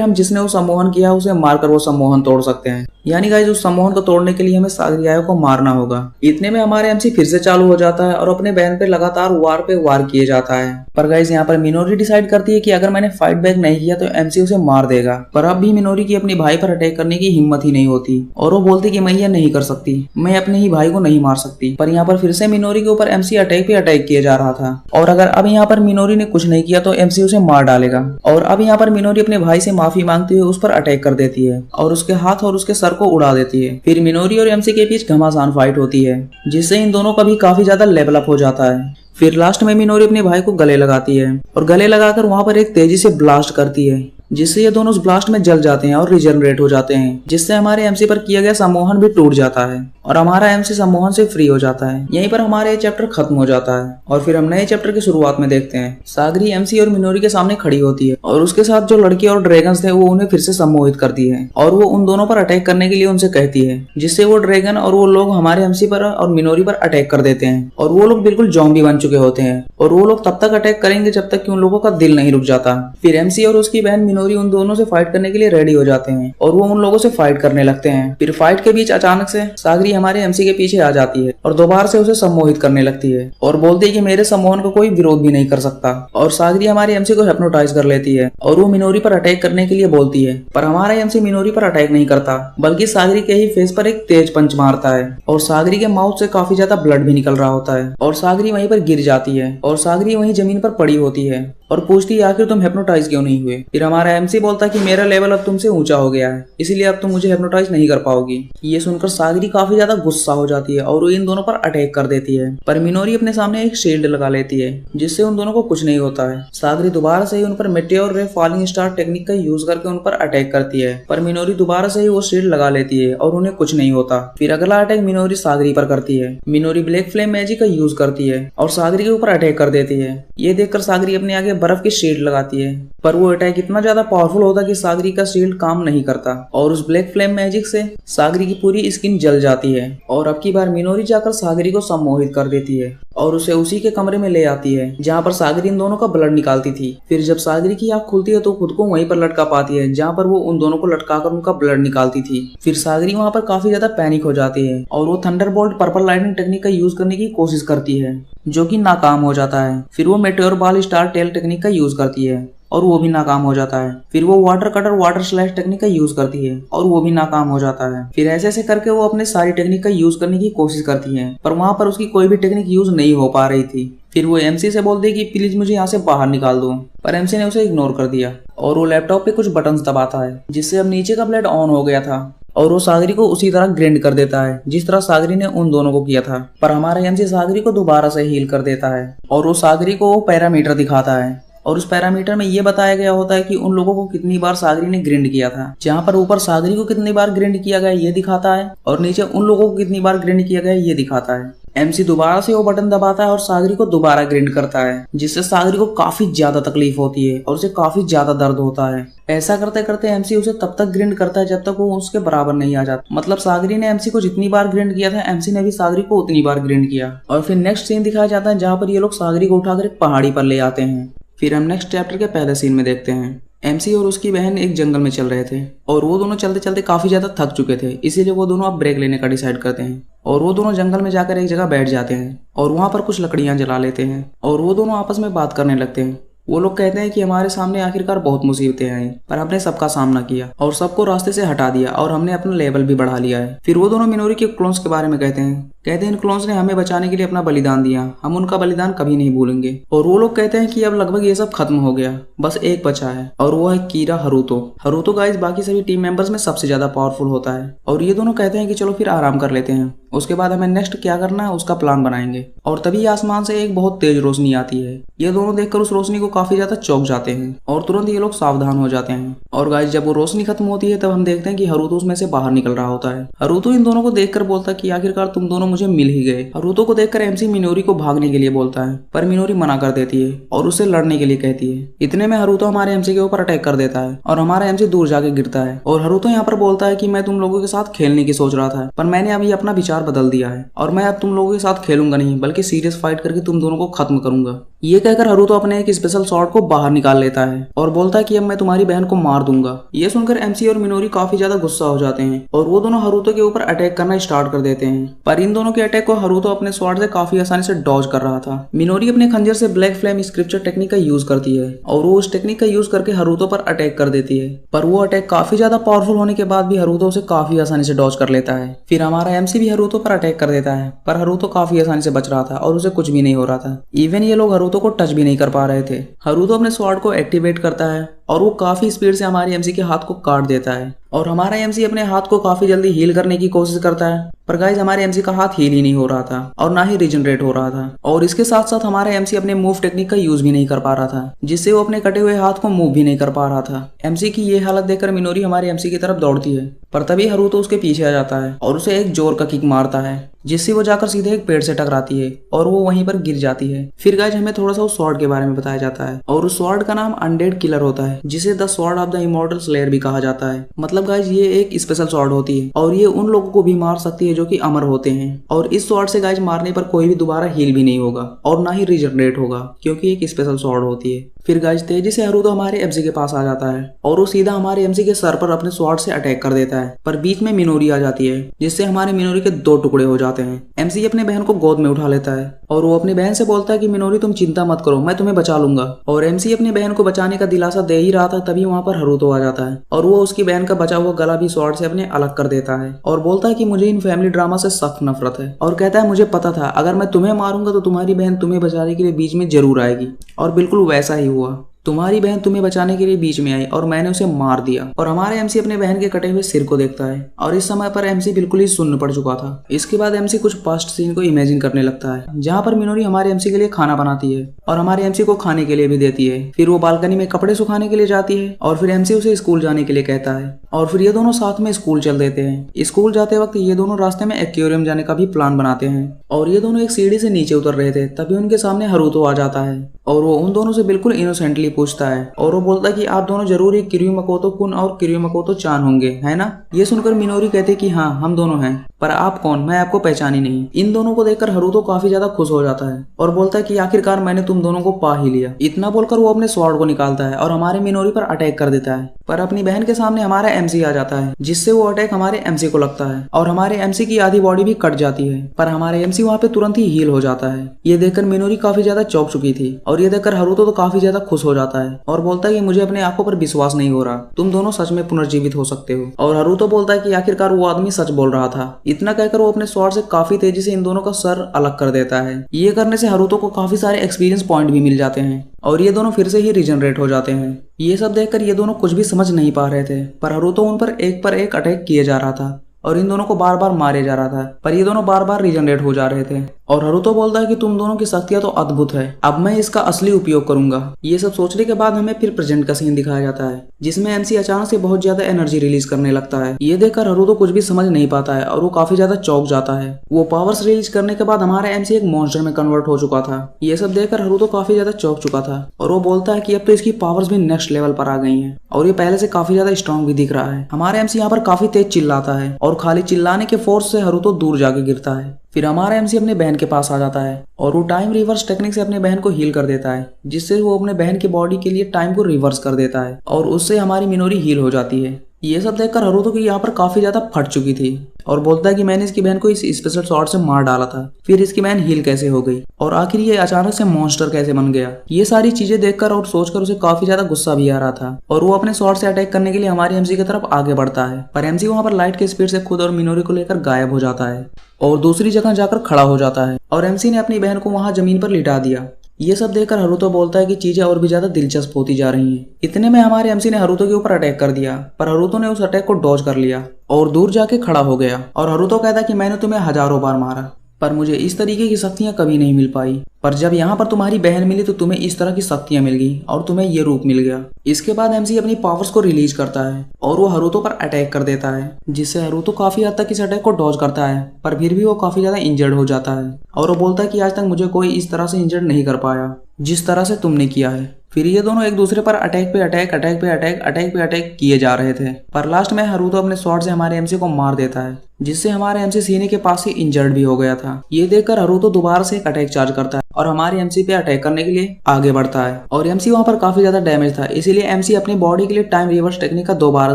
हम जिसने वो सम्मोहन किया उसे मारकर वो सम्मोहन तोड़ सकते हैं। यानी गाइस उस सम्मोहन को तोड़ने के लिए हमें सागरी आया को मारना होगा। इतने में हमारे एमसी फिर से चालू हो जाता है और अपने बहन पे लगातार वार पे वार किए जाता है। पर गाइस यहाँ पर मिनोरी डिसाइड करती है कि अगर मैंने फाइट बैक नहीं किया तो एमसी उसे मार देगा। पर अब भी मिनोरी की अपने भाई पर अटैक करने की हिम्मत ही नहीं होती और वो बोलती कि मैं ये नहीं कर सकती, मैं अपने ही भाई को नहीं मार सकती। पर यहाँ पर फिर से मिनोरी के ऊपर एमसी अटैक पे अटैक किया जा रहा था और अगर अब यहाँ पर मिनोरी ने कुछ नहीं किया तो एमसी उसे मार डालेगा। और अब यहाँ पर मिनोरी अपने भाई से माफी मांगते हुए उस पर अटैक कर देती है और उसके हाथ और उसके सर को उड़ा देती है। फिर मिनोरी और एमसी के बीच घमासान फाइट होती है, जिससे इन दोनों का भी काफी ज्यादा लेवल अप हो जाता है। फिर लास्ट में मिनोरी अपने भाई को गले लगाती है और गले लगाकर वहां पर एक तेजी से ब्लास्ट करती है, जिससे ये दोनों उस ब्लास्ट में जल जाते हैं और रिजनरेट हो जाते हैं, जिससे हमारे एमसी पर किया गया सम्मोहन भी टूट जाता है और हमारा एमसी सम्मोहन से फ्री हो जाता है। यहीं पर हमारा ये चैप्टर खत्म हो जाता है और फिर हम नए चैप्टर की शुरुआत में देखते हैं सागरी एमसी और मिनोरी के सामने खड़ी होती है और उसके साथ जो लड़के और ड्रैगन्स थे वो उन्हें फिर से सम्मोहित करती है और वो उन दोनों पर अटैक करने के लिए उनसे कहती है, जिससे वो ड्रैगन और वो लोग हमारे एमसी पर और मिनोरी पर अटैक कर देते हैं और वो लोग बिल्कुल ज़ॉम्बी बन चुके होते हैं और वो लोग तब तक अटैक करेंगे जब तक कि उन लोगों का दिल नहीं रुक जाता। फिर एमसी और उसकी बहन मिनोरी उन दोनों से फाइट करने के लिए रेडी हो जाते हैं और वो उन लोगों से फाइट करने लगते हैं। फिर फाइट के बीच अचानक से सागरी हमारे एमसी के पीछे आ जाती है और दोबारा से उसे सम्मोहित करने लगती है और बोलती है कि मेरे सम्मोहन को कोई विरोध भी नहीं कर सकता। और सागरी हमारे एमसी को हिप्नोटाइज कर लेती है और वो मिनोरी पर अटैक करने के लिए बोलती है, पर हमारा एमसी मिनोरी पर अटैक नहीं करता बल्कि सागरी के ही फेस पर एक तेज पंच मारता है और सागरी के माउथ से काफी ज्यादा ब्लड भी निकल रहा होता है और सागरी वहीं पर गिर जाती है और सागरी वहीं जमीन पर पड़ी होती है और पूछती है आखिर तुम हिप्नोटाइज क्यों नहीं हुए। फिर हमारा एमसी बोलता है कि मेरा लेवल अब तुमसे ऊंचा हो गया है, इसीलिए अब तुम मुझे हिप्नोटाइज नहीं कर पाओगी। ये सुनकर सागरी काफी ज्यादा गुस्सा हो जाती है और वो इन दोनों पर अटैक कर देती है, पर मिनोरी अपने सामने एक शील्ड लगा लेती है जिससे उन दोनों को कुछ नहीं होता है। सागरी दोबारा से ही उन पर मेटेओर रे फॉलिंग स्टार टेक्निक का यूज करके उन पर अटैक करती है, पर मिनोरी दोबारा से ही वो शील्ड लगा लेती है और उन्हें कुछ नहीं होता। फिर अगला अटैक मिनोरी सागरी पर करती है। मिनोरी ब्लैक फ्लेम मैजिक का यूज करती है और सागरी के ऊपर अटैक कर देती है। ये देखकर सागरी अपने आगे बर्फ की शील्ड लगाती है, पर वो अटैक इतना ज्यादा पावरफुल होता कि सागरी का शील्ड काम नहीं करता और उस ब्लैक फ्लेम मैजिक से सागरी की पूरी स्किन जल जाती है। और अब की बार मिनोरी जाकर सागरी को सम्मोहित कर देती है और उसे उसी के कमरे में ले आती है जहाँ पर सागरी इन दोनों का ब्लड निकालती थी। फिर जब सागरी की आंख खुलती है तो खुद को वहीं पर लटका पाती है जहाँ पर वो उन दोनों को लटकाकर उनका ब्लड निकालती थी। फिर सागरी वहाँ पर काफी ज्यादा पैनिक हो जाती है और वो थंडरबोल्ट पर्पल लाइटनिंग टेक्निक का यूज करने की कोशिश करती है, जो कि नाकाम हो जाता है। फिर वो meteor ball star tail technique का यूज करती है और वो भी नाकाम हो जाता है। फिर वो water cutter water slash technique का यूज करती है और वो भी नाकाम हो जाता है। फिर ऐसे ऐसे करके वो अपने सारी टेक्निक का यूज करने की कोशिश करती है, पर वहां पर उसकी कोई भी टेक्निक यूज नहीं हो पा रही थी। फिर वो एमसी से बोलती है कि प्लीज मुझे यहाँ से बाहर निकाल दो, पर एमसी ने उसे इग्नोर कर दिया और वो लैपटॉप पे कुछ बटन्स दबाता है जिससे अब नीचे का ब्लेड ऑन हो गया था और वो सागरी को उसी तरह ग्राइंड कर देता है जिस तरह सागरी ने उन दोनों को किया था। पर हमारा एमसी सागरी को दोबारा से हील कर देता है और वो सागरी को वो पैरामीटर दिखाता है और उस पैरामीटर में ये बताया गया होता है कि उन लोगों को कितनी बार सागरी ने ग्राइंड किया था, जहाँ पर ऊपर सागरी को कितनी बार ग्राइंड किया गया ये दिखाता है और नीचे उन लोगों को कितनी बार ग्राइंड किया गया ये दिखाता है। एमसी दोबारा से वो बटन दबाता है और सागरी को दोबारा ग्राइंड करता है, जिससे सागरी को काफी ज्यादा तकलीफ होती है और उसे काफी ज्यादा दर्द होता है। ऐसा करते करते एमसी उसे तब तक ग्राइंड करता है जब तक वो उसके बराबर नहीं आ जाता। मतलब सागरी ने एमसी को जितनी बार ग्राइंड किया था एमसी ने भी सागरी को उतनी बार ग्राइंड किया। और फिर नेक्स्ट सीन दिखाया जाता है जहाँ पर ये लोग सागरी को उठाकर एक पहाड़ी पर ले आते हैं। फिर हम नेक्स्ट चैप्टर के पहले सीन में देखते हैं एमसी और उसकी बहन एक जंगल में चल रहे थे और वो दोनों चलते चलते काफी ज्यादा थक चुके थे, इसीलिए वो दोनों अब ब्रेक लेने का डिसाइड करते हैं और वो दोनों जंगल में जाकर एक जगह बैठ जाते हैं और वहाँ पर कुछ लकड़ियाँ जला लेते हैं और वो दोनों आपस में बात करने लगते हैं। वो लोग कहते हैं कि हमारे सामने आखिरकार बहुत मुसीबतें आई, पर हमने सबका सामना किया और सबको रास्ते से हटा दिया और हमने अपना लेवल भी बढ़ा लिया है। फिर वो दोनों मिनोरी के क्लोन्स के बारे में कहते हैं इन क्लोन्स ने हमें बचाने के लिए अपना बलिदान दिया, हम उनका बलिदान कभी नहीं भूलेंगे। और वो लोग कहते हैं कि अब लगभग ये सब खत्म हो गया, बस एक बचा है और वो है कीरा हरुतो। हरुतो गाइस बाकी सभी टीम मेंबर्स में सबसे ज्यादा पावरफुल होता है और ये दोनों कहते हैं कि चलो फिर आराम कर लेते हैं, उसके बाद हमें नेक्स्ट क्या करना है उसका प्लान बनाएंगे। और तभी आसमान से एक बहुत तेज रोशनी आती है। ये दोनों देखकर उस रोशनी को काफी ज्यादा चौंक जाते हैं और तुरंत ये लोग सावधान हो जाते हैं। और गाइस जब वो रोशनी खत्म होती है तब हम देखते हैं कि हरुतो उसमें से बाहर निकल रहा होता है। हरुतो इन दोनों को देखकर बोलता है कि आखिरकार तुम दोनों मुझे मिल ही गए। हरुतो को देखकर एमसी मिनोरी को भागने के लिए बोलता है, पर मिनोरी मना कर देती है और उससे लड़ने के लिए कहती है। इतने में हरुतो हमारे एमसी के ऊपर अटैक कर देता है और हमारा एमसी दूर जाके गिरता है। और हरुतो यहाँ पर बोलता है कि मैं तुम लोगों के साथ खेलने की सोच रहा था, पर मैंने अभी अपना विचार बदल दिया है और मैं अब तुम लोगों के साथ खेलूंगा नहीं, बल्कि सीरियस फाइट करके तुम दोनों को खत्म करूंगा। ये कहकर हरुतो अपने एक स्पेशल शॉट को बाहर निकाल लेता है और बोलता है कि अब मैं तुम्हारी बहन को मार दूंगा। ये सुनकर एमसी और मिनोरी काफी ज्यादा गुस्सा हो जाते हैं और वो दोनों हरुतो के ऊपर अटैक करना स्टार्ट कर देते हैं। पर इन दोनों के अटैक को हरुतो अपने स्वॉर्ड से काफी आसानी से डॉज कर रहा था। मिनोरी अपने खंजर से ब्लैक फ्लेम स्क्रिप्चर टेक्निक का यूज करती है और वो उस टेक्निक का यूज करके हरुतो पर अटैक कर देती है, पर वो अटैक काफी ज्यादा पावरफुल होने के बाद भी हरुतो उसे काफी आसानी से डॉज कर लेता है। फिर हमारा एमसी भी हरुतो पर अटैक कर देता है, पर हरुतो काफी आसानी से बच रहा था और उसे कुछ भी नहीं हो रहा था। इवन ये लोग हरुतो को टच भी नहीं कर पा रहे थे। हरुतो अपने स्वॉर्ड को एक्टिवेट करता है और वो काफी स्पीड से हमारे एमसी के हाथ को काट देता है और हमारा एमसी अपने हाथ को काफी जल्दी हील करने की कोशिश करता है, पर गाइस हमारे एमसी का हाथ हील ही नहीं हो रहा था और ना ही रीजनरेट हो रहा था। और इसके साथ साथ हमारा एमसी अपने मूव टेक्निक का यूज भी नहीं कर पा रहा था, जिससे वो अपने कटे हुए हाथ को मूव भी नहीं कर पा रहा था। एमसी की ये हालत देखकर मिनोरी हमारे एमसी की तरफ दौड़ती है, पर तभी हरुतो उसके पीछे आ जाता है और उसे एक जोर का किक मारता है, जिससे वो जाकर सीधे एक पेड़ से टकराती है और वो वहीं पर गिर जाती है। फिर गाइस हमें थोड़ा सा उस स्वॉर्ड के बारे में बताया जाता है और उस स्वॉर्ड का नाम अनडेड किलर होता है, जिसे the sword of the immortal slayer भी कहा जाता है। मतलब गाइस ये एक स्पेशल स्वॉर्ड होती है और ये उन लोगों को भी मार सकती है जो कि अमर होते हैं। और इस स्वॉर्ड से गाइस मारने पर कोई भी दोबारा हील भी नहीं होगा और ना ही रीजनरेट होगा, क्योंकि एक स्पेशल स्वॉर्ड होती है। फिर गाइस तेजी से हरुतो हमारे एमसी के पास आ जाता है और वो सीधा हमारे एमसी के सर पर अपने स्वॉर्ड से अटैक कर देता है, पर बीच में मिनोरी आ जाती है, जिससे हमारे मिनोरी के दो टुकड़े हो जाते हैं। एमसी अपने बहन को गोद में उठा लेता है और वो अपनी बहन से बोलता है कि मिनोरी तुम चिंता मत करो, मैं तुम्हें बचा लूंगा। और एमसी अपनी बहन को बचाने का दिलासा दे ही रहा था, तभी वहाँ पर हरुतो आ जाता है और वो उसकी बहन का बचा हुआ गला भी स्वॉर्ड से अपने अलग कर देता है और बोलता है कि मुझे इन फैमिली ड्रामा से सख्त नफरत है और कहता है मुझे पता था अगर मैं तुम्हें मारूंगा तो तुम्हारी बहन तुम्हें बचाने के लिए बीच में जरूर आएगी। और बिल्कुल वैसा ही हुआ, तुम्हारी बहन तुम्हें बचाने के लिए बीच में आई और मैंने उसे मार दिया। और हमारे एमसी अपने बहन के कटे हुए सिर को देखता है और इस समय पर एमसी बिल्कुल ही सुन्न पड़ चुका था। इसके बाद एमसी कुछ पास्ट सीन को इमेजिन करने लगता है, जहाँ पर मिनोरी हमारे एमसी के लिए खाना बनाती है और हमारे एमसी को खाने के लिए भी देती है। फिर वो बालकनी में कपड़े सुखाने के लिए जाती है और फिर एमसी उसे स्कूल जाने के लिए कहता है और फिर ये दोनों साथ में स्कूल चल देते हैं। स्कूल जाते वक्त ये दोनों रास्ते में एक्वेरियम जाने का भी प्लान बनाते हैं और ये दोनों एक सीढ़ी से नीचे उतर रहे थे, तभी उनके सामने हरुतो आ जाता है और वो उन दोनों से बिल्कुल इनोसेंटली पूछता है और वो बोलता है कि आप दोनों जरूर ही किरीयू मकोतो कुन और किरीयू मकोतो चान होंगे, है ना। ये सुनकर मिनोरी कहते कि हाँ हम दोनों हैं, पर आप कौन, मैं आपको पहचानी नहीं। इन दोनों को देखकर हरुतो काफी ज्यादा खुश हो जाता है और बोलता है कि आखिरकार मैंने तुम दोनों को पा ही लिया। इतना बोलकर वो अपने स्वॉर्ड को निकालता है और हमारे मिनोरी पर अटैक कर देता है, पर अपनी बहन के सामने हमारा एमसी आ जाता है, जिससे वो अटैक हमारे एमसी को लगता है और हमारे एमसी की आधी बॉडी भी कट जाती है, पर हमारे एमसी वहाँ पे तुरंत ही हील हो जाता है। ये देखकर मिनोरी काफी ज्यादा चौंक चुकी थी और ये देखकर हरुतो तो काफी ज्यादा खुश हो जाता है और बोलता है कि मुझे अपने आंखों पर विश्वास नहीं हो रहा, तुम दोनों सच में पुनर्जीवित हो सकते हो। और हरुतो बोलता है कि आखिरकार वो आदमी सच बोल रहा था। इतना कहकर वो अपने स्वॉर्ड से काफी तेजी से इन दोनों का सर अलग कर देता है। ये करने से हरुतो को काफी सारे एक्सपीरियंस पॉइंट भी मिल जाते हैं और ये दोनों फिर से ही रीजनरेट हो जाते हैं। ये सब देखकर ये दोनों कुछ भी समझ नहीं पा रहे थे, पर हरुतो उन पर एक अटैक किए जा रहा था और इन दोनों को बार बार मारे जा रहा था, पर ये दोनों बार बार रीजनरेट हो जा रहे थे। और हरुतो बोलता है कि तुम दोनों की शक्तियां तो अद्भुत है, अब मैं इसका असली उपयोग करूंगा। ये सब सोचने के बाद हमें फिर प्रेजेंट का सीन दिखाया जाता है, जिसमें एमसी अचानक से बहुत ज्यादा एनर्जी रिलीज करने लगता है। ये देखकर हरुतो कुछ भी समझ नहीं पाता है और वो काफी ज्यादा चौंक जाता है। वो पावर्स रिलीज करने के बाद हमारा एमसी एक मॉन्स्टर में कन्वर्ट हो चुका था। ये सब देखकर हरुतो काफी ज्यादा चौंक चुका था और वो बोलता है कि अब तो इसकी पावर्स भी नेक्स्ट लेवल पर आ गई हैं और ये पहले से काफी ज्यादा स्ट्रॉन्ग भी दिख रहा है। हमारा एमसी यहाँ पर काफी तेज चिल्लाता है और खाली चिल्लाने के फोर्स से हरुतो दूर जाके गिरता है। फिर हमारा एमसी अपने बहन के पास आ जाता है और वो टाइम रिवर्स टेक्निक से अपने बहन को हील कर देता है, जिससे वो अपने बहन की बॉडी के लिए टाइम को रिवर्स कर देता है और उससे हमारी मिनोरी हील हो जाती है। ये सब देखकर हरुतो की यहाँ पर काफी ज्यादा फट चुकी थी और बोलता है कि मैंने इसकी बहन को इस स्पेशल शॉट से मार डाला था, फिर इसकी बहन हील कैसे हो गई और आखिर ये अचानक से मॉन्स्टर कैसे बन गया। ये सारी चीजें देखकर और सोचकर उसे काफी ज्यादा गुस्सा भी आ रहा था और वो अपने शॉट से अटैक करने के लिए हमारे एमसी की तरफ आगे बढ़ता है, पर एमसी वहां पर लाइट के स्पीड से खुद और मिनोरी को लेकर गायब हो जाता है और दूसरी जगह जाकर खड़ा हो जाता है और एमसी ने अपनी बहन को वहां जमीन पर लिटा दिया। ये सब देखकर हरुतो बोलता है कि चीजें और भी ज्यादा दिलचस्प होती जा रही हैं। इतने में हमारे एमसी ने हरुतो के ऊपर अटैक कर दिया, पर हरुतो ने उस अटैक को डॉज कर लिया और दूर जाके खड़ा हो गया और हरुतो कहता कि मैंने तुम्हें हजारों बार मारा, पर मुझे इस तरीके की शक्तियां कभी नहीं मिल पाई, पर जब यहाँ पर तुम्हारी बहन मिली तो तुम्हें इस तरह की शक्तियां मिल गई और तुम्हें ये रूप मिल गया। इसके बाद एमसी अपनी पावर्स को रिलीज करता है और वो हरुतो पर अटैक कर देता है, जिससे हरुतो काफी हद तक इस अटैक को डॉज करता है, पर फिर भी वो काफी ज्यादा इंजर्ड हो जाता है और वो बोलता है कि आज तक मुझे कोई इस तरह से इंजर्ड नहीं कर पाया जिस तरह से तुमने किया है। फिर ये दोनों एक दूसरे पर अटैक पे अटैक किए जा रहे थे, पर लास्ट में हरुतो अपने शॉट से हमारे एमसी को मार देता है, जिससे हमारे एमसी सीने के पास ही इंजर्ड भी हो गया था। ये देखकर हरुतो दोबारा से एक अटैक चार्ज करता है और हमारे एमसी पे अटैक करने के लिए आगे बढ़ता है और एमसी वहां पर काफी ज्यादा डैमेज था, इसीलिए एमसी अपनी बॉडी के लिए टाइम रिवर्स टेक्निक का दोबारा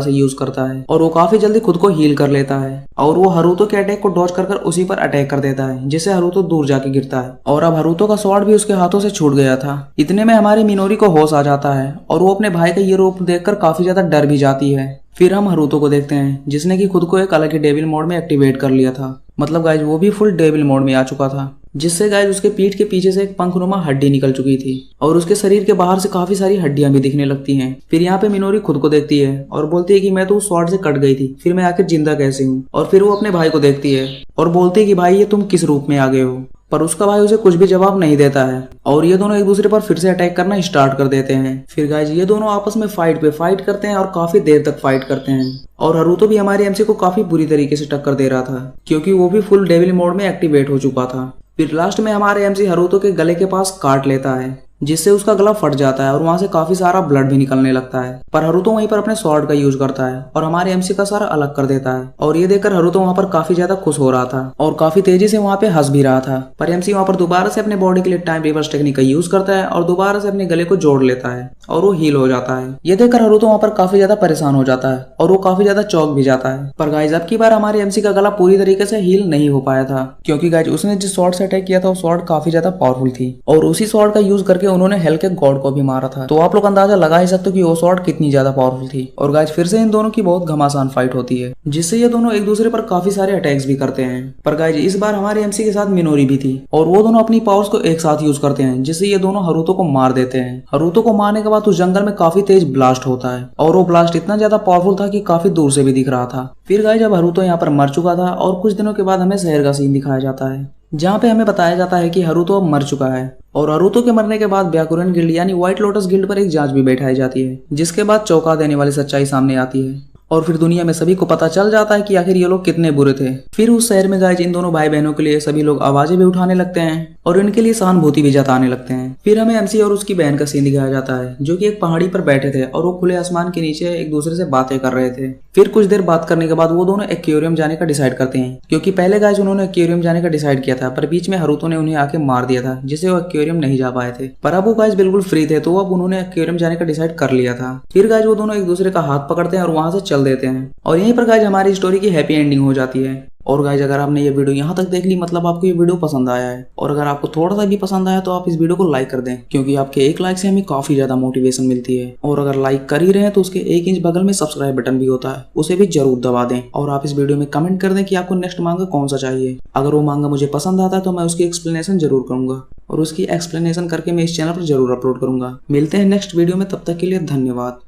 से यूज करता है और वो काफी जल्दी खुद को हील कर लेता है और वो हरुतो के अटैक को डॉज कर उसी पर अटैक कर देता है, जिससे हरुतो दूर जाके गिरता है और अब हरुतो का स्वॉर्ड भी उसके हाथों से छूट गया था। इतने में हमारी मिनोरी को होश आ जाता है और वो अपने भाई का ये रूप देखकर काफी ज्यादा डर भी जाती है। फिर हम हरुतो को देखते हैं जिसने कि खुद को एक अलग ही डेविल मोड में एक्टिवेट कर लिया था, मतलब गाइज वो भी फुल डेविल मोड में आ चुका था, जिससे गाइज उसके पीठ के पीछे से एक पंखनुमा हड्डी निकल चुकी थी और उसके शरीर के बाहर से काफी सारी हड्डियां भी दिखने लगती हैं। फिर यहाँ पे मिनोरी खुद को देखती है और बोलती है कि मैं तो उस स्वॉर्ड से कट गई थी, फिर मैं आखिर जिंदा कैसे हूँ। और फिर वो अपने भाई को देखती है और बोलती है कि भाई ये तुम किस रूप में आ गए हो, पर उसका भाई उसे कुछ भी जवाब नहीं देता है और ये दोनों एक दूसरे पर फिर से अटैक करना स्टार्ट कर देते हैं। फिर गाइज ये दोनों आपस में फाइट करते हैं और काफी देर तक फाइट करते हैं और हरुतो भी हमारे एमसी को काफी बुरी तरीके से टक्कर दे रहा था, क्योंकि वो भी फुल डेविल मोड में एक्टिवेट हो चुका था। फिर लास्ट में हमारे एमसी हरुतो के गले के पास काट लेता है, जिससे उसका गला फट जाता है और वहां से काफी सारा ब्लड भी निकलने लगता है, पर हरुतो वहीं पर अपने स्वॉर्ड का यूज करता है और हमारे एमसी का सारा अलग कर देता है। और ये देखकर हरुतो वहां पर काफी ज्यादा खुश हो रहा था और काफी तेजी से वहां पे हंस भी रहा था, पर एमसी वहां पर दोबारा से अपने बॉडी के लिए टाइम रिवर्स टेक्निक का यूज करता है और दोबारा से अपने गले को जोड़ लेता है और वो हील हो जाता है। ये देखकर हरुतो वहां पर काफी ज्यादा परेशान हो जाता है और वो काफी ज्यादा चौक भी जाता है। पर गाइज अब की बार हमारे एमसी का गला पूरी तरीके से हील नहीं हो पाया था, क्योंकि गाइज उसने जिस स्वॉर्ड से अटैक किया था वो स्वॉर्ड काफी ज्यादा पावरफुल थी और उसी स्वॉर्ड का यूज करके उन्होंने हेल के गॉड को भी मारा था। तो आप लोग अंदाजा लगा ही सकते हो कि वो स्वॉर्ड कितनी ज्यादा पावरफुल थी। और गाइज फिर से इन दोनों की बहुत घमासान फाइट होती है, जिससे ये दोनों एक दूसरे पर काफी सारे अटैक्स भी करते हैं। पर गाइज इस बार हमारे एमसी के साथ मिनोरी भी थी और वो दोनों अपनी पावर्स को एक साथ यूज करते हैं, जिससे ये दोनों हरुतो को मार देते हैं। हरुतो को मारने के बाद उस जंगल में काफी तेज ब्लास्ट होता है और वो ब्लास्ट इतना ज्यादा पावरफुल था कि काफी दूर से भी दिख रहा था। फिर गाइज जब हरुतो यहाँ पर मर चुका था और कुछ दिनों के बाद हमें शहर का सीन दिखाया जाता है, जहाँ पे हमें बताया जाता है कि हरुतो अब मर चुका है और हरुतो के मरने के बाद ब्याकुरन गिल्ड यानी व्हाइट लोटस गिल्ड पर एक जांच भी बैठाई जाती है, जिसके बाद चौंका देने वाली सच्चाई सामने आती है और फिर दुनिया में सभी को पता चल जाता है कि आखिर ये लोग कितने बुरे थे। फिर उस शहर में गाइज इन दोनों भाई बहनों के लिए सभी लोग आवाजें भी उठाने लगते हैं और इनके लिए सहानुभूति भी जताने लगते हैं। फिर हमें एमसी और उसकी बहन का सीन दिखाया जाता है, जो कि एक पहाड़ी पर बैठे थे और वो खुले आसमान के नीचे एक दूसरे से बातें कर रहे थे। फिर कुछ देर बात करने के बाद वो दोनों एक्वेरियम जाने का डिसाइड करते हैं, क्योंकि पहले गाइज उन्होंने एक्वेरियम जाने का डिसाइड किया था, पर बीच में हरुतो ने उन्हें आके मार दिया था, जिससे वो एक्वेरियम नहीं जा पाए थे। पर अब वो गाइज बिल्कुल फ्री थे, तो अब उन्होंने एक्वेरियम जाने का डिसाइड कर लिया था। फिर गाइज वो दोनों एक दूसरे का हाथ पकड़ते हैं और वहां से चल देते हैं और यहीं पर गाइज हमारी स्टोरी की हैप्पी एंडिंग हो जाती है। और गाइज अगर आपने ये वीडियो यहाँ तक देख ली, मतलब आपको ये वीडियो पसंद आया है, और अगर आपको थोड़ा सा भी पसंद आया तो आप इस वीडियो को लाइक कर दें, क्योंकि आपके एक लाइक से हमें काफी ज्यादा मोटिवेशन मिलती है। और अगर लाइक कर ही रहे हैं तो उसके 1 इंच बगल में सब्सक्राइब बटन भी होता है, उसे भी जरूर दबा दें। और आप इस वीडियो में कमेंट कर दें कि आपको नेक्स्ट मांगा कौन सा चाहिए। अगर वो मांगा मुझे पसंद आता है तो मैं उसकी एक्सप्लेनेशन जरूर करूंगा और उसकी एक्सप्लेनेशन करके मैं इस चैनल पर जरूर अपलोड करूंगा। मिलते हैं नेक्स्ट वीडियो में, तब तक के लिए धन्यवाद।